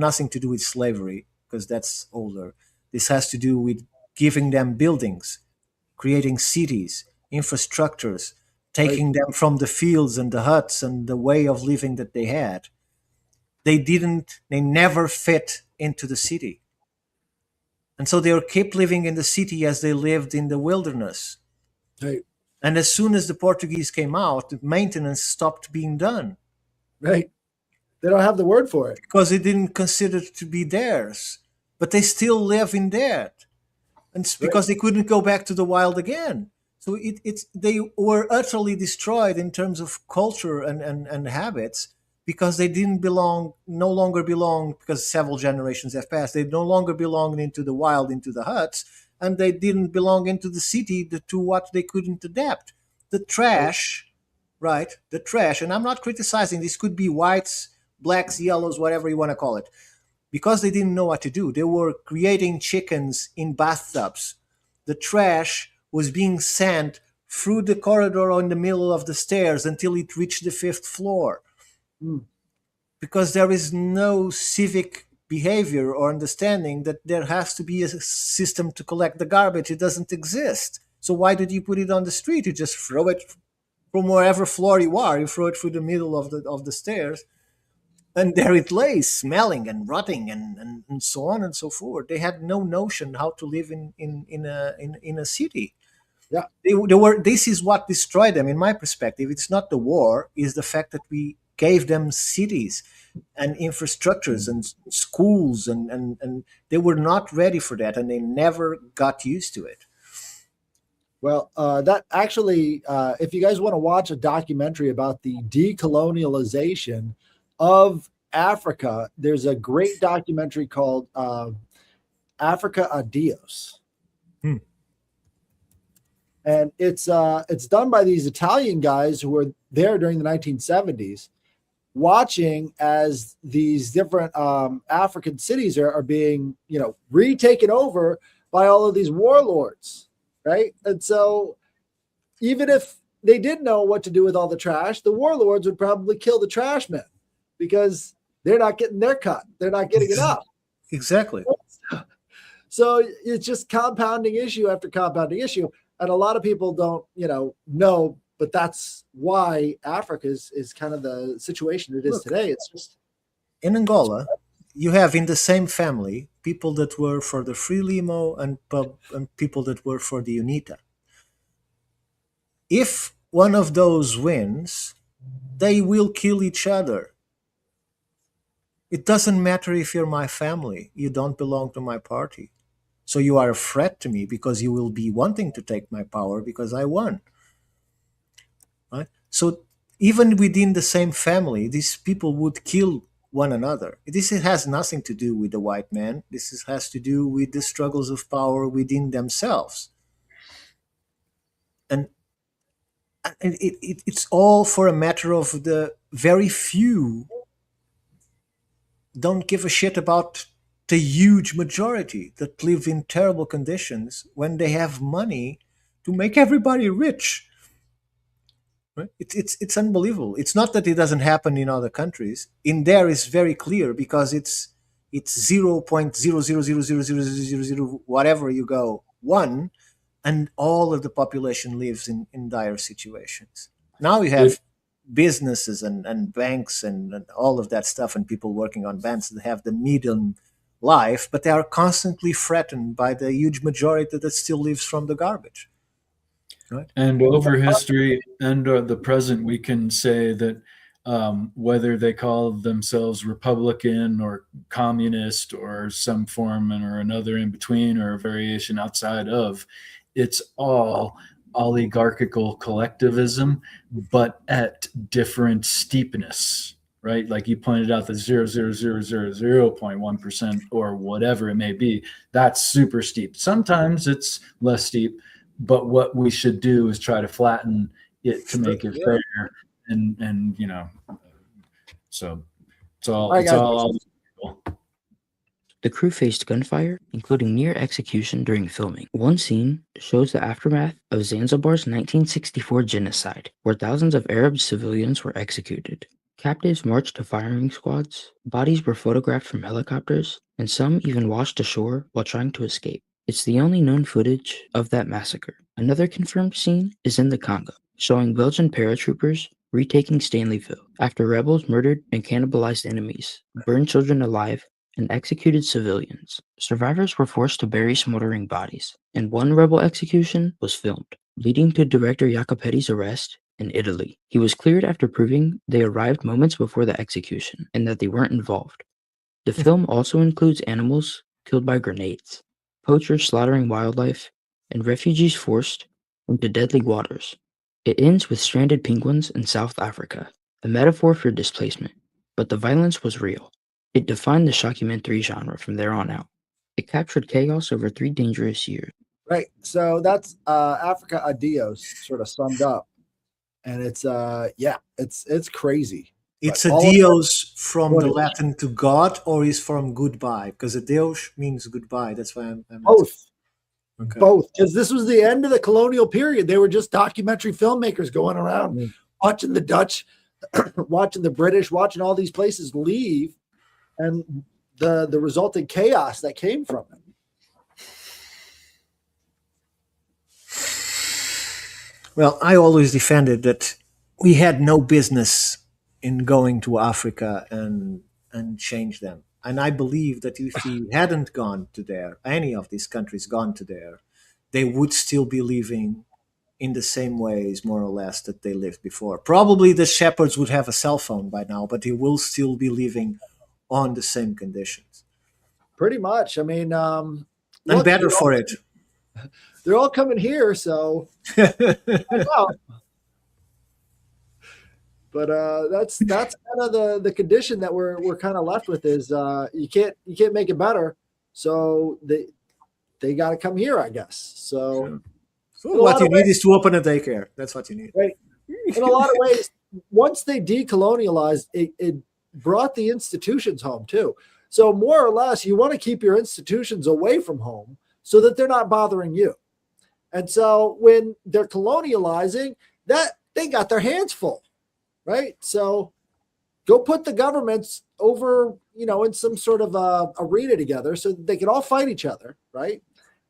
nothing to do with slavery because that's older. This has to do with giving them buildings, creating cities, infrastructures, taking them from the fields and the huts and the way of living that they had. They never fit into the city. And so they kept living in the city as they lived in the wilderness. Right. And as soon as the Portuguese came out, the maintenance stopped being done Right. They don't have the word for it. because they didn't consider it to be theirs. But they still live in that. And it's because they couldn't go back to the wild again. So they were utterly destroyed in terms of culture and habits because they no longer belong, because several generations have passed. They no longer belonged into the wild, into the huts, and they didn't belong into the city to what they couldn't adapt. The trash, right? The trash, and I'm not criticizing, this could be whites, blacks, yellows, whatever you want to call it. Because they didn't know what to do. They were creating chickens in bathtubs. The trash was being sent through the corridor or in the middle of the stairs until it reached the 5th floor. Because there is no civic behavior or understanding that there has to be a system to collect the garbage. It doesn't exist. So why did you put it on the street? You just throw it from wherever floor you are. You throw it through the middle of the stairs. And there it lay, smelling and rotting and so on and so forth. They had no notion how to live in a city. Yeah. They were. This is what destroyed them, in my perspective. It's not the war; it's the fact that we gave them cities and infrastructures and schools, and they were not ready for that, and they never got used to it. Well, that actually, if you guys want to watch a documentary about the decolonialization of Africa, there's a great documentary called Africa Adios. And it's done by these Italian guys who were there during the 1970s, watching as these different African cities are being, retaken over by all of these warlords, right? And so even if they did know what to do with all the trash, the warlords would probably kill the trash men because they're not getting their cut. They're not getting enough. Exactly. So it's just compounding issue after compounding issue. And a lot of people don't, know, but that's why Africa is kind of the situation it is today. It's just in Angola, you have in the same family people that were for the Frelimo and people that were for the UNITA. If one of those wins, they will kill each other. It doesn't matter if you're my family, you don't belong to my party. So you are a threat to me because you will be wanting to take my power because I won. Right? So even within the same family, these people would kill one another. This has nothing to do with the white man. Has to do with the struggles of power within themselves. and it's all for a matter of the very few don't give a shit about the huge majority that live in terrible conditions when they have money to make everybody rich. Right? It's unbelievable. It's not that it doesn't happen in other countries. In there is very clear because it's 0.0000000 whatever you go one, and all of the population lives in dire situations. Now you It, have businesses and banks and all of that stuff and people working on banks that have the medium life, but they are constantly threatened by the huge majority that still lives from the garbage. Right? and over history and the present, we can say that whether they call themselves Republican or communist or some form or another in between or a variation outside of, it's all oligarchical collectivism, but at different steepness, right? Like you pointed out, the 0.1% or whatever it may be, that's super steep. Sometimes it's less steep, but what we should do is try to flatten it to make it Yeah. fair, and so it's all All right, it's guys. all The crew faced gunfire, including near execution during filming. One scene shows the aftermath of Zanzibar's 1964 genocide, where thousands of Arab civilians were executed. Captives marched to firing squads, bodies were photographed from helicopters, and some even washed ashore while trying to escape. It's the only known footage of that massacre. Another confirmed scene is in the Congo, showing Belgian paratroopers retaking Stanleyville after rebels murdered and cannibalized enemies, burned children alive, and executed civilians. Survivors were forced to bury smoldering bodies, and one rebel execution was filmed, leading to director Jacopetti's arrest in Italy. He was cleared after proving they arrived moments before the execution and that they weren't involved. The film also includes animals killed by grenades, poachers slaughtering wildlife, and refugees forced into deadly waters. It ends with stranded penguins in South Africa, a metaphor for displacement, but the violence was real. It defined the shockumentary genre from there on out. It captured chaos over 3 dangerous years. Right. So that's Africa Adios sort of summed up. And it's it's crazy. It's But a all of Dios from the footage. Latin to God, or is from goodbye? Because a Deus means goodbye. That's why I'm both. okay. Both. Because this was the end of the colonial period. They were just documentary filmmakers going around watching the Dutch, watching the British, watching all these places leave, and the resulting chaos that came from it. Well, I always defended that we had no business in going to Africa and change them. And I believe that if we hadn't gone to there, any of these countries gone to there, they would still be living in the same ways, more or less, that they lived before. Probably the shepherds would have a cell phone by now, but they will still be living on the same conditions. Pretty much. I mean, And look, better for it. they're all coming here, so well. But that's kind of the condition that we're kind of left with is you can't make it better, so they got to come here, I guess. So What you need is to open a daycare. That's what you need. Right. In a lot of ways, once they decolonialized, it brought the institutions home too. So more or less, you want to keep your institutions away from home so that they're not bothering you. And so when they're colonializing, that they got their hands full, right? So go put the governments over, in some sort of arena together so that they can all fight each other, right?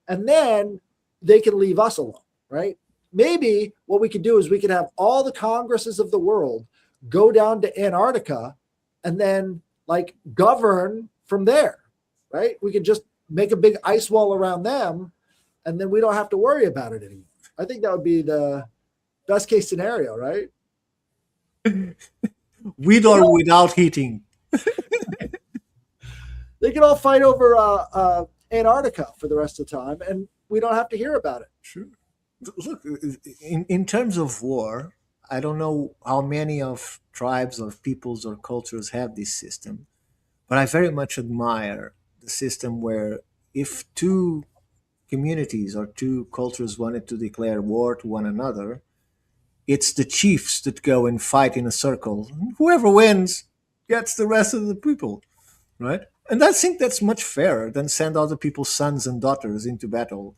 And then they can leave us alone, right? Maybe what we could do is we could have all the congresses of the world go down to Antarctica and then govern from there, right? We could just make a big ice wall around them and then we don't have to worry about it anymore. I think that would be the best case scenario, right? With or without heating. They could all fight over Antarctica for the rest of the time and we don't have to hear about it. Sure. Look, in terms of war, I don't know how many of tribes or peoples or cultures have this system, but I very much admire the system where if two communities or two cultures wanted to declare war to one another, it's the chiefs that go and fight in a circle. Whoever wins gets the rest of the people, right? And I think that's much fairer than send other people's sons and daughters into battle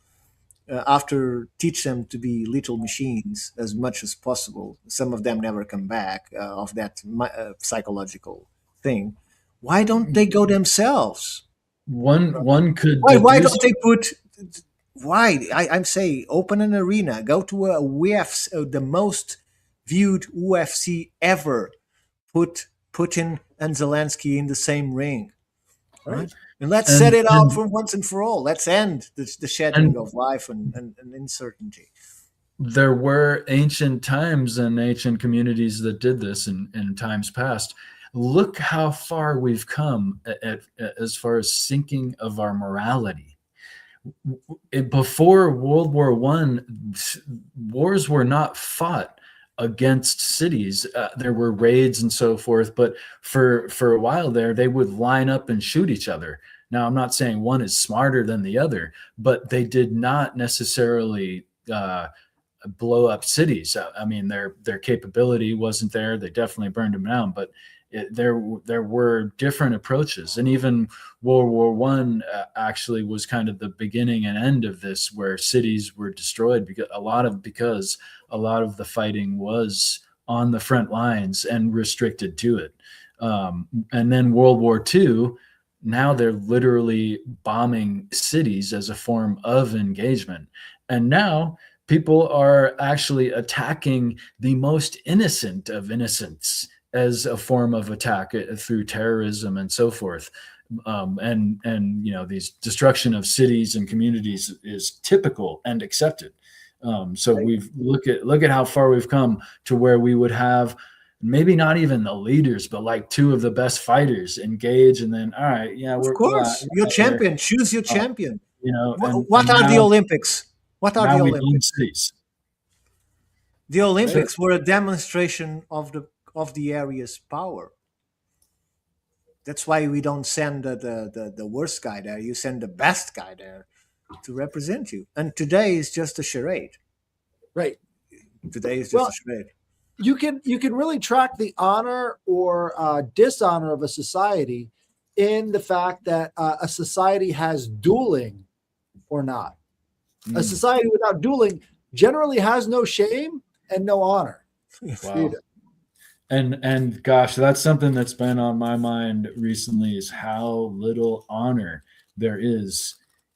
after teach them to be little machines as much as possible. Some of them never come back of that psychological thing. Why don't they go themselves? One could Why deduce. don't they put? Why I'm saying open an arena, go to a UFC, the most viewed UFC ever. Put Putin and Zelensky in the same ring, right? And let's set it out for once and for all. Let's end the shedding of life and uncertainty. There were ancient times and ancient communities that did this in times past. Look how far we've come as far as sinking of our morality. Before World War One, wars were not fought against cities. There were raids and so forth, but for a while there, they would line up and shoot each other. Now, I'm not saying one is smarter than the other, but they did not necessarily blow up cities. I mean, their capability wasn't there. They definitely burned them down, but there were different approaches. And even World War One actually was kind of the beginning and end of this, where cities were destroyed because a lot of the fighting was on the front lines and restricted to it. And then World War Two, now they're literally bombing cities as a form of engagement. And now people are actually attacking the most innocent of innocents as a form of attack through terrorism and so forth. And these destruction of cities and communities is typical and accepted. So we've look at how far we've come to where we would have maybe not even the leaders, but like two of the best fighters engage, and then all right, yeah, of course, your champion. Choose your champion. What are the Olympics? What are the Olympics? The Olympics were a demonstration of the area's power. That's why we don't send the worst guy there. You send the best guy there to represent you. And today is just a charade. Right. Today is just a charade. You can really track the honor or dishonor of a society in the fact that a society has dueling or not. A society without dueling generally has no shame and no honor. Wow. And gosh, that's something that's been on my mind recently, is how little honor there is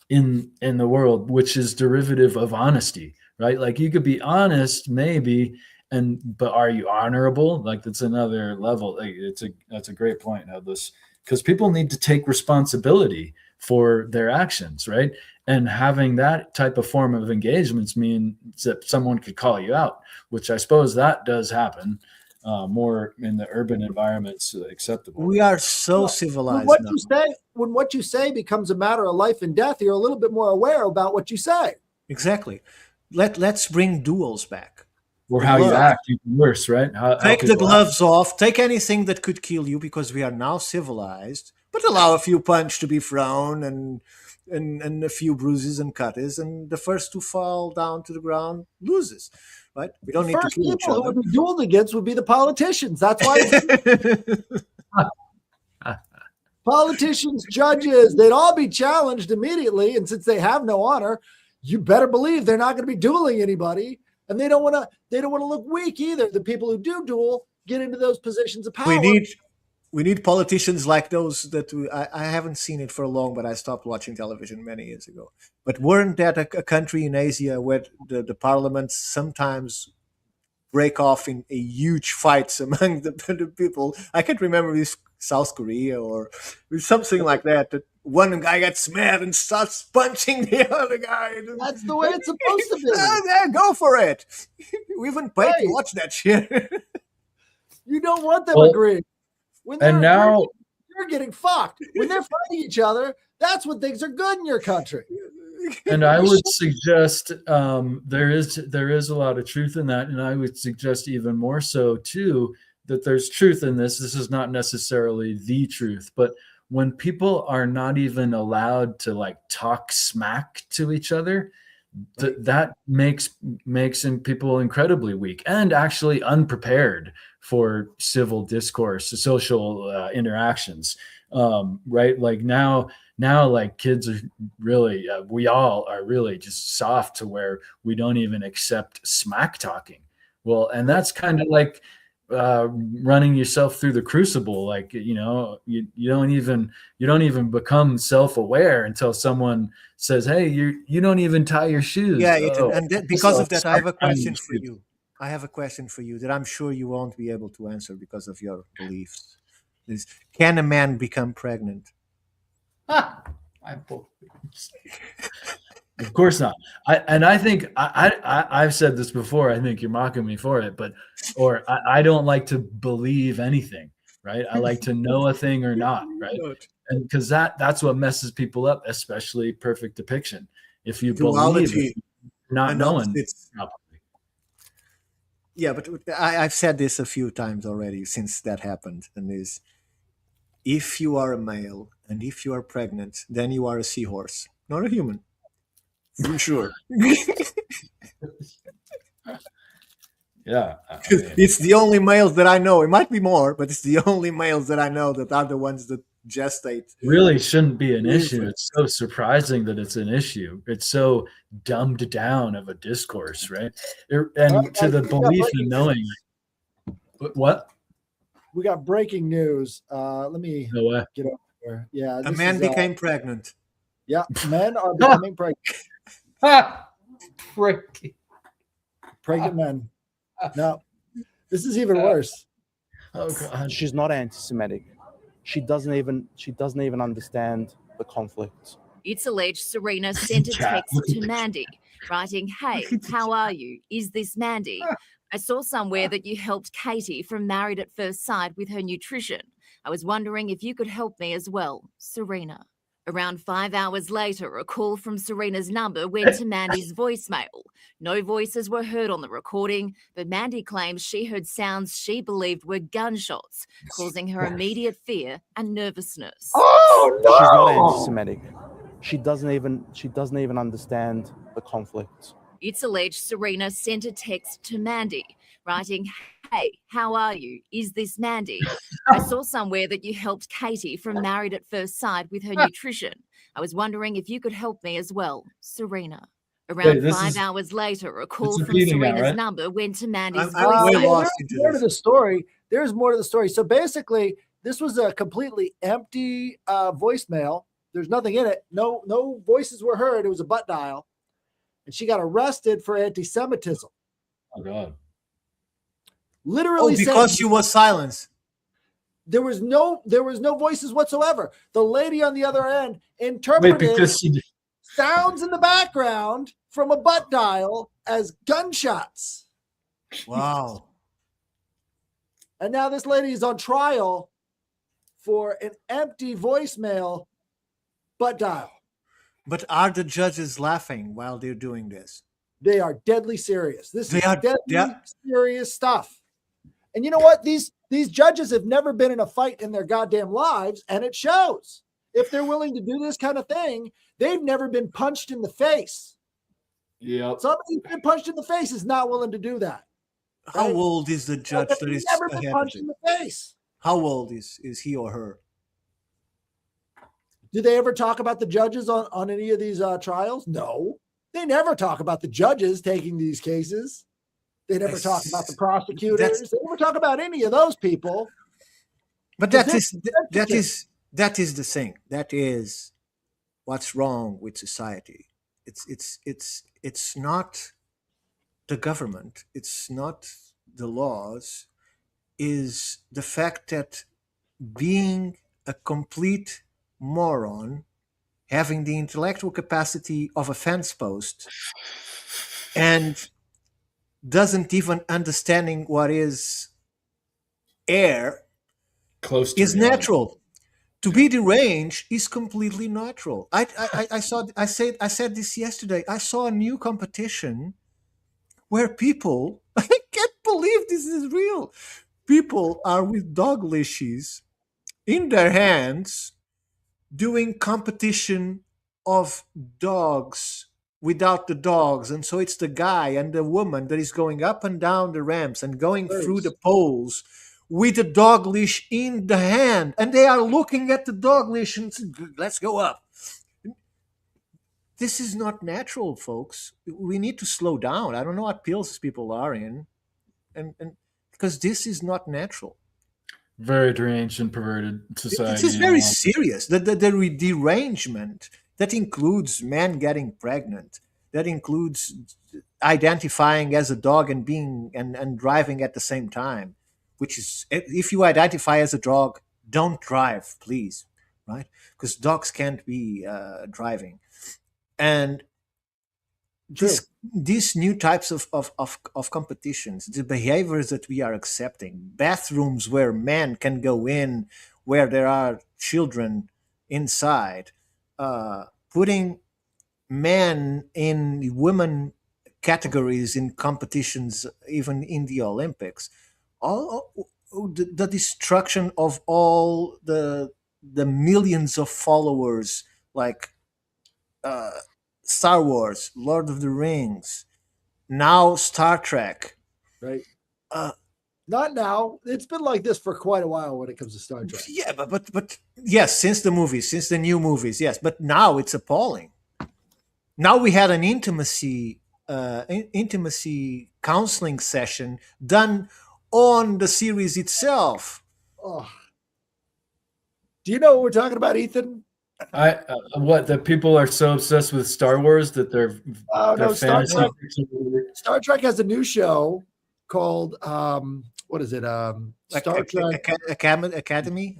in the world, which is derivative of honesty, right? Like you could be honest, maybe, but are you honorable? Like that's another level. Like that's a great point, Headless, because people need to take responsibility for their actions, right? And having that type of form of engagements means that someone could call you out, which I suppose that does happen more in the urban environments acceptable. We are so civilized when what you say becomes a matter of life and death, you're a little bit more aware about what you say. Exactly. Let's bring duels back. Or how you act, even worse, right? Take the gloves off. Take anything that could kill you, because we are now civilized. But allow a few punch to be thrown and a few bruises and cuts, and the first to fall down to the ground loses. Right? We don't need to kill each other. Who would be dueled against would be the politicians. That's why politicians, judges, they'd all be challenged immediately. And since they have no honor, you better believe they're not going to be dueling anybody. And they don't want to look weak either. The people who do duel get into those positions of power. We need politicians like those that I haven't seen it for long, but I stopped watching television many years ago. But weren't that a country in Asia where the parliaments sometimes break off in a huge fights among the people? I can't remember if South Korea or something like that. That one guy gets mad and starts punching the other guy. That's the way it's supposed to be. Yeah, go for it. We even paid to watch that shit. You don't want them agreeing. And now you're getting fucked. When they're fighting each other, that's when things are good in your country. And I would suggest there is a lot of truth in that, and I would suggest even more so too that there's truth in this. This is not necessarily the truth, but when people are not even allowed to like talk smack to each other, that makes people incredibly weak and actually unprepared for civil discourse, social interactions. Right, like now like kids are really we all are really just soft to where we don't even accept smack talking. Well, and that's kind of like running yourself through the crucible. Like, you don't even become self-aware until someone says, hey, you don't even tie your shoes. Yeah, Oh, and because of that, I have a question for you. I have a question for you that I'm sure you won't be able to answer because of your beliefs. Is, can a man become pregnant? Of course not. I think I've said this before. I think you're mocking me for it, I don't like to believe anything, right? I like to know a thing or not, right? And because that's what messes people up, especially perfect depiction. If you believe it, not knowing. Yeah, but I've said this a few times already since that happened, and is if you are a male and if you are pregnant, then you are a seahorse, not a human. For sure. Yeah. It's the only males that I know. It might be more, but it's the only males that I know that are the ones that gestate. Really shouldn't be an issue. It's so surprising that it's an issue. It's so dumbed down of a discourse, right? And to the belief in knowing. What? We got breaking news. Let me No way. get over there. Yeah. A man became pregnant. Yeah, men are becoming pregnant. Pregnant men. No, this is even worse. Oh God. She's not anti-Semitic. She doesn't even understand the conflict. It's alleged Serena sent a text to Mandy, writing, "Hey, how are you? Is this Mandy? I saw somewhere that you helped Katie from Married at First Sight with her nutrition. I was wondering if you could help me as well, Serena." Around 5 hours later, a call from Serena's number went to Mandy's voicemail. No voices were heard on the recording, but Mandy claims she heard sounds she believed were gunshots, causing her immediate fear and nervousness. Oh no! She's not anti-Semitic. She doesn't even understand the conflict. It's alleged Serena sent a text to Mandy, writing, "Hey, how are you? Is this Mandy? I saw somewhere that you helped Katie from Married at First Sight with her nutrition. I was wondering if you could help me as well, Serena." Around 5 hours later, a call from Serena's number went to Mandy's voicemail. There's more to the story. There's more to the story. So basically, this was a completely empty voicemail. There's nothing in it. No voices were heard. It was a butt dial. And she got arrested for anti-Semitism. Oh God. Literally, because she was silenced. There was no voices whatsoever. The lady on the other end interpreted sounds in the background from a butt dial as gunshots. Wow. And now this lady is on trial for an empty voicemail butt dial. But are the judges laughing while they're doing this? They are deadly serious. This is deadly serious stuff. And you know what? These judges have never been in a fight in their goddamn lives, and it shows. If they're willing to do this kind of thing, they've never been punched in the face. Yeah. Somebody who's been punched in the face is not willing to do that. How old is the judge that is never been punched in the face? How old is he or her? Do they ever talk about the judges on any of these trials? No. They never talk about the judges taking these cases. They never talk about the prosecutors. They never talk about any of those people. But that is the thing. That is what's wrong with society. It's not the government. It's not the laws. Is the fact that being a complete moron, having the intellectual capacity of a fence post, and doesn't even understanding what is air close to is natural. To be deranged is completely natural. I said this yesterday. I saw a new competition where people, I can't believe this is real. People are with dog leashes in their hands doing competition of dogs without the dogs, and so it's the guy and the woman that is going up and down the ramps and going through the First. poles with the dog leash in the hand, and they are looking at the dog leash and say, let's go up. This is not natural, folks. We need to slow down. I don't know what pills people are in, and because this is not natural. Very deranged and perverted This society. is very serious. The derangement that includes men getting pregnant, that includes identifying as a dog and being and driving at the same time, which is, if you identify as a dog, don't drive, please, right? Because dogs can't be driving. And these new types of competitions, the behaviors that we are accepting, bathrooms where men can go in, where there are children inside, putting men in women categories in competitions, even in the Olympics, the destruction of all the millions of followers, like uh, Star Wars, Lord of the Rings, now Star Trek. Right. Uh, Not now. It's been like this for quite a while when it comes to Star Trek. yeah, but yes, since the new movies, yes, but now it's appalling. Now we had an intimacy counseling session done on the series itself. Oh. Do you know what we're talking about, Ethan? What, the people are so obsessed with Star Wars that they're No, Star fantasy Trek. fiction- Star Trek has a new show called what is it? Star Trek Academy.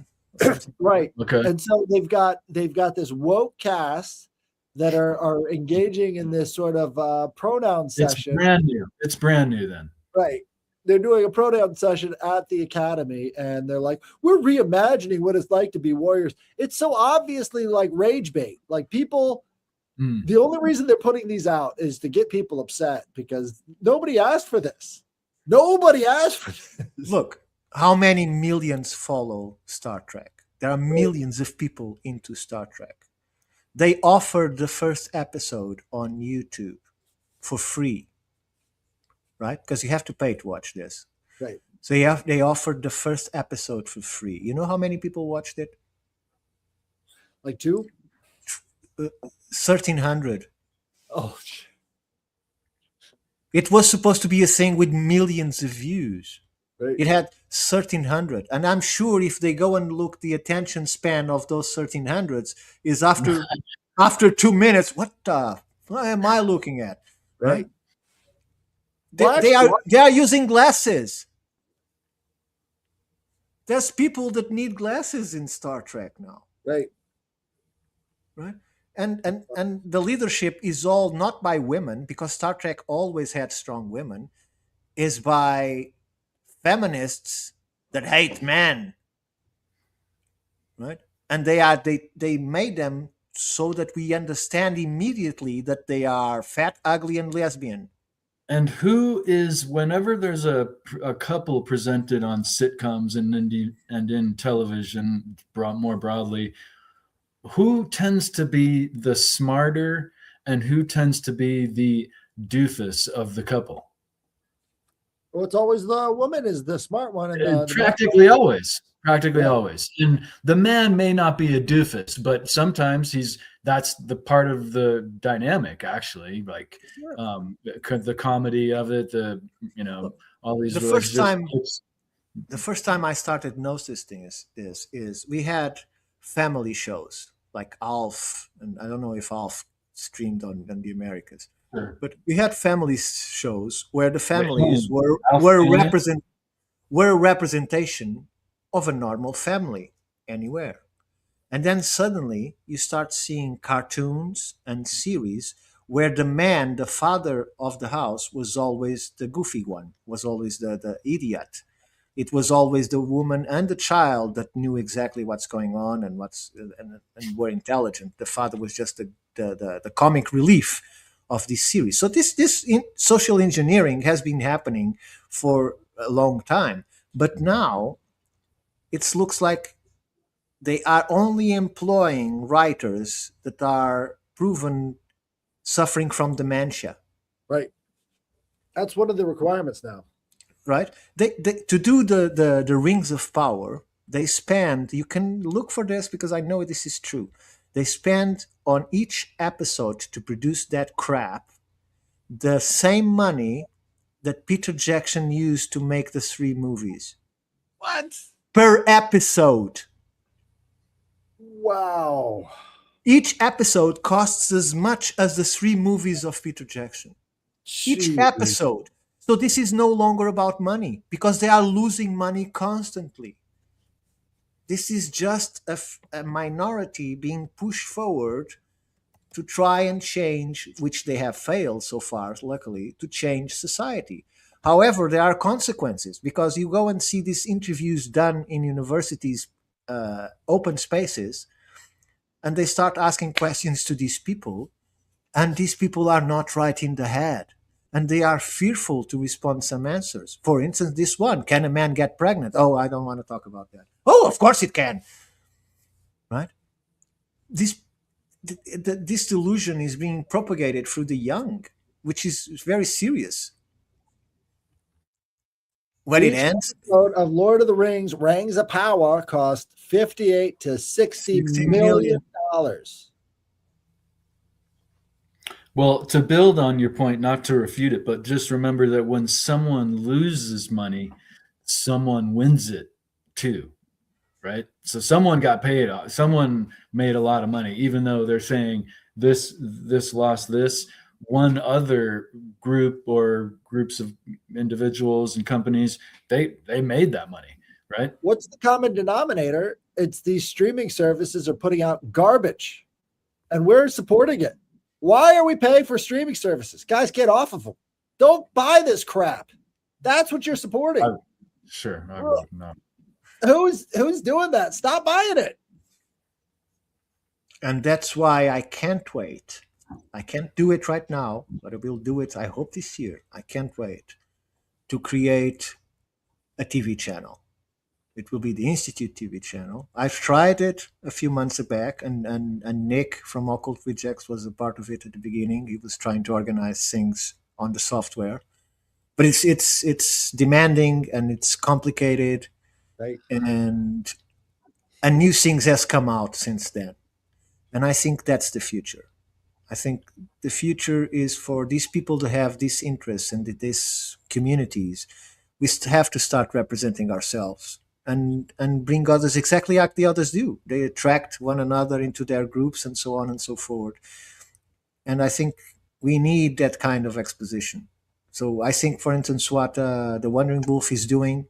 Right. Okay. And so they've got this woke cast that are engaging in this sort of pronoun It's session. brand new. It's brand new then. Right. They're doing a pronoun session at the academy, and they're like, we're reimagining what it's like to be warriors. It's so obviously like rage bait. Like people, the only reason they're putting these out is to get people upset because nobody asked for this. Nobody asked for this. Look, how many millions follow Star Trek? There are millions of people into Star Trek. They offered the first episode on YouTube for free, right? Because you have to pay to watch this. Right. So they offered the first episode for free. You know how many people watched it? Like 2? 1,300. Oh, it was supposed to be a thing with millions of views. right. It had 1,300, and I'm sure if they go and look, the attention span of those 1,300s is after 2 minutes. What am I looking at? Right? They are using glasses. There's people that need glasses in Star Trek now. Right. Right? And the leadership is all not by women, because Star Trek always had strong women, is by feminists that hate men. Right? And they made them so that we understand immediately that they are fat, ugly, and lesbian. And who is, whenever there's a couple presented on sitcoms and in television, more broadly, who tends to be the smarter and who tends to be the doofus of the couple? Well, it's always the woman is the smart one. And practically always. And the man may not be a doofus, but sometimes that's the part of the dynamic, actually. Like the comedy of it, all these. The first time I started noticing this is we had family shows like Alf, and I don't know if Alf streamed on the Americas, sure. But we had family shows where the families were a representation of a normal family anywhere. And then suddenly you start seeing cartoons and series where the man, the father of the house, was always the goofy one, was always the idiot. It was always the woman and the child that knew exactly what's going on and were intelligent. The father was just the comic relief of this series. So this social engineering has been happening for a long time, but now it looks like they are only employing writers that are proven suffering from dementia. Right. That's one of the requirements now. Right? They to do the Rings of Power, they spend, you can look for this because I know this is true. They spend on each episode to produce that crap the same money that Peter Jackson used to make the 3 movies. What? Per episode. Wow. Each episode costs as much as the 3 movies of Peter Jackson. Each Jeez. episode. So this is no longer about money because they are losing money constantly. This is just a minority being pushed forward to try and change, which they have failed so far, luckily, to change society. However, there are consequences because you go and see these interviews done in universities, open spaces, and they start asking questions to these people, and these people are not right in the head. And they are fearful to respond some answers. For instance, this one, can a man get pregnant? Oh, I don't want to talk about that. Oh, of course it can. Right? This delusion is being propagated through the young, which is very serious. When it ends, episode of Lord of the Rings, Rings of Power, cost $58 to $60 million. Well, to build on your point, not to refute it, but just remember that when someone loses money, someone wins it too, right? So someone got paid off. Someone made a lot of money, even though they're saying this lost this. One other group or groups of individuals and companies, they made that money, right? What's the common denominator? It's these streaming services are putting out garbage, and we're supporting it. Why are we paying for streaming services? Guys, get off of them. Don't buy this crap. That's what you're supporting. Sure. No. Who's doing that? Stop buying it. And that's why I can't wait. I can't do it right now, but I will do it, I hope, this year. I can't wait to create a TV channel. It will be the Institute TV channel. I've tried it a few months back, and Nick from Occult Rejects was a part of it at the beginning. He was trying to organize things on the software, but it's demanding and it's complicated, right? And new things has come out since then, and I think that's the future. I think the future is for these people to have these interests and these communities. We have to start representing ourselves and bring others exactly like the others do. They attract one another into their groups and so on and so forth. And I think we need that kind of exposition. So I think, for instance, what the Wandering Wolf is doing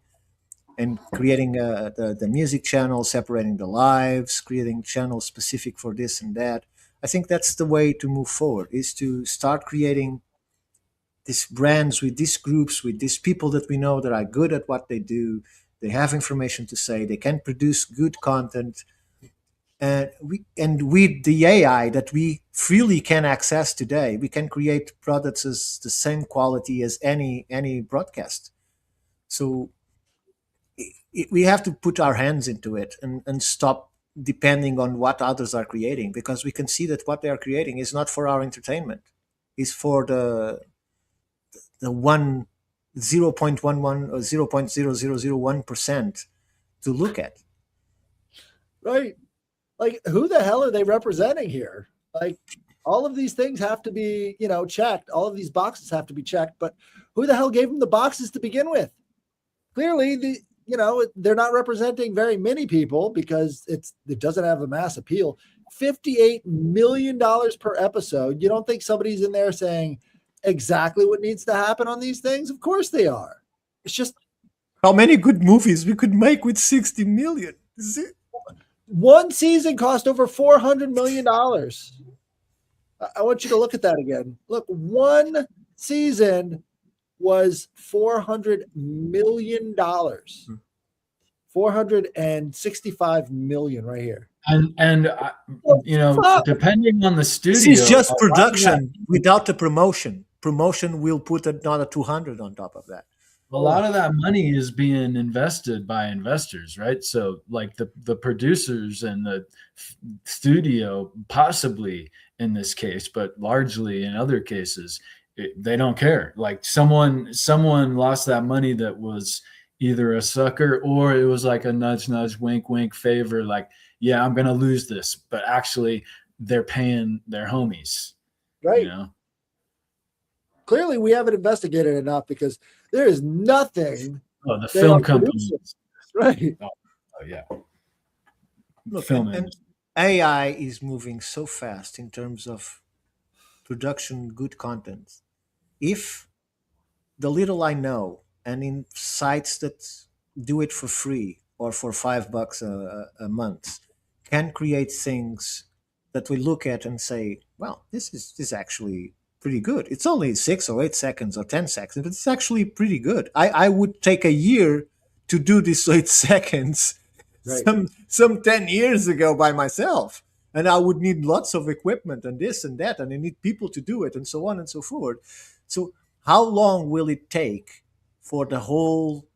and creating the music channel, separating the lives, creating channels specific for this and that. I think that's the way to move forward, is to start creating these brands with these groups, with these people that we know that are good at what they do. They have information to say. They can produce good content. And with the AI that we freely can access today, we can create products as the same quality as any broadcast. So we have to put our hands into it and stop depending on what others are creating, because we can see that what they are creating is not for our entertainment. It's for the 0.11 or 0.0001% to look at. Right. Like, who the hell are they representing here? Like, all of these things have to be, checked. All of these boxes have to be checked, but who the hell gave them the boxes to begin with? Clearly, they're not representing very many people because it doesn't have a mass appeal. $58 million per episode. You don't think somebody's in there saying exactly what needs to happen on these things? Of course they are. It's just, how many good movies we could make with 60 million? One season cost over $400 million. I want you to look at that again. Look, one season was $400 million. 465 million right here. And depending on the studio, this is just production without the promotion. Promotion will put another 200 on top of that. A lot of that money is being invested by investors, right? So like the producers and the studio possibly in this case, but largely in other cases, they don't care. Like someone lost that money that was either a sucker or it was like a nudge, nudge, wink, wink favor. Like, yeah, I'm going to lose this, but actually they're paying their homies, Right. you know? Clearly, we haven't investigated enough because there is nothing. Oh, the they film are companies. producing. Right. Oh yeah. Look, Film and industry. AI is moving so fast in terms of production good content. If the little I know, and in sites that do it for free or for $5 a month, can create things that we look at and say, well, this is actually pretty good. It's only 6 or 8 seconds or 10 seconds, but it's actually pretty good. I would take a year to do this 8 seconds Right. some 10 years ago by myself. And I would need lots of equipment and this and that, and I need people to do it and so on and so forth. So how long will it take for the whole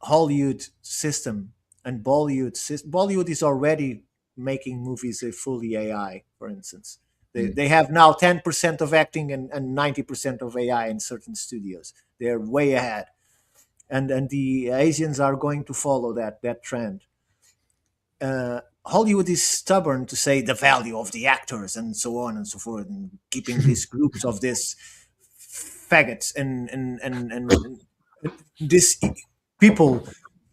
Hollywood system and Bollywood is already making movies fully AI, for instance. They have now 10% of acting and 90% of AI in certain studios. They're way ahead. And the Asians are going to follow that trend. Hollywood is stubborn to say the value of the actors and so on and so forth, and keeping these groups of this faggots and this people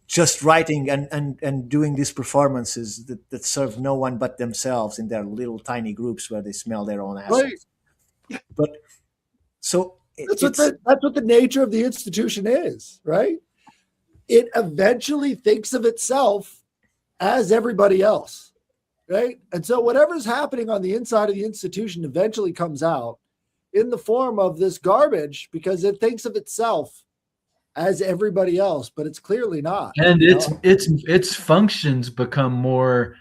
just writing and doing these performances that serve no one but themselves in their little tiny groups where they smell their own assholes. Right. But so that's what the nature of the institution is, right? It eventually thinks of itself as everybody else, right? And so whatever's happening on the inside of the institution eventually comes out in the form of this garbage because it thinks of itself as everybody else, but it's clearly not. And its functions become more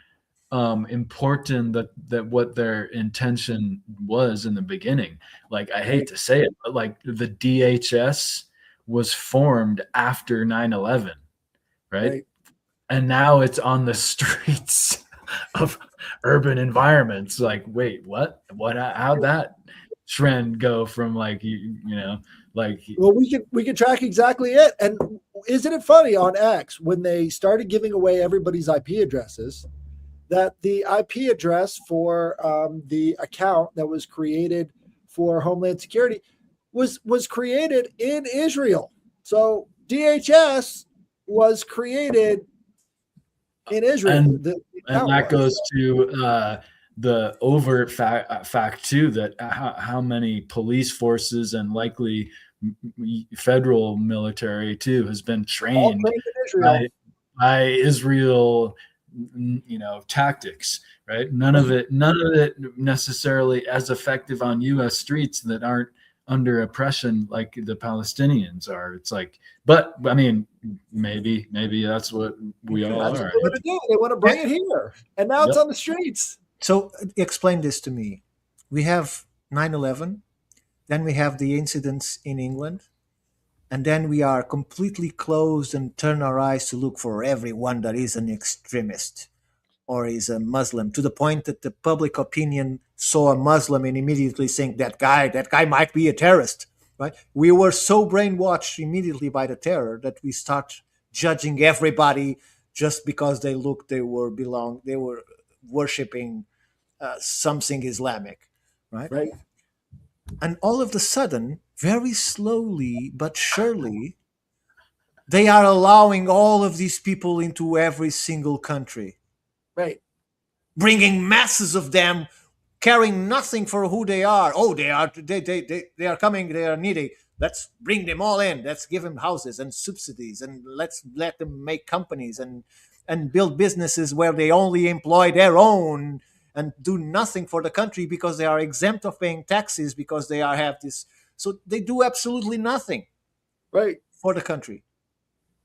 important that what their intention was in the beginning. Like, I hate to say it, but like the DHS was formed after 9/11, right? And now it's on the streets of urban environments. Like, wait, what? How'd that trend go from like, you know, like, well, we can track exactly it. And isn't it funny on X when they started giving away everybody's IP addresses, that the IP address for the account that was created for Homeland Security was created in Israel. So DHS was created in Israel. And that goes to the overt fact too, that how many police forces and likely federal military too has been trained by Israel, you know, tactics, right? None of it necessarily as effective on U.S. streets that aren't under oppression like the Palestinians are. It's like, but I mean, maybe that's what we all are. They want to bring it here, and now it's on the streets. So explain this to me. We have 9/11, then we have the incidents in England, and then we are completely closed and turn our eyes to look for everyone that is an extremist or is a Muslim, to the point that the public opinion saw a Muslim and immediately think that guy might be a terrorist, right? We were so brainwashed immediately by the terror that we start judging everybody just because they were worshiping something Islamic, right? Right. And all of a sudden, very slowly but surely, they are allowing all of these people into every single country. Right. Bringing masses of them, caring nothing for who they are. Oh, they are coming, they are needy. Let's bring them all in. Let's give them houses and subsidies, and let's let them make companies and build businesses where they only employ their own and do nothing for the country because they are exempt of paying taxes because they have this. So they do absolutely nothing, right, for the country.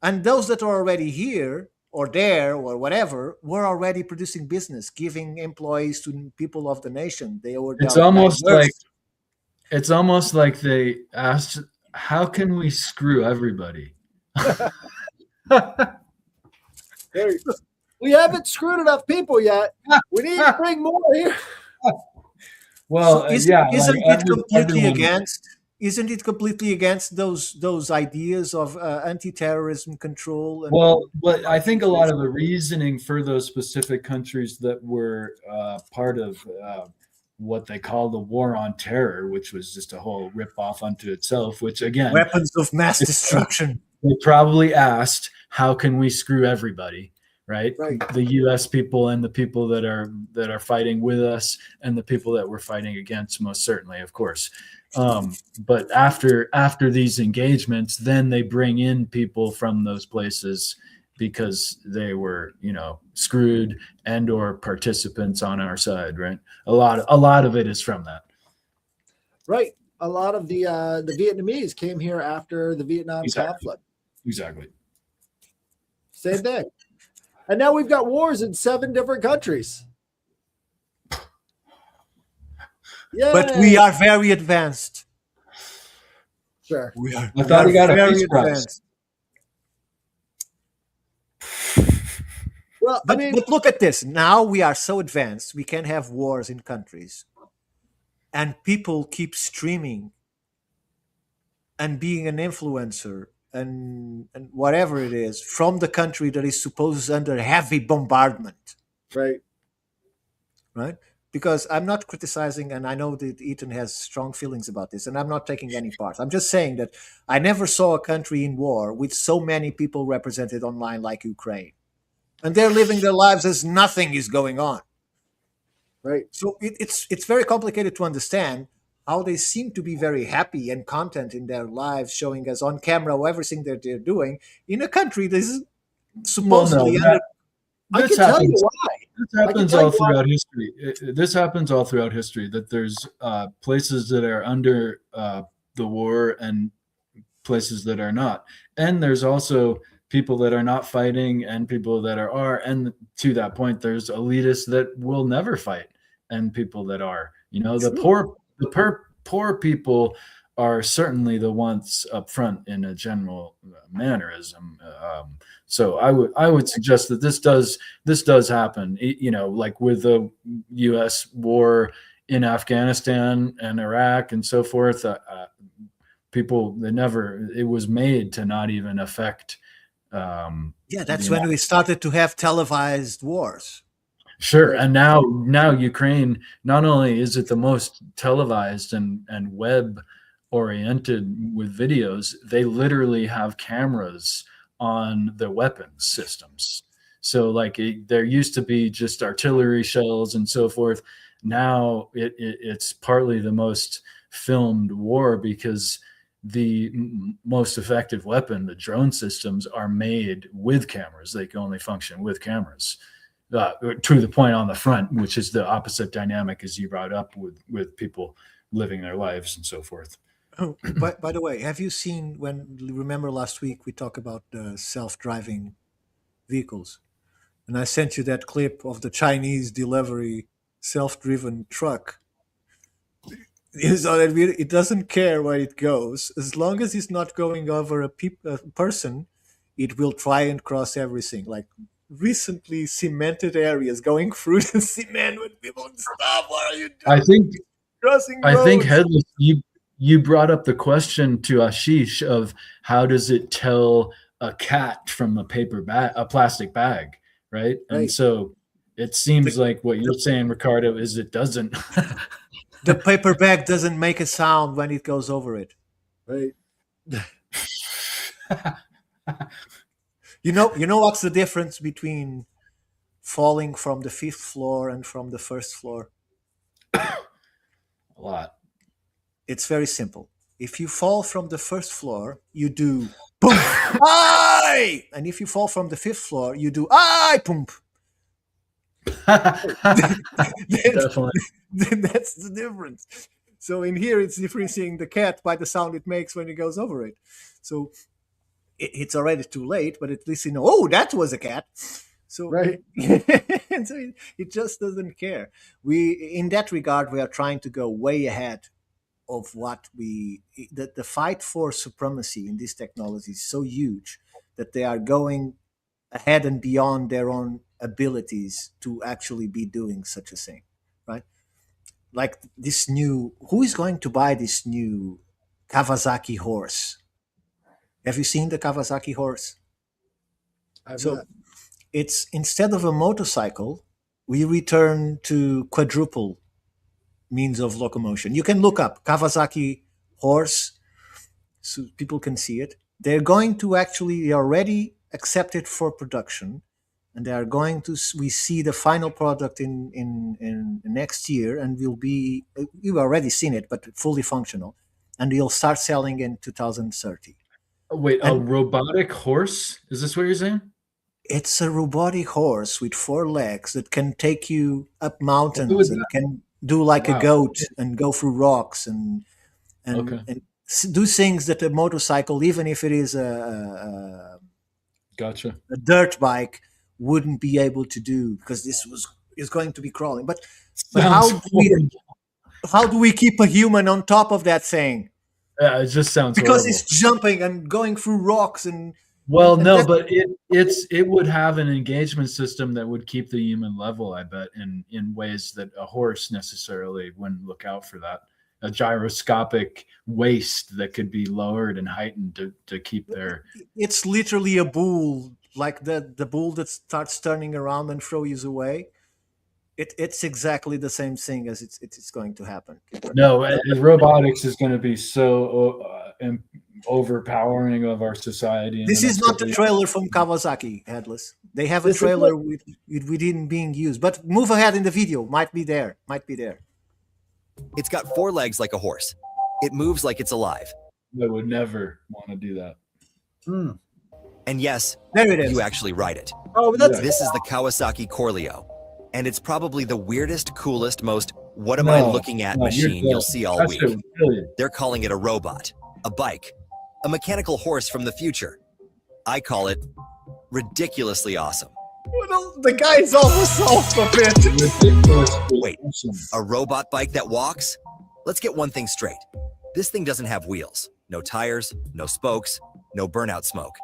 And those that are already here or there or whatever were already producing business, giving employees to people of the nation. It's almost like they asked, how can we screw everybody? We haven't screwed enough people yet. We need to bring more here. Well, So isn't yeah, like isn't it completely everyone. against? Isn't it completely against those ideas of anti-terrorism control and Well, but I fight think a lot situation? of the reasoning for those specific countries that were part of what they call the war on terror, which was just a whole rip off unto itself, which again, Weapons of mass destruction. they probably asked, how can we screw everybody? Right? Right. The US people and the people that are fighting with us and the people that we're fighting against, most certainly, of course. But after these engagements, then they bring in people from those places because they were, screwed and or participants on our side, right? A lot of it is from that. Right. A lot of the Vietnamese came here after the Vietnam Exactly. conflict. Exactly. Same thing. And now we've got wars in 7 different countries. Yeah. But we are very advanced. Sure. We are. I thought he got a very peace prize. advanced. Well, But look at this. Now we are so advanced, we can have wars in countries, and people keep streaming and being an influencer and whatever it is from the country that is supposed under heavy bombardment, right. right? Because I'm not criticizing, and I know that Ethan has strong feelings about this, and I'm not taking any part. I'm just saying that I never saw a country in war with so many people represented online like Ukraine. And they're living their lives as nothing is going on. Right. So it's very complicated to understand how they seem to be very happy and content in their lives, showing us on camera everything that they're doing in a country that is supposedly under. I This can tell you happens. why. This happens all throughout history. This happens all throughout history that there's places that are under the war and places that are not. And there's also people that are not fighting and people that are. And to that point, there's elitists that will never fight and people that are. The poor people are certainly the ones up front in a general mannerism. So I would suggest that this does happen. Like with the U.S. war in Afghanistan and Iraq and so forth. People it was made to not even affect. That's when we started to have televised wars. Sure. And now Ukraine, not only is it the most televised and web oriented with videos, they literally have cameras on their weapons systems. So like there used to be just artillery shells and so forth. Now it's partly the most filmed war because the most effective weapon, the drone systems, are made with cameras. They can only function with cameras. To the point on the front, which is the opposite dynamic as you brought up with people living their lives and so forth. Oh, by the way, have you seen remember last week we talked about self-driving vehicles? And I sent you that clip of the Chinese delivery self-driven truck. It doesn't care where it goes. As long as it's not going over a person, it will try and cross everything. Like recently cemented areas, going through the cement with people. Stop! What are you doing? I think Headless, you brought up the question to Ashish of how does it tell a cat from a plastic bag, right? And so it seems like what you're saying, Ricardo, is it doesn't. The paper bag doesn't make a sound when it goes over it. Right. You know what's the difference between falling from the 5th floor and from the 1st floor? A lot. It's very simple. If you fall from the 1st floor, you do boom, aye! And if you fall from the 5th floor, you do aye, boom. Definitely. Then that's the difference. So in here, it's differentiating the cat by the sound it makes when it goes over it. So it's already too late, but at least you know, oh, that was a cat. So right. And so it just doesn't care. In that regard, we are trying to go way ahead of what the fight for supremacy in this technology is so huge that they are going ahead and beyond their own abilities to actually be doing such a thing, right? like this new. Who is going to buy this new Kawasaki horse? Have you seen the Kawasaki horse? I've So not. it's instead of a motorcycle, we return to quadruple means of locomotion. You can look up Kawasaki horse so people can see it. They're going to actually they already accept it for production, and they are going to. We see the final product in next year, and will be. You've already seen it, but fully functional, and you'll start selling in 2030. Wait, a And robotic horse? Is this what you're saying? it's a robotic horse with four legs that can take you up Who is mountains and that? can do like a Wow. goat and go through rocks Okay. and do things that a motorcycle, even if it is Gotcha. a dirt bike, wouldn't be able to do because this was is going to be crawling. But Sounds horrible. how do we keep a human on top of that thing? Yeah, it just sounds Because horrible. it's jumping and going through rocks Well, and no, that, but it would have an engagement system that would keep the human level, I bet, in ways that a horse necessarily wouldn't look out for that. A gyroscopic waist that could be lowered and heightened to keep their it's literally a bull, like the bull that starts turning around and throws you away. It's exactly the same thing as it's going to happen. no. Robotics is going to be so overpowering of our society in the This is next not couple the of trailer from Kawasaki, Headless. They have a This is trailer with it being used. But move ahead in the video. Might be there. It's got four legs like a horse. It moves like it's alive. I would never want to do that. Hmm. And yes, There it is. you actually ride it. Oh, but that's This is the Kawasaki Corleo. And it's probably the weirdest, coolest, most what am I looking at No, you're machine you'll good. see all That week. shit would kill you. They're calling it a robot, a bike, a mechanical horse from the future. I call it ridiculously awesome. Well, the guy's almost off of it. Ridiculously Wait. awesome. A robot bike that walks? Let's get one thing straight. This thing doesn't have wheels, no tires, no spokes, no burnout smoke.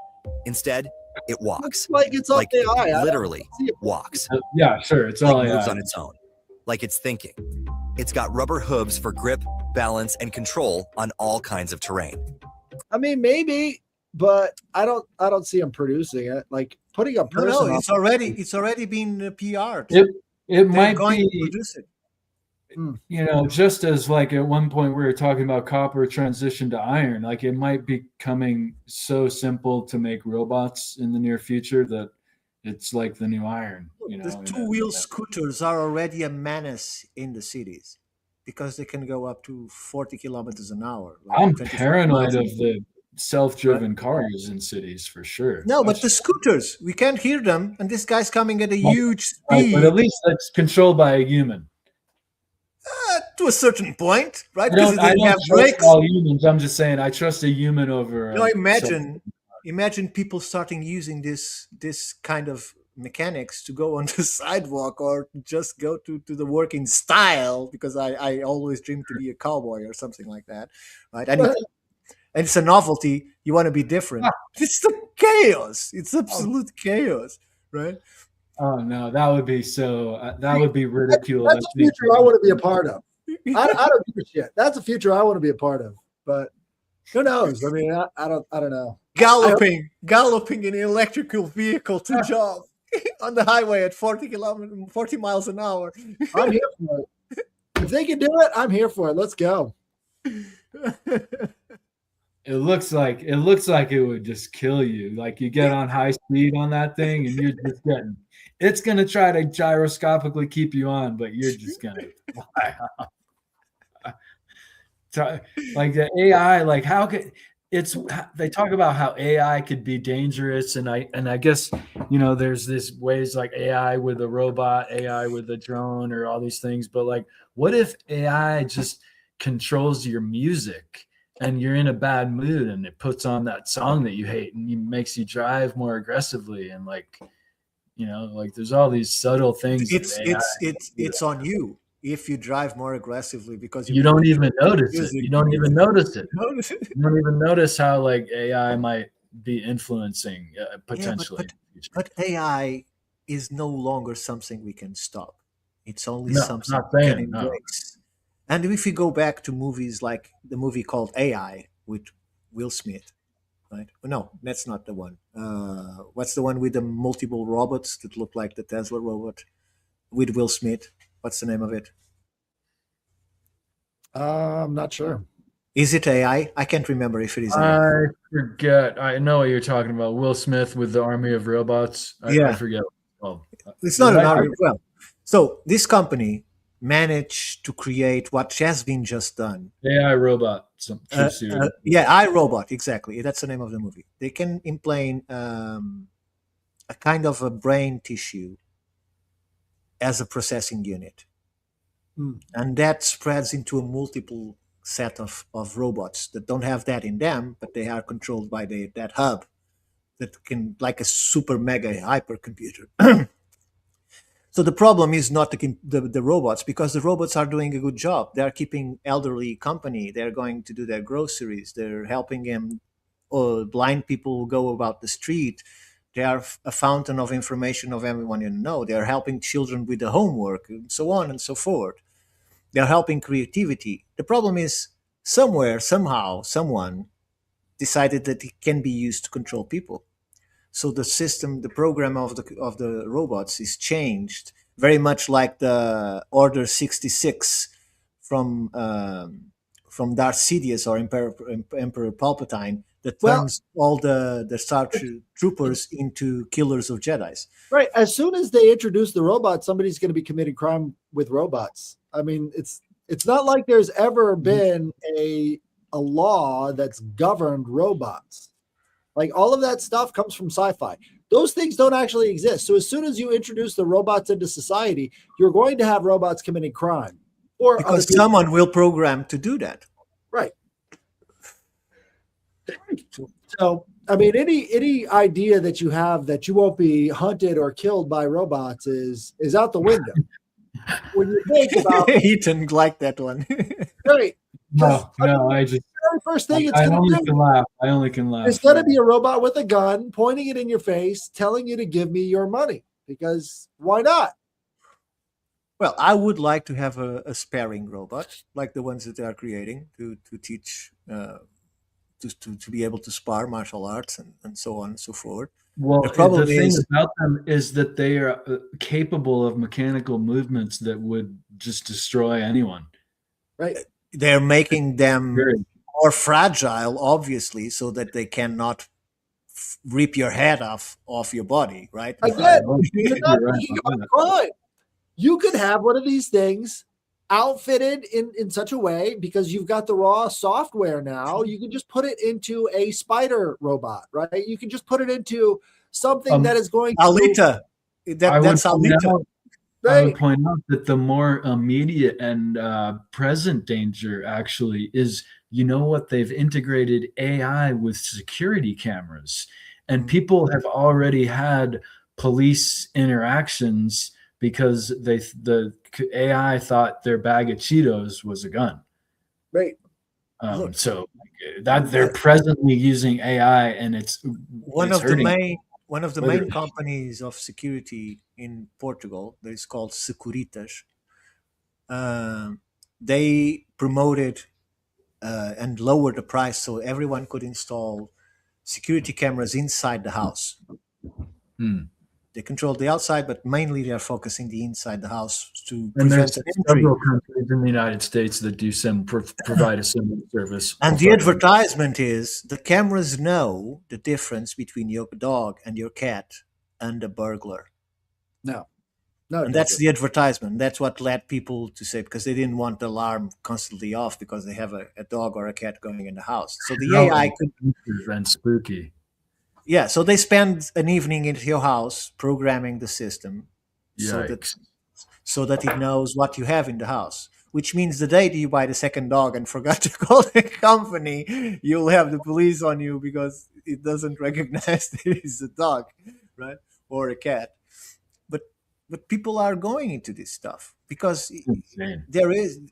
Instead, it walks. like it's off Like the eye. I literally see it. walks. Yeah, sure. It's Like all moves yeah. on its own. Like it's thinking. It's got rubber hooves for grip, balance, and control on all kinds of terrain. I mean, maybe, but I don't see him producing it. Like putting a No, person. no, on- it's already been PR'd. It They're might going to be, produce it. just as like at one point we were talking about copper transition to iron, like it might be becoming so simple to make robots in the near future that it's like the new iron. The two-wheel scooters are already a menace in the cities because they can go up to 40 kilometers an hour. like I'm 25 paranoid miles an of the self-driven cars in cities for sure. No, but That's- the scooters, we can't hear them, and this guy's coming at a Well, huge right, speed but at least that's controlled by a human. to a certain point, right? I Because it don't didn't have trust brakes. all humans. I'm just saying I trust a human over. No, imagine people starting using this kind of mechanics to go on the sidewalk or just go to the work in style, because I always dreamed to be a cowboy or something like that, right? And it's a novelty. You want to be different. It's the chaos. It's absolute chaos, right? Oh no, that would be so. That would be ridiculed. That's a future I want to be a part of. I don't give a shit. That's a future I want to be a part of. But who knows? I mean, I don't know. Galloping in an electrical vehicle to job on the highway at 40 miles an hour. I'm here for it. If they can do it, I'm here for it. Let's go. It looks like it would just kill you. Like you get on high speed on that thing, and you're just getting. It's gonna try to gyroscopically keep you on, but you're just gonna fly off. Like the AI, like how could it's? They talk about how AI could be dangerous, and I guess there's this ways like AI with a robot, AI with a drone, or all these things. But like, what if AI just controls your music? And you're in a bad mood, and it puts on that song that you hate, and it makes you drive more aggressively, and like there's all these subtle things. It's on you if you drive more aggressively because you don't even notice it. You don't even notice it. You don't even notice how like AI might be influencing potentially. But AI is no longer something we can stop. It's only No, something not we saying, can no. embrace. And if we go back to movies like the movie called AI with Will Smith, right? No, that's not the one. What's the one with the multiple robots that look like the Tesla robot with Will Smith? What's the name of it? I'm not sure. Is it AI? I can't remember if it is AI. I forget. I know what you're talking about. Will Smith with the army of robots. I Yeah. forget. Oh, It's not Right. an army. Well, so this company managed to create what has been just done. AI robot. Some Yeah, iRobot, exactly. That's the name of the movie. They can implant a kind of a brain tissue as a processing unit. And that spreads into a multiple set of robots that don't have that in them, but they are controlled by that hub that can, like a super mega hypercomputer. So the problem is not the robots, because the robots are doing a good job. They are keeping elderly company. They're going to do their groceries. They're helping them, blind people go about the street. They are a fountain of information of everyone you know. They are helping children with the homework, and so on and so forth. They are helping creativity. The problem is somewhere, somehow, someone decided that it can be used to control people. So the system, the program of the robots is changed, very much like the Order 66 from Darth Sidious or Emperor Palpatine, that turns all the Star Troopers into killers of Jedis. Right. As soon as they introduce the robots, somebody's going to be committing crime with robots. I mean, it's not like there's ever been a law that's governed robots. Like, all of that stuff comes from sci-fi. Those things don't actually exist. So as soon as you introduce the robots into society, you're going to have robots committing crime. Or because someone will program to do that. Right. So, I mean, any idea that you have that you won't be hunted or killed by robots is out the window. When you think about he didn't like that one. Right. No, I just very first thing it's I going only to do. can laugh. I only can laugh. It's going to be a robot with a gun pointing it in your face, telling you to give me your money, because why not? Well, I would like to have a sparring robot, like the ones that they are creating to teach to be able to spar martial arts and so on and so forth. Well, the thing about them is that they are capable of mechanical movements that would just destroy anyone. Right. They're making them more fragile, obviously, so that they cannot rip your head off your body, right? Again, you're not thinking about crime. You could have one of these things outfitted in such a way, because you've got the raw software now. You can just put it into a spider robot, right? You can just put it into something that is going to Alita. That's Alita. I would point out that the more immediate and present danger actually is, what they've integrated AI with security cameras, and people have already had police interactions because the AI thought their bag of Cheetos was a gun. Right. So that they're presently using AI, and it's one of the main companies of security in Portugal that is called Securitas. They promoted and lowered the price so everyone could install security cameras inside the house. They control the outside, but mainly they are focusing the inside the house to prevent an injury. Several countries in the United States that do provide a similar service. And the advertisement is the cameras know the difference between your dog and your cat and a burglar. No, and that's the advertisement. That's what led people to say, because they didn't want the alarm constantly off because they have a dog or a cat going in the house. So the AI could and spooky. Yeah, so they spend an evening into your house programming the system so that it knows what you have in the house. Which means the day that you buy the second dog and forgot to call the company, you'll have the police on you because it doesn't recognize that it's a dog, right? Or a cat. But people are going into this stuff because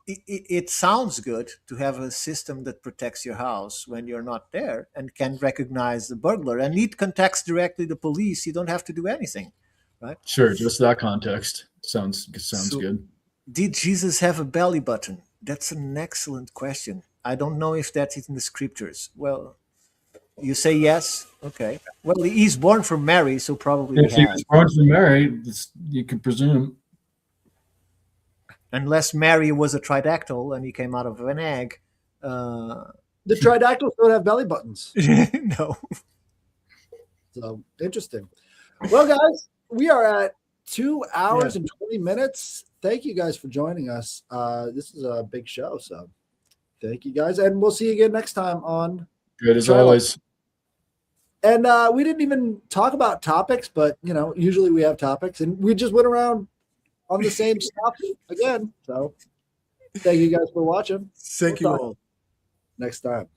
it sounds good to have a system that protects your house when you're not there and can recognize the burglar, and it contacts directly the police. You don't have to do anything, right? Sure, just that context sounds good. Did Jesus have a belly button? That's an excellent question. I don't know if that's in the scriptures. Well, you say yes. Okay. Well, he's born from Mary, so probably he If he has. was born from Mary, you could presume. Unless Mary was a tridactyl and he came out of an egg. The tridactyls don't have belly buttons. No. So interesting. Well, guys, we are at 2 hours and 20 minutes. Thank you guys for joining us. This is a big show, so thank you guys, and we'll see you again next time on Good as Trialogues. always. And we didn't even talk about topics, but usually we have topics, and we just went around on the same stuff again. So thank you guys for watching. Thank you all. Next time.